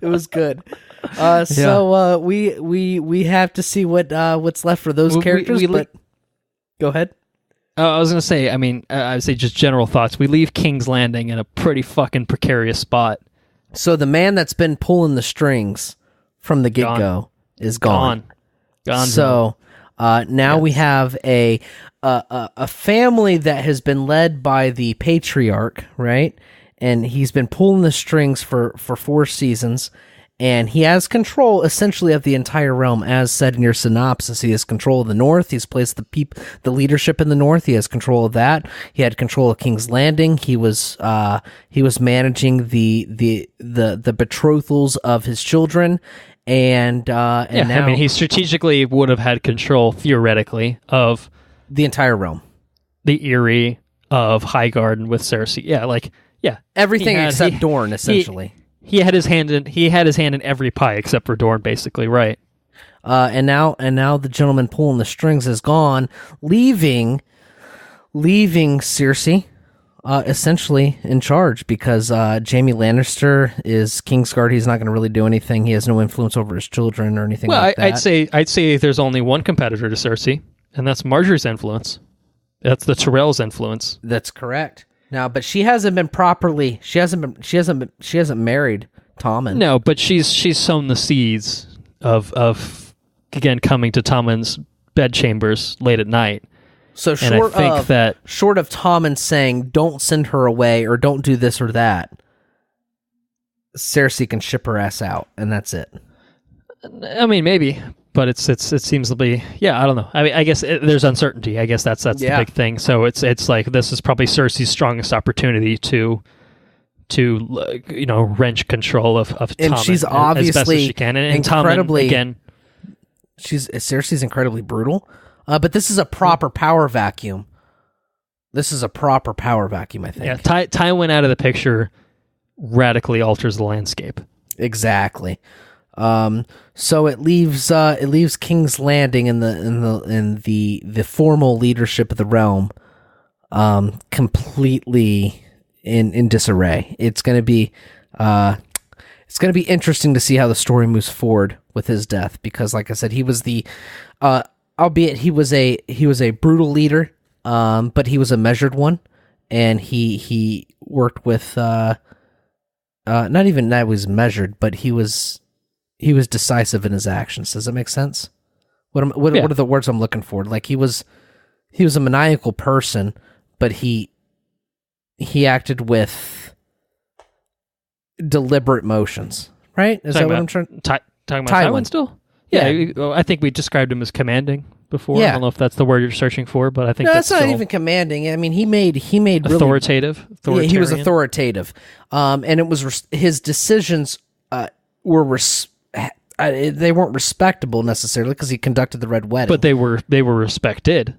It was good. So we have to see what's left for those characters. But go ahead. I was gonna say, I mean, I would say just general thoughts. We leave King's Landing in a pretty fucking precarious spot. So the man that's been pulling the strings from the get-go is gone. So. Now we have a family that has been led by the patriarch, right? And he's been pulling the strings for 4 seasons, and he has control essentially of the entire realm, as said in your synopsis. He has control of the North. He's placed the leadership in the North. He has control of that. He had control of King's Landing. He was managing the betrothals of his children. And now, I mean, he strategically would have had control, theoretically, of the entire realm, the Eyrie, of Highgarden with Cersei. Everything except Dorne, essentially. He had his hand in every pie except for Dorne, basically, right? And now the gentleman pulling the strings is gone, leaving Cersei. Essentially in charge, because Jaime Lannister is Kingsguard. He's not going to really do anything. He has no influence over his children or anything like that. I'd say there's only one competitor to Cersei, and that's Marjorie's influence. That's the Tyrell's influence. That's correct. Now, but she hasn't been properly. She hasn't married Tommen. No, but she's sown the seeds of again coming to Tommen's bedchambers late at night. So short of Tommen saying, don't send her away or don't do this or that, Cersei can ship her ass out, and that's it. I mean, maybe, but it seems to be, I don't know. I mean, I guess there's uncertainty. I guess that's the big thing. So it's like this is probably Cersei's strongest opportunity to wrench control of Tommen, and she's obviously as best as she can. And incredibly, Tommen, again, Cersei's incredibly brutal. But this is a proper power vacuum. I think. Yeah, Tywin out of the picture radically alters the landscape. Exactly. So it leaves King's Landing in the formal leadership of the realm completely in disarray. It's going to be interesting to see how the story moves forward with his death, because like I said, he was albeit he was a brutal leader, but he was a measured one, and he worked with not even that was measured, but he was decisive in his actions. Does that make sense? What are the words I'm looking for? Like he was a maniacal person, but he acted with deliberate motions. Right? Is that what I'm trying? Talking about Tywin still? Yeah, I think we described him as commanding before. Yeah. I don't know if that's the word you're searching for, but I think that's not even commanding. I mean, he made authoritative. Yeah, he was authoritative, and it was his decisions were they weren't respectable necessarily because he conducted the Red Wedding, but they were respected.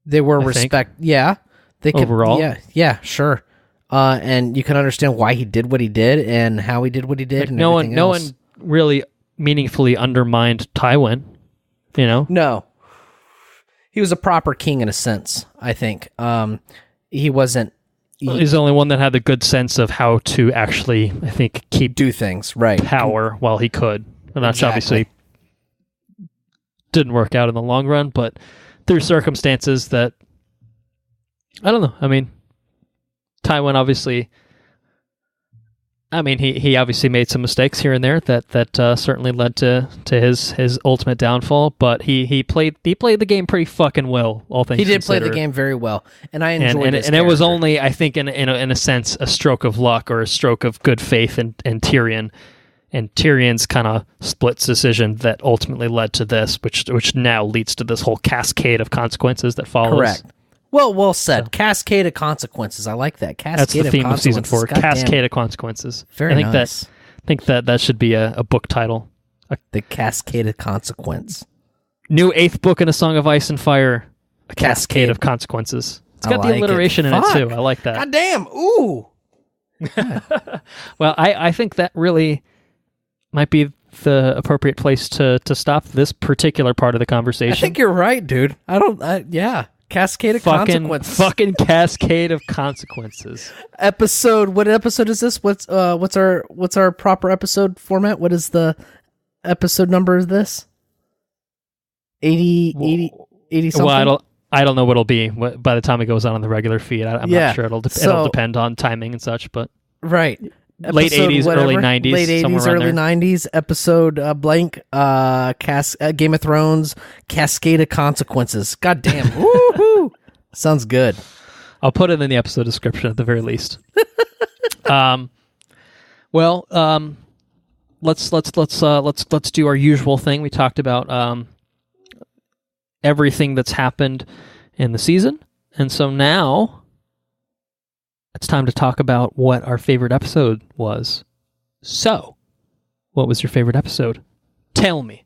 They were respect. Yeah, they could, overall. Yeah, sure. And you can understand why he did what he did and how he did what he did. Like and no one really meaningfully undermined Tywin, No. He was a proper king in a sense, I think. He wasn't... He's the only one that had the good sense of how to actually, I think, do things, right. Power while he could. And that's obviously didn't work out in the long run, but through circumstances that... I don't know. I mean, Tywin obviously... he obviously made some mistakes here and there that certainly led to his ultimate downfall. But he played the game pretty fucking well. All things considered. He did play the game very well, and I enjoyed it. And it was only, I think, in a sense, a stroke of luck or a stroke of good faith in Tyrion, and Tyrion's kind of splits decision that ultimately led to this, which now leads to this whole cascade of consequences that follows. Correct. Well said. So. Cascade of consequences. I like that. Cascade That's the theme of season 4. Cascade of consequences. Very nice. I think that should be a book title. The Cascade of Consequence. New 8th book in A Song of Ice and Fire. A Cascade of Consequences. It's got the alliteration in it too. I like that. God damn. Ooh. Well, I think that really might be the appropriate place to stop this particular part of the conversation. I think you're right, dude. Yeah. Cascade of consequences. Fucking Cascade of Consequences. What episode is this? What's our proper episode format? What is the episode number of this? 80 something? Well, I don't know what it'll be by the time it goes on the regular feed. I'm not sure. It'll depend on timing and such, but right. Late 80s, early 90s. Late 80s, early 90s, episode blank, Game of Thrones, Cascade of Consequences. God damn. Woohoo! Sounds good. I'll put it in the episode description at the very least. Let's do our usual thing. We talked about everything that's happened in the season, and so now it's time to talk about what our favorite episode was. So, what was your favorite episode? Tell me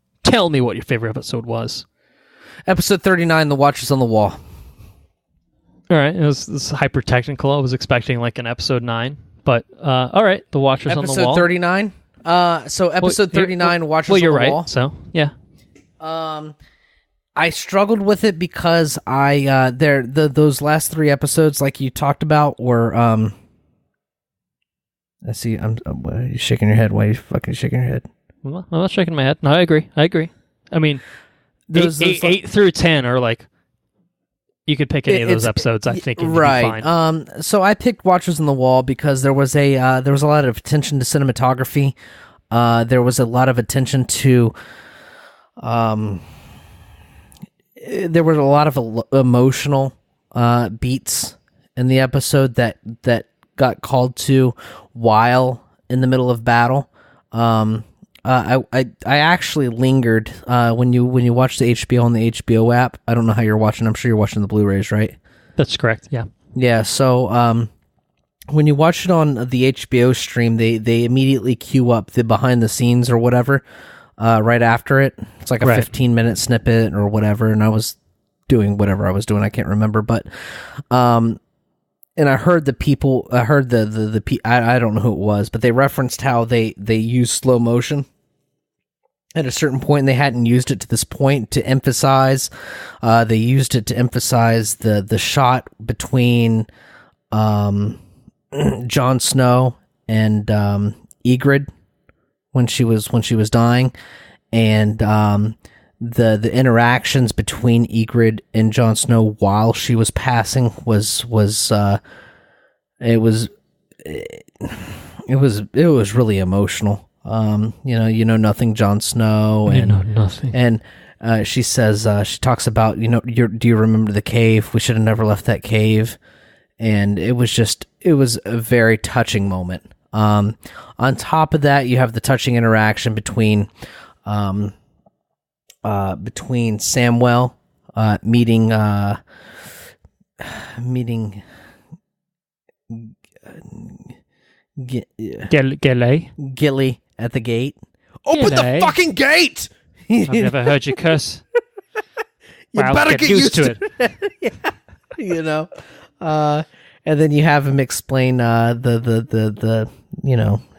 what your favorite episode was. Episode 39, The Watchers on the Wall. All right, this is hyper technical. I was expecting like an episode 9, but all right, The Watchers on the Wall. Episode 39. So episode 39, Watchers on the Wall. Well, you're right. So yeah. I struggled with it because those last 3 episodes, like you talked about, were I see. Why are you shaking your head? Why are you fucking shaking your head? Well, I'm not shaking my head. No, I agree. I mean, those 8 through 10 are like, you could pick any of those episodes. I think it'd be fine. So I picked Watchers on the Wall because there was a lot of attention to cinematography. There was a lot of attention to there were a lot of emotional beats in the episode that got called to while in the middle of battle. I actually lingered when you watch the HBO on the HBO app. I don't know how you're watching. I'm sure you're watching the Blu-rays, right? That's correct. Yeah. Yeah. So when you watch it on the HBO stream, they immediately queue up the behind the scenes or whatever. Right after it. It's like a 15-minute snippet or whatever, and I was doing whatever I was doing, I can't remember, but and I heard the people, I don't know who it was, but they referenced how they use slow motion at a certain point, and they hadn't used it to this point to emphasize, they used it to emphasize the shot between Jon Snow and Ygritte when she was dying, and the interactions between Ygritte and Jon Snow while she was passing was really emotional. You know nothing, Jon Snow, and you know nothing. And she says she talks about do you remember the cave? We should have never left that cave. And it was a very touching moment. On top of that, you have the touching interaction between Samwell meeting Gilly at the gate. Open the fucking gate! I've never heard you curse. You better get used to it. Yeah. And then you have him explain the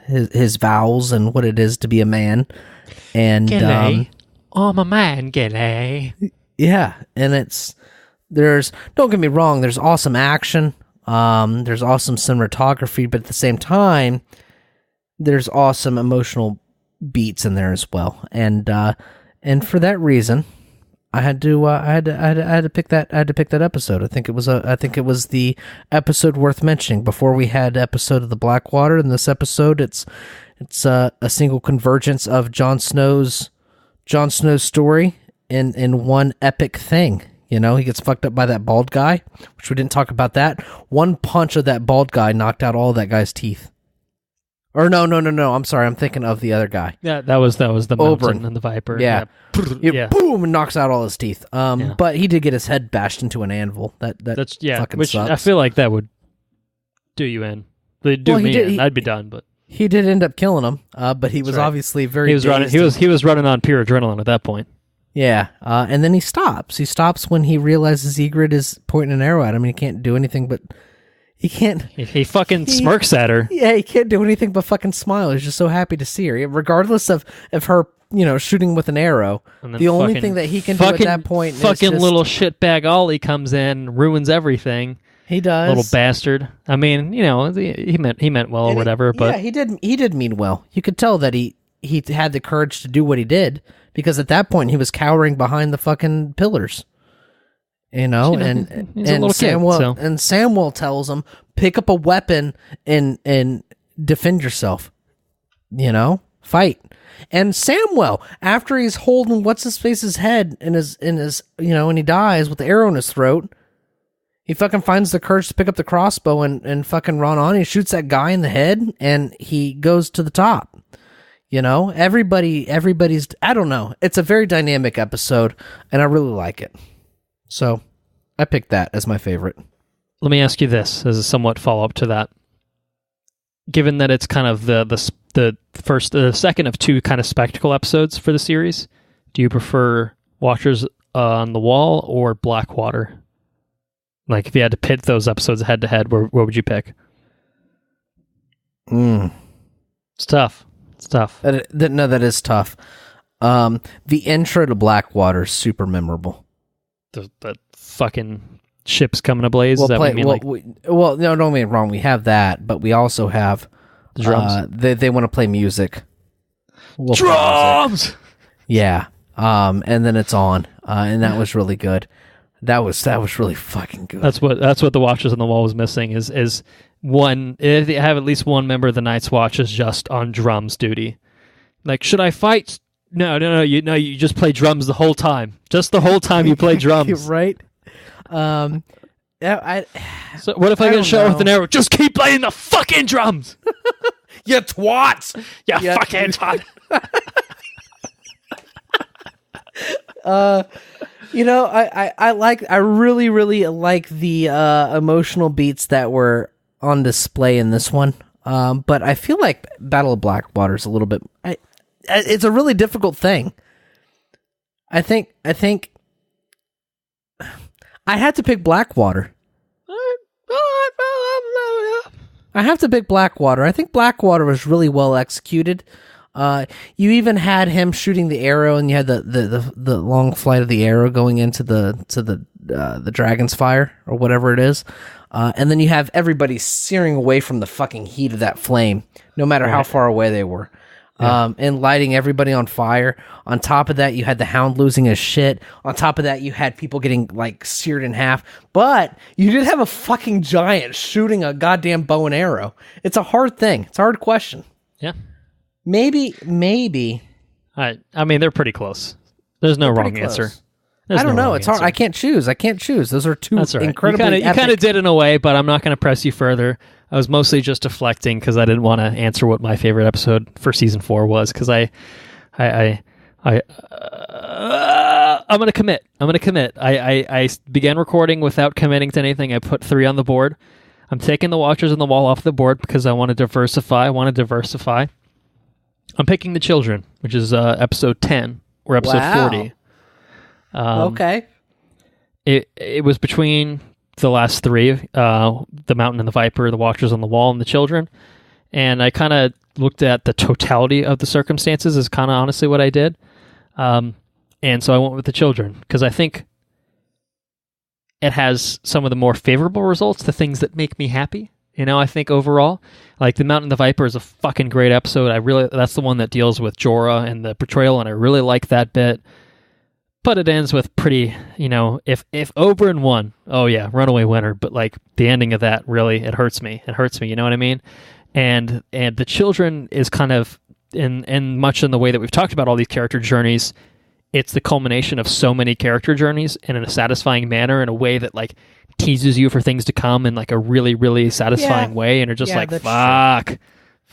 his vows and what it is to be a man. And Gilly, I'm a man, Gilly. Yeah, and don't get me wrong, there's awesome action, there's awesome cinematography, but at the same time, there's awesome emotional beats in there as well. And for that reason, I had to pick that episode. I think it was the episode worth mentioning. Before we had episode of the Blackwater, in this episode it's a single convergence of Jon Snow's story in one epic thing. He gets fucked up by that bald guy, which we didn't talk about that. One punch of that bald guy knocked out all that guy's teeth. Or no. I'm sorry. I'm thinking of the other guy. Yeah, that was the Oberyn. mountain and the viper. Yeah. Yeah. Boom, and knocks out all his teeth. But he did get his head bashed into an anvil. That's fucking which sucks. I feel like that would do you in. They'd do me in. I'd be done, but he did end up killing him. But he was obviously very. He was running. He was running on pure adrenaline at that point. Yeah, and then he stops. He stops when he realizes Ygritte is pointing an arrow at him, and he can't do anything but. He can't. He fucking smirks at her. Yeah, he can't do anything but fucking smile. He's just so happy to see her, regardless of her, shooting with an arrow. The only thing that he can do at that point, fucking is just, little shitbag Ollie comes in, ruins everything. He does, little bastard. I mean, he meant well or whatever. But yeah, he did mean well. You could tell that he had the courage to do what he did, because at that point he was cowering behind the fucking pillars. And Samwell tells him, pick up a weapon and defend yourself. Fight. And Samwell, after he's holding what's his face's head in his and he dies with the arrow in his throat, he fucking finds the courage to pick up the crossbow and fucking run on. He shoots that guy in the head and he goes to the top. Everybody's, I don't know. It's a very dynamic episode and I really like it. So, I picked that as my favorite. Let me ask you this as a somewhat follow-up to that. Given that it's kind of the second of two kind of spectacle episodes for the series, do you prefer Watchers on the Wall or Blackwater? Like, if you had to pit those episodes head to head, what would you pick? It's tough. That is tough. The intro to Blackwater is super memorable. The fucking ships coming ablaze. Is that what you mean? No, don't get me wrong. We have that, but we also have the drums. They want to play music. Drums. Yeah. And then it's on, and that was really good. That was really fucking good. That's what the Watchers on the Wall was missing. Is one. If they have at least one member of the Night's Watch is just on drums duty. Like, should I fight? No. You just play drums the whole time. Just the whole time you play drums. Right. So what if I get shot with an arrow? Just keep playing the fucking drums. You twats. You fucking twat. I really, really like the emotional beats that were on display in this one. But I feel like Battle of Blackwater is a little bit. It's a really difficult thing. I think I had to pick Blackwater. I have to pick Blackwater. I think Blackwater was really well executed. You even had him shooting the arrow, and you had the long flight of the arrow going into the dragon's fire or whatever it is, and then you have everybody searing away from the fucking heat of that flame, no matter how far away they were. And lighting everybody on fire. On top of that, you had the Hound losing his shit. On top of that, you had people getting, like, seared in half. But you did have a fucking giant shooting a goddamn bow and arrow. It's a hard thing. It's a hard question. Yeah. Maybe. I mean, they're pretty close. There's no wrong answer. I don't know. It's hard. I can't choose. Those are two incredibly You kind of did in a way, but I'm not going to press you further. I was mostly just deflecting because I didn't want to answer what my favorite episode for season 4 was, because I'm going to commit. I began recording without committing to anything. I put 3 on the board. I'm taking the Watchers on the Wall off the board because I want to diversify. I'm picking The Children, which is episode 10 or episode 40. Okay. It was between the last 3, the Mountain and the Viper, the Watchers on the Wall, and The Children. And I kind of looked at the totality of the circumstances is kind of honestly what I did. And so I went with The Children because I think it has some of the more favorable results, the things that make me happy. I think overall, like The Mountain and the Viper is a fucking great episode. That's the one that deals with Jorah and the betrayal, and I really like that bit. But it ends with pretty, if Oberyn won, oh yeah, runaway winner. But like the ending of that, really, it hurts me. You know what I mean? And The Children is kind of in much in the way that we've talked about all these character journeys. It's the culmination of so many character journeys, and in a satisfying manner, in a way that like teases you for things to come in like a really, really satisfying way. And you're just like,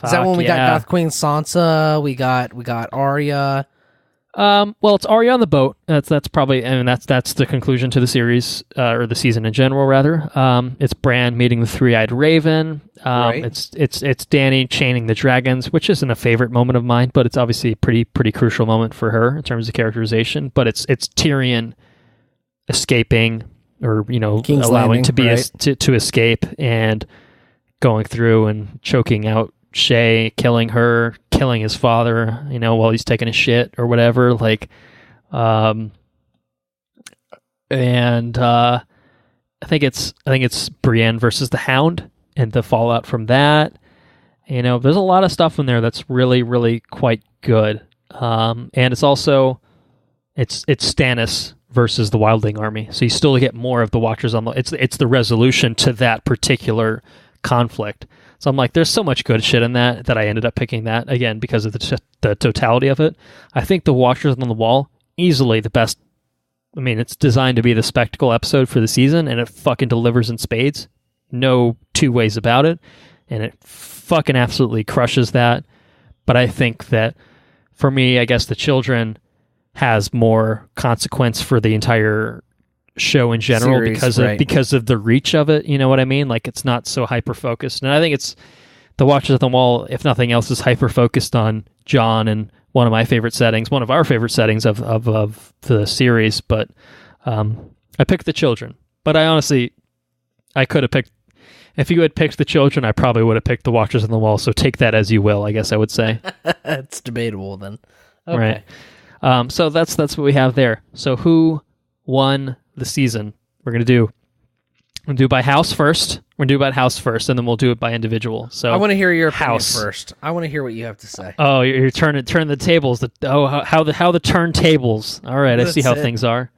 Is that when we got Goth Queen Sansa? We got Arya. Well, it's Arya on the boat. That's probably, I mean, that's the conclusion to the series, or the season in general, rather. It's Bran meeting the three-eyed raven. Right. It's Dany chaining the dragons, which isn't a favorite moment of mine, but it's obviously a pretty crucial moment for her in terms of characterization. But it's Tyrion escaping, or King's allowing Landing, to be right? to escape and going through and choking out Shay, killing her, killing his father, while he's taking a shit or whatever. And I think it's Brienne versus the Hound and the fallout from that. There's a lot of stuff in there that's really, really quite good. And it's also it's Stannis versus the Wildling army, so you still get more of the Watchers on the. It's the resolution to that particular conflict. So I'm like, there's so much good shit in that I ended up picking that, again, because of the totality of it. I think the Watchers on the Wall, easily the best. I mean, it's designed to be the spectacle episode for the season, and it fucking delivers in spades. No two ways about it. And it fucking absolutely crushes that. But I think that, for me, I guess The Children has more consequence for the entire show in general series, because of the reach of it. You know what I mean? Like, it's not so hyper focused, and I think it's the Watchers of the Wall, if nothing else, is hyper focused on Jon and one of my favorite settings, one of our favorite settings of the series. But I picked The Children, but I could have picked, if you had picked The Children, I probably would have picked the Watchers of the Wall. So take that as you will, I guess I would say. It's debatable then. Okay. Right. So that's what we have there. So who won the season? We're gonna do by house first. We're gonna do by house first, and then we'll do it by individual. So I want to hear your opinion house first. I want to hear what you have to say. Oh, you're turn the tables. How the turntables. All right, I see how things are.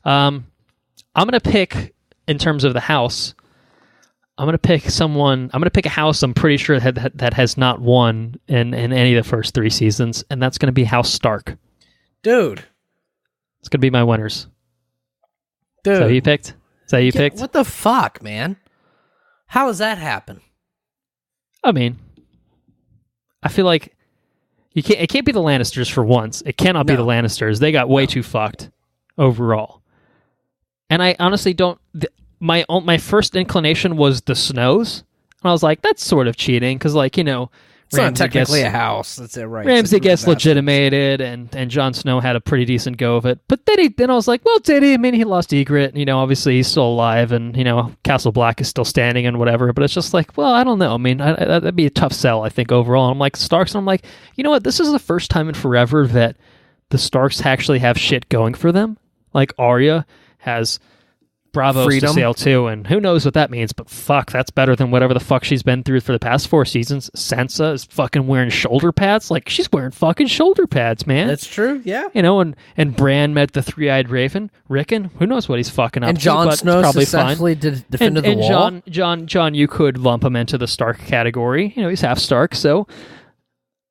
I'm gonna pick, in terms of the house, I'm gonna pick a house I'm pretty sure that has not won in any of the first 3 seasons, and that's gonna be House Stark. Dude. It's gonna be my winners. Dude. Is that who you picked? Picked? What the fuck, man? How does that happen? I mean, I feel like it can't be the Lannisters for once. It cannot be the Lannisters. They got way too fucked overall. And I honestly don't. My first inclination was the Snows, and I was like, that's sort of cheating because, it's not technically a house. That's it, right? Ramsay gets legitimated, and Jon Snow had a pretty decent go of it. But then I was like, well, did he? I mean, he lost Ygritte. Obviously he's still alive, and Castle Black is still standing and whatever. But it's just like, well, I don't know. I mean, that'd be a tough sell, I think, overall. And I'm like, Starks, and I'm like, you know what? This is the first time in forever that the Starks actually have shit going for them. Like, Arya has Bravos freedom to sail too, and who knows what that means, but fuck, that's better than whatever the fuck she's been through for the past 4 seasons. Sansa is fucking wearing shoulder pads. Like, she's wearing fucking shoulder pads, man. That's true, yeah. And Bran met the three-eyed raven, Rickon. Who knows what he's fucking up and to, Jon but Snow it's probably successfully fine. defended the wall. John, you could lump him into the Stark category. He's half Stark, so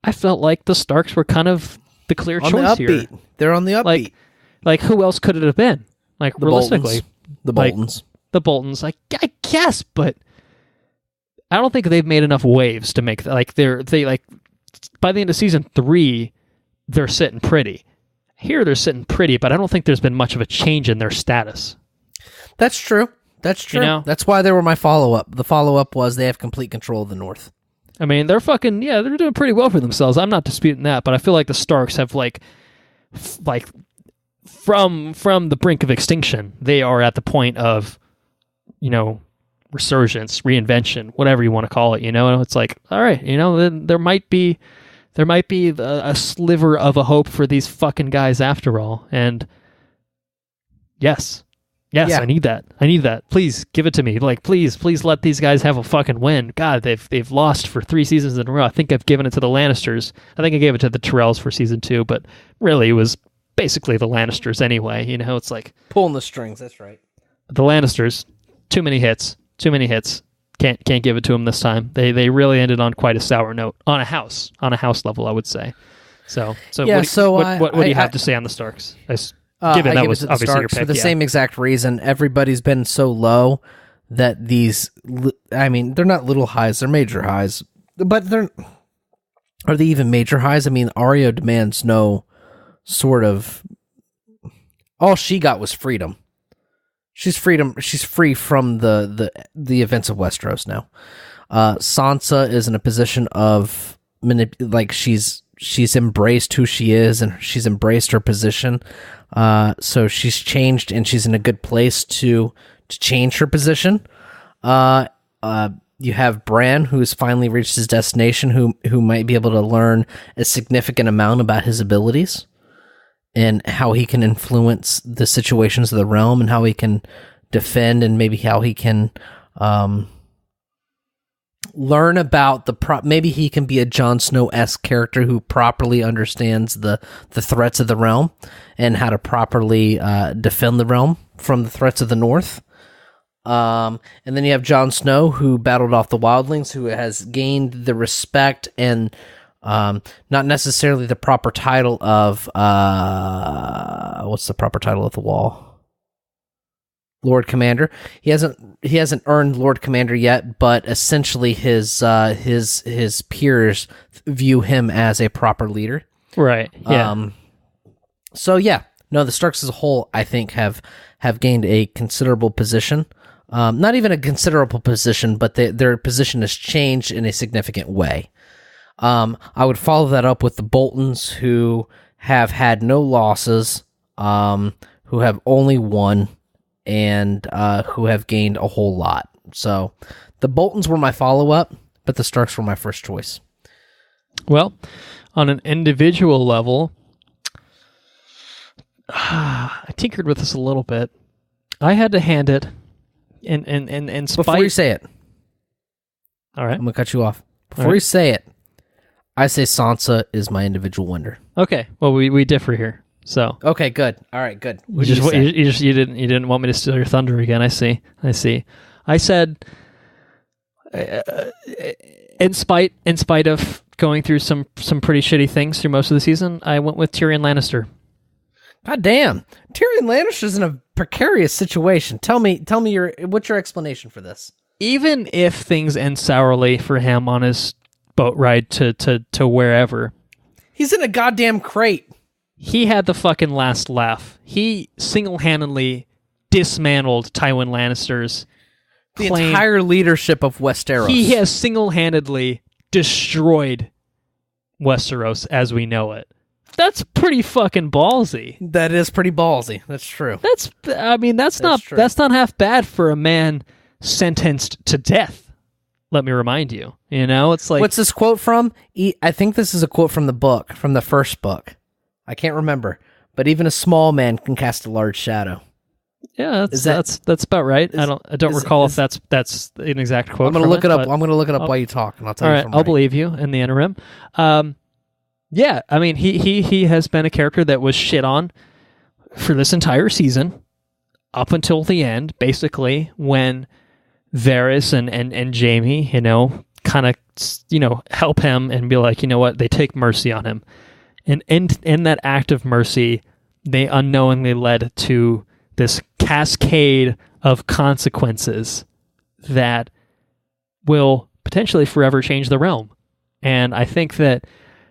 I felt like the Starks were kind of the clear on choice the upbeat. here. They're on the upbeat. Like who else could it have been? Like, the realistically. The Boltons. The Boltons, I guess, but I don't think they've made enough waves to make by the end of season 3, they're sitting pretty. Here they're sitting pretty, but I don't think there's been much of a change in their status. That's true. That's why they were my follow-up. The follow-up was they have complete control of the North. I mean, they're doing pretty well for themselves. I'm not disputing that, but I feel like the Starks have from the brink of extinction, they are at the point of resurgence, reinvention, whatever you want to call it. It's like, all right, then there might be a sliver of a hope for these fucking guys after all. And yes, yeah. I need that. Please give it to me. Like, please let these guys have a fucking win. God, they've lost for 3 seasons in a row. I think I've given it to the Lannisters. I think I gave it to the Tyrells for season 2, but really it was basically the Lannisters anyway. It's like pulling the strings. That's right. The Lannisters. Too many hits. Can't give it to them this time. They really ended on quite a sour note on a house level, I would say. So yeah. What do you have to say on the Starks? Given that was obviously your pick, for the same exact reason. Everybody's been so low that these. I mean, they're not little highs; they're major highs. but are they even major highs? I mean, Arya demands no sort of. All she got was freedom. She's freedom. She's free from the events of Westeros now. Sansa is in a position of she's embraced who she is and she's embraced her position. So she's changed and she's in a good place to change her position. You have Bran, who's finally reached his destination, who might be able to learn a significant amount about his abilities and how he can influence the situations of the realm and how he can defend and maybe how he can learn about maybe he can be a Jon Snow-esque character who properly understands the threats of the realm and how to properly defend the realm from the threats of the North. And then you have Jon Snow, who battled off the wildlings, who has gained the respect and not necessarily the proper title of what's the proper title of the Wall? Lord Commander. He hasn't earned Lord Commander yet, but essentially his peers view him as a proper leader. Right. Yeah. So yeah, no, the Starks as a whole, I think, have gained a considerable position. Not even a considerable position, but their position has changed in a significant way. I would follow that up with the Boltons, who have had no losses, who have only won, and who have gained a whole lot. So the Boltons were my follow-up, but the Starks were my first choice. Well, on an individual level, I tinkered with this a little bit. I had to hand it in spite... Before you say it. All right. I'm going to cut you off. Before you say it, I say Sansa is my individual winner. Okay. Well, we differ here. So okay, good. All right, good. You didn't want me to steal your thunder again. I see. I said, in spite of going through some pretty shitty things through most of the season, I went with Tyrion Lannister. God damn, Tyrion Lannister's in a precarious situation. Tell me what's your explanation for this? Even if things end sourly for him on his boat ride to wherever, he's in a goddamn crate. He had the fucking last laugh. He single-handedly dismantled Tywin Lannister's entire leadership of Westeros. He has single-handedly destroyed Westeros as we know it. That's pretty fucking ballsy. That is pretty ballsy. That's true. That's not half bad for a man sentenced to death. Let me remind you. You know, it's like, what's this quote from? I think this is a quote from the first book. I can't remember, but even a small man can cast a large shadow. Yeah, that's about right. I don't recall if that's an exact quote. I'm gonna look it up. I'm gonna look it up while you talk, and I'll tell you. All right, I'll believe you in the interim. Yeah, I mean, he has been a character that was shit on for this entire season, up until the end, basically, when Varys and Jaime, kind of, help him and be like, you know what, they take mercy on him. And in that act of mercy, they unknowingly led to this cascade of consequences that will potentially forever change the realm. And I think that,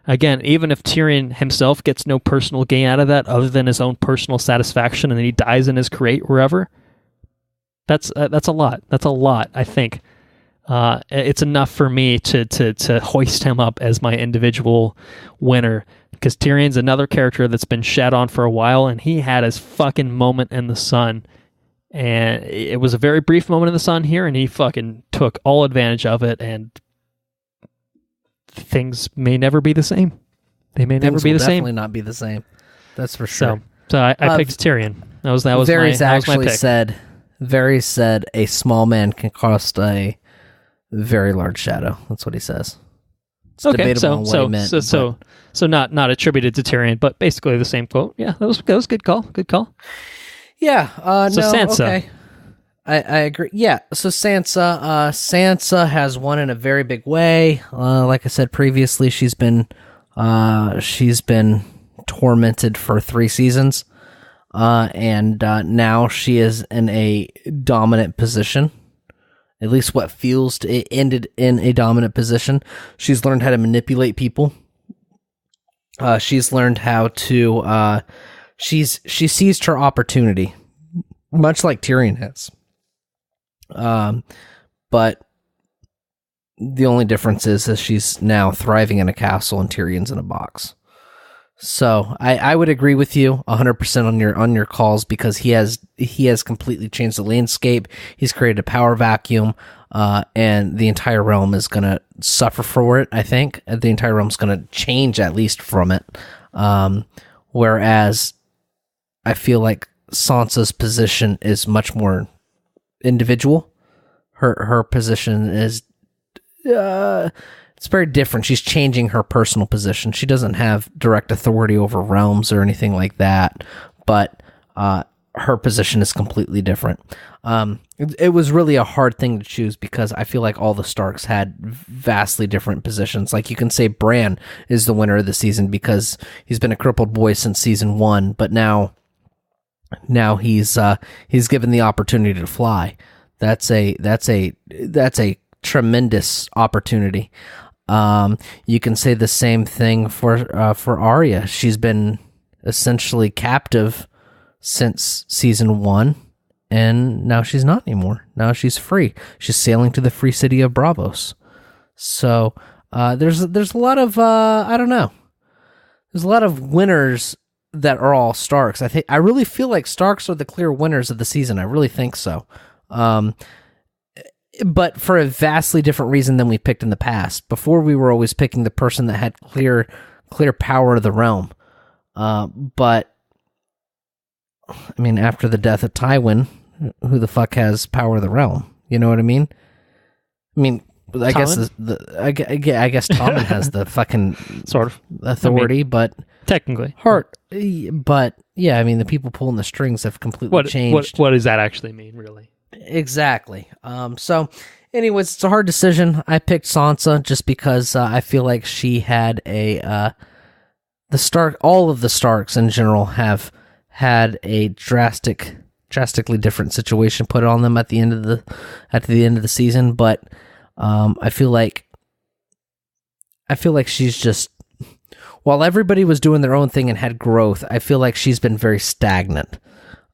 again, even if Tyrion himself gets no personal gain out of that other than his own personal satisfaction and then he dies in his crate wherever, that's a lot. That's a lot, I think. It's enough for me to hoist him up as my individual winner, because Tyrion's another character that's been shat on for a while, and he had his fucking moment in the sun. And it was a very brief moment in the sun here, and he fucking took all advantage of it, and things may never be the same. They may never be the same. Definitely not be the same. That's for sure. So I picked Tyrion. That was Varys my pick. Varys said a small man can cast a very large shadow. That's what he says. It's debatable on what he meant. So not attributed to Tyrion, but basically the same quote. Yeah, that was a good call. Good call. Yeah. Sansa. Okay. I agree. Yeah. So Sansa has won in a very big way. Like I said previously, she's been tormented for 3 seasons, and now she is in a dominant position at least what feels to it ended in a dominant position. She's learned how to manipulate people. She's learned how to she seized her opportunity, much like Tyrion has. But the only difference is that she's now thriving in a castle and Tyrion's in a box. So I would agree with you 100% on your calls, because he has completely changed the landscape. He's created a power vacuum, and the entire realm is going to suffer for it. I think the entire realm is going to change, at least from it. Whereas I feel like Sansa's position is much more individual. Her position is it's very different. She's changing her personal position. She doesn't have direct authority over realms or anything like that, but her position is completely different. It was really a hard thing to choose, because I feel like all the Starks had vastly different positions. Like, you can say Bran is the winner of the season because he's been a crippled boy since season 1, but now he's given the opportunity to fly. That's a tremendous opportunity. You can say the same thing for Arya. She's been essentially captive since season 1, and now she's not anymore. Now she's free. She's sailing to the free city of Braavos. So there's a lot of I don't know. There's a lot of winners that are all Starks. I really feel like Starks are the clear winners of the season. I really think so. But for a vastly different reason than we picked in the past. Before, we were always picking the person that had clear power of the realm. But I mean, after the death of Tywin, who the fuck has power of the realm? You know what I mean? I guess I guess Tommen has the fucking sort of authority, but technically, but yeah, I mean, the people pulling the strings have completely changed. What does that actually mean, really? Exactly. So, anyways, it's a hard decision. I picked Sansa just because I feel like she had all of the Starks in general have had a drastically different situation put on them at the end of the season. But I feel like she's just, while everybody was doing their own thing and had growth, I feel like she's been very stagnant.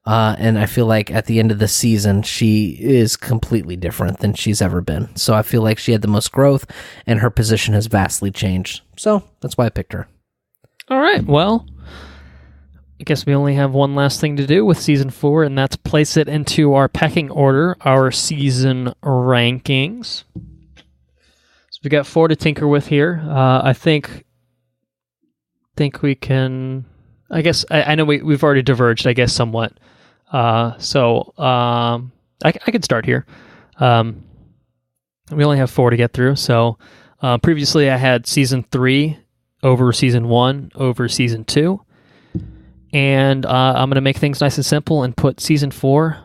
And I feel like at the end of the season, she is completely different than she's ever been. So I feel like she had the most growth, and her position has vastly changed. So that's why I picked her. All right. Well, I guess we only have one last thing to do with season 4, and that's place it into our pecking order, our season rankings. So we got 4 to tinker with here. I think we can. I guess I know we've already diverged, I guess, somewhat. So I could start here. We only have 4 to get through. So previously I had season 3 over season 1 over season 2. And I'm going to make things nice and simple and put season 4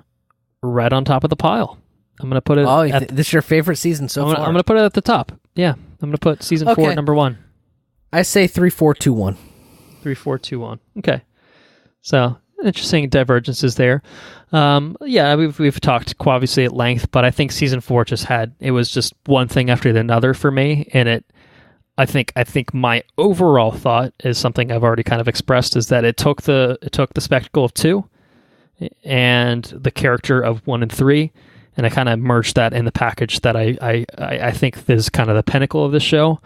right on top of the pile. I'm going to put it... this is your favorite season so far? I'm going to put it at the top. Yeah, I'm going to put season 4 at number 1. I say 3, 4, 2, 1. 3, 4, 2, 1. Okay. So, interesting divergences there. Yeah, we've talked obviously at length, but I think season 4 it was just one thing after another for me, and I think my overall thought is something I've already kind of expressed, is that it took the spectacle of 2 and the character of 1 and 3, and I kind of merged that in the package that I think is kind of the pinnacle of this show.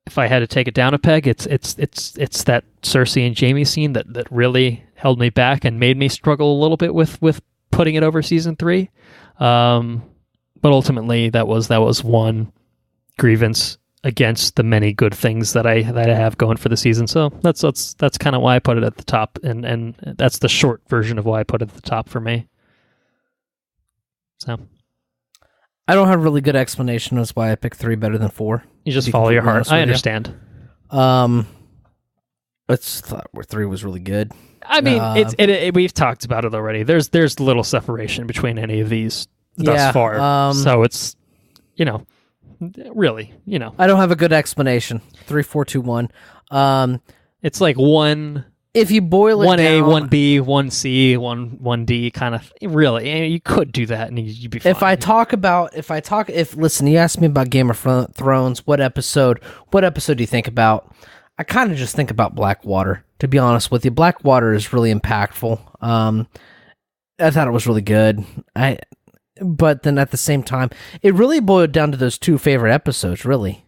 If I had to take it down a peg, it's that Cersei and Jaime scene that really held me back and made me struggle a little bit with putting it over season 3. But ultimately, that was one grievance against the many good things that I have going for the season. So that's kind of why I put it at the top, and that's the short version of why I put it at the top for me. So I don't have a really good explanation as why I picked 3 better than 4. You just follow your heart. I understand. I thought 3 was really good. I mean, we've talked about it already. There's little separation between any of these thus far. So it's, really, I don't have a good explanation. 3, 4, 2, 1. It's like one if you boil it 1A, down, 1B, 1C, 1D kind of. Really, you could do that and you'd be fine. Listen, you asked me about Game of Thrones, what episode do you think about? I kind of just think about Blackwater, to be honest with you. Blackwater is really impactful. I thought it was really good. But then at the same time, it really boiled down to those two favorite episodes, really.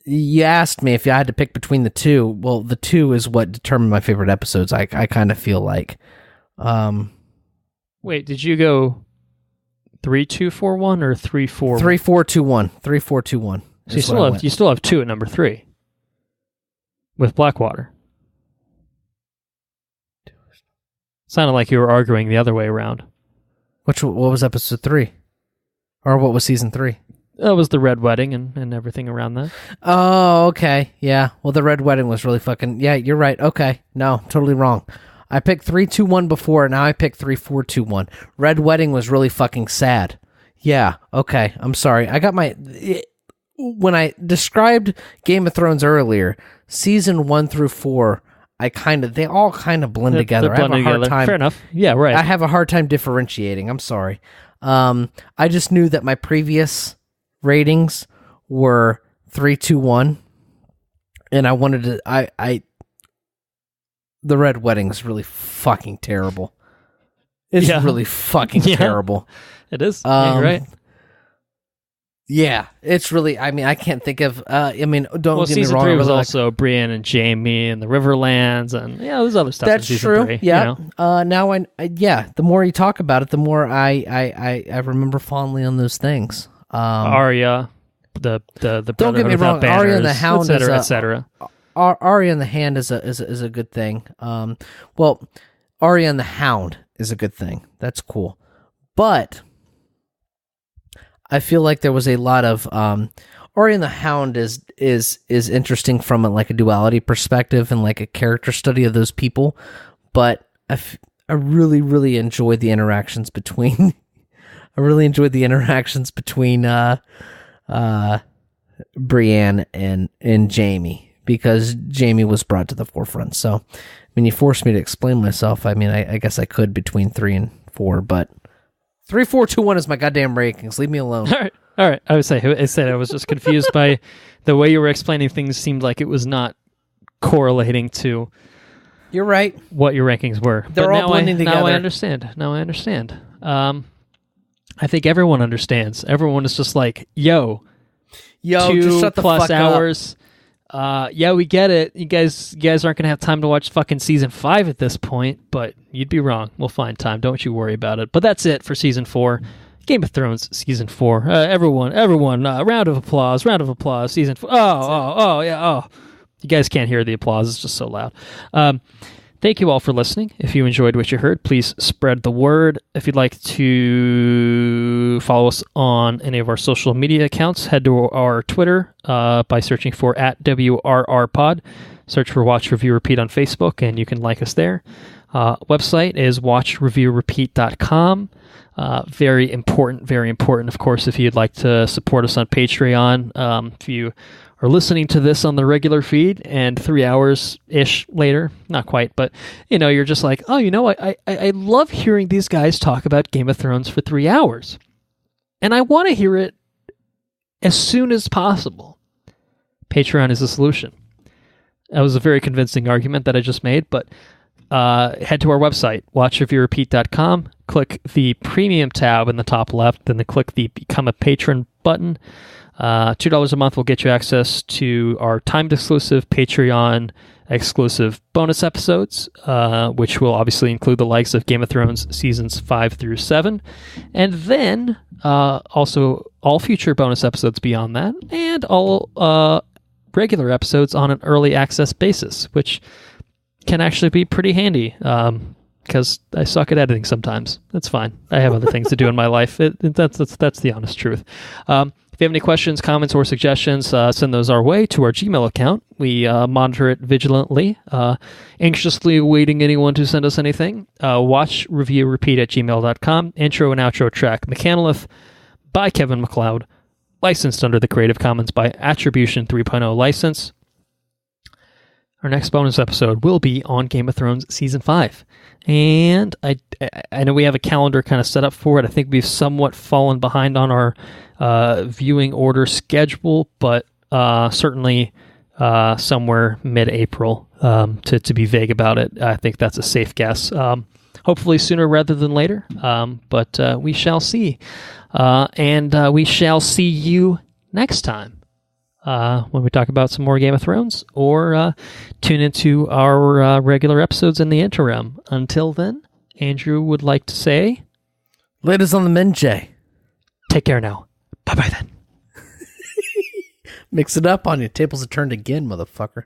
You asked me if I had to pick between the two. Well, the two is what determined my favorite episodes, I kind of feel like. Wait, did you go 3-2-4-1 or 3-4? 3-4-2-1. 3-4-2-1. So you still have 2 at number 3 with Blackwater. Sounded like you were arguing the other way around. What was episode 3? Or what was season 3? That was the Red Wedding and everything around that. Oh, okay. Yeah. Well, the Red Wedding was really fucking... Yeah, you're right. Okay. No, totally wrong. I picked 3-2-1 before, now I picked 3-4-2-1. Red Wedding was really fucking sad. Yeah, okay. I'm sorry. I got my... When I described Game of Thrones earlier, season 1 through 4... they all kind of blend together. I have a hard time. Fair enough. Yeah, right. I have a hard time differentiating. I'm sorry. I just knew that my previous ratings were 3-2-1, and I wanted to. The Red Wedding's really fucking terrible. It's really fucking terrible. It is. Yeah, you're right. Yeah, it's really. I mean, I can't think of. Don't get me wrong. Season 3 was also Brienne and Jaime and the Riverlands, and there's other stuff. That's in season true. 3, Yeah. Now the more you talk about it, the more I remember fondly on those things. Arya, the don't get me wrong. Banners, Arya and the Hound, etc. Arya and the Hand is a good thing. Well, Arya and the Hound is a good thing. That's cool, but I feel like there was a lot of Arya and the Hound is interesting from a duality perspective and like a character study of those people, but I really enjoyed the interactions between Brienne and Jaime, because Jaime was brought to the forefront. So, I mean, you forced me to explain myself. I mean, I guess I could between 3 and 4, but 3-4-2-1 is my goddamn rankings. Leave me alone. All right. I was just confused by the way you were explaining things. Seemed like it was not correlating to. You're right. What your rankings were. They're all blending together. Now I understand. I think everyone understands. Everyone is just like, yo, 2 just shut the plus fuck hours. Yeah, we get it. You guys aren't gonna have time to watch fucking season 5 at this point, but you'd be wrong. We'll find time. Don't you worry about it. But that's it for season 4, Game of Thrones season 4. Everyone, round of applause. Season 4. Oh, yeah. Oh, you guys can't hear the applause. It's just so loud. Thank you all for listening. If you enjoyed what you heard, please spread the word. If you'd like to follow us on any of our social media accounts, head to our Twitter by searching for @WRRPod. Search for Watch Review Repeat on Facebook, and you can like us there. Website is watchreviewrepeat.com. Very important, of course, if you'd like to support us on Patreon. If you are listening to this on the regular feed and 3 hours-ish later, not quite, but, you're just like, oh, I love hearing these guys talk about Game of Thrones for 3 hours. And I want to hear it as soon as possible. Patreon is the solution. That was a very convincing argument that I just made, but head to our website, watchreviewrepeat.com, click the Premium tab in the top left, then click the Become a Patron button. $2 a month will get you access to our timed exclusive Patreon exclusive bonus episodes, which will obviously include the likes of Game of Thrones seasons 5 through 7, and then also all future bonus episodes beyond that, and all regular episodes on an early access basis, which can actually be pretty handy. Because I suck at editing sometimes. That's fine. I have other things to do in my life. That's the honest truth. If you have any questions, comments, or suggestions, send those our way to our Gmail account. We monitor it vigilantly, anxiously awaiting anyone to send us anything. watchreviewrepeat@gmail.com. Intro and outro track, Mechanolith by Kevin MacLeod. Licensed under the Creative Commons by Attribution 3.0 license. Our next bonus episode will be on Game of Thrones Season 5. And I know we have a calendar kind of set up for it. I think we've somewhat fallen behind on our viewing order schedule, but certainly somewhere mid-April, to be vague about it. I think that's a safe guess. Hopefully sooner rather than later, but we shall see. And we shall see you next time. When we talk about some more Game of Thrones, or tune into our regular episodes in the interim. Until then, Andrew would like to say... Ladies on the men, Jay. Take care now. Bye-bye then. Mix it up on you. Tables are turned again, motherfucker.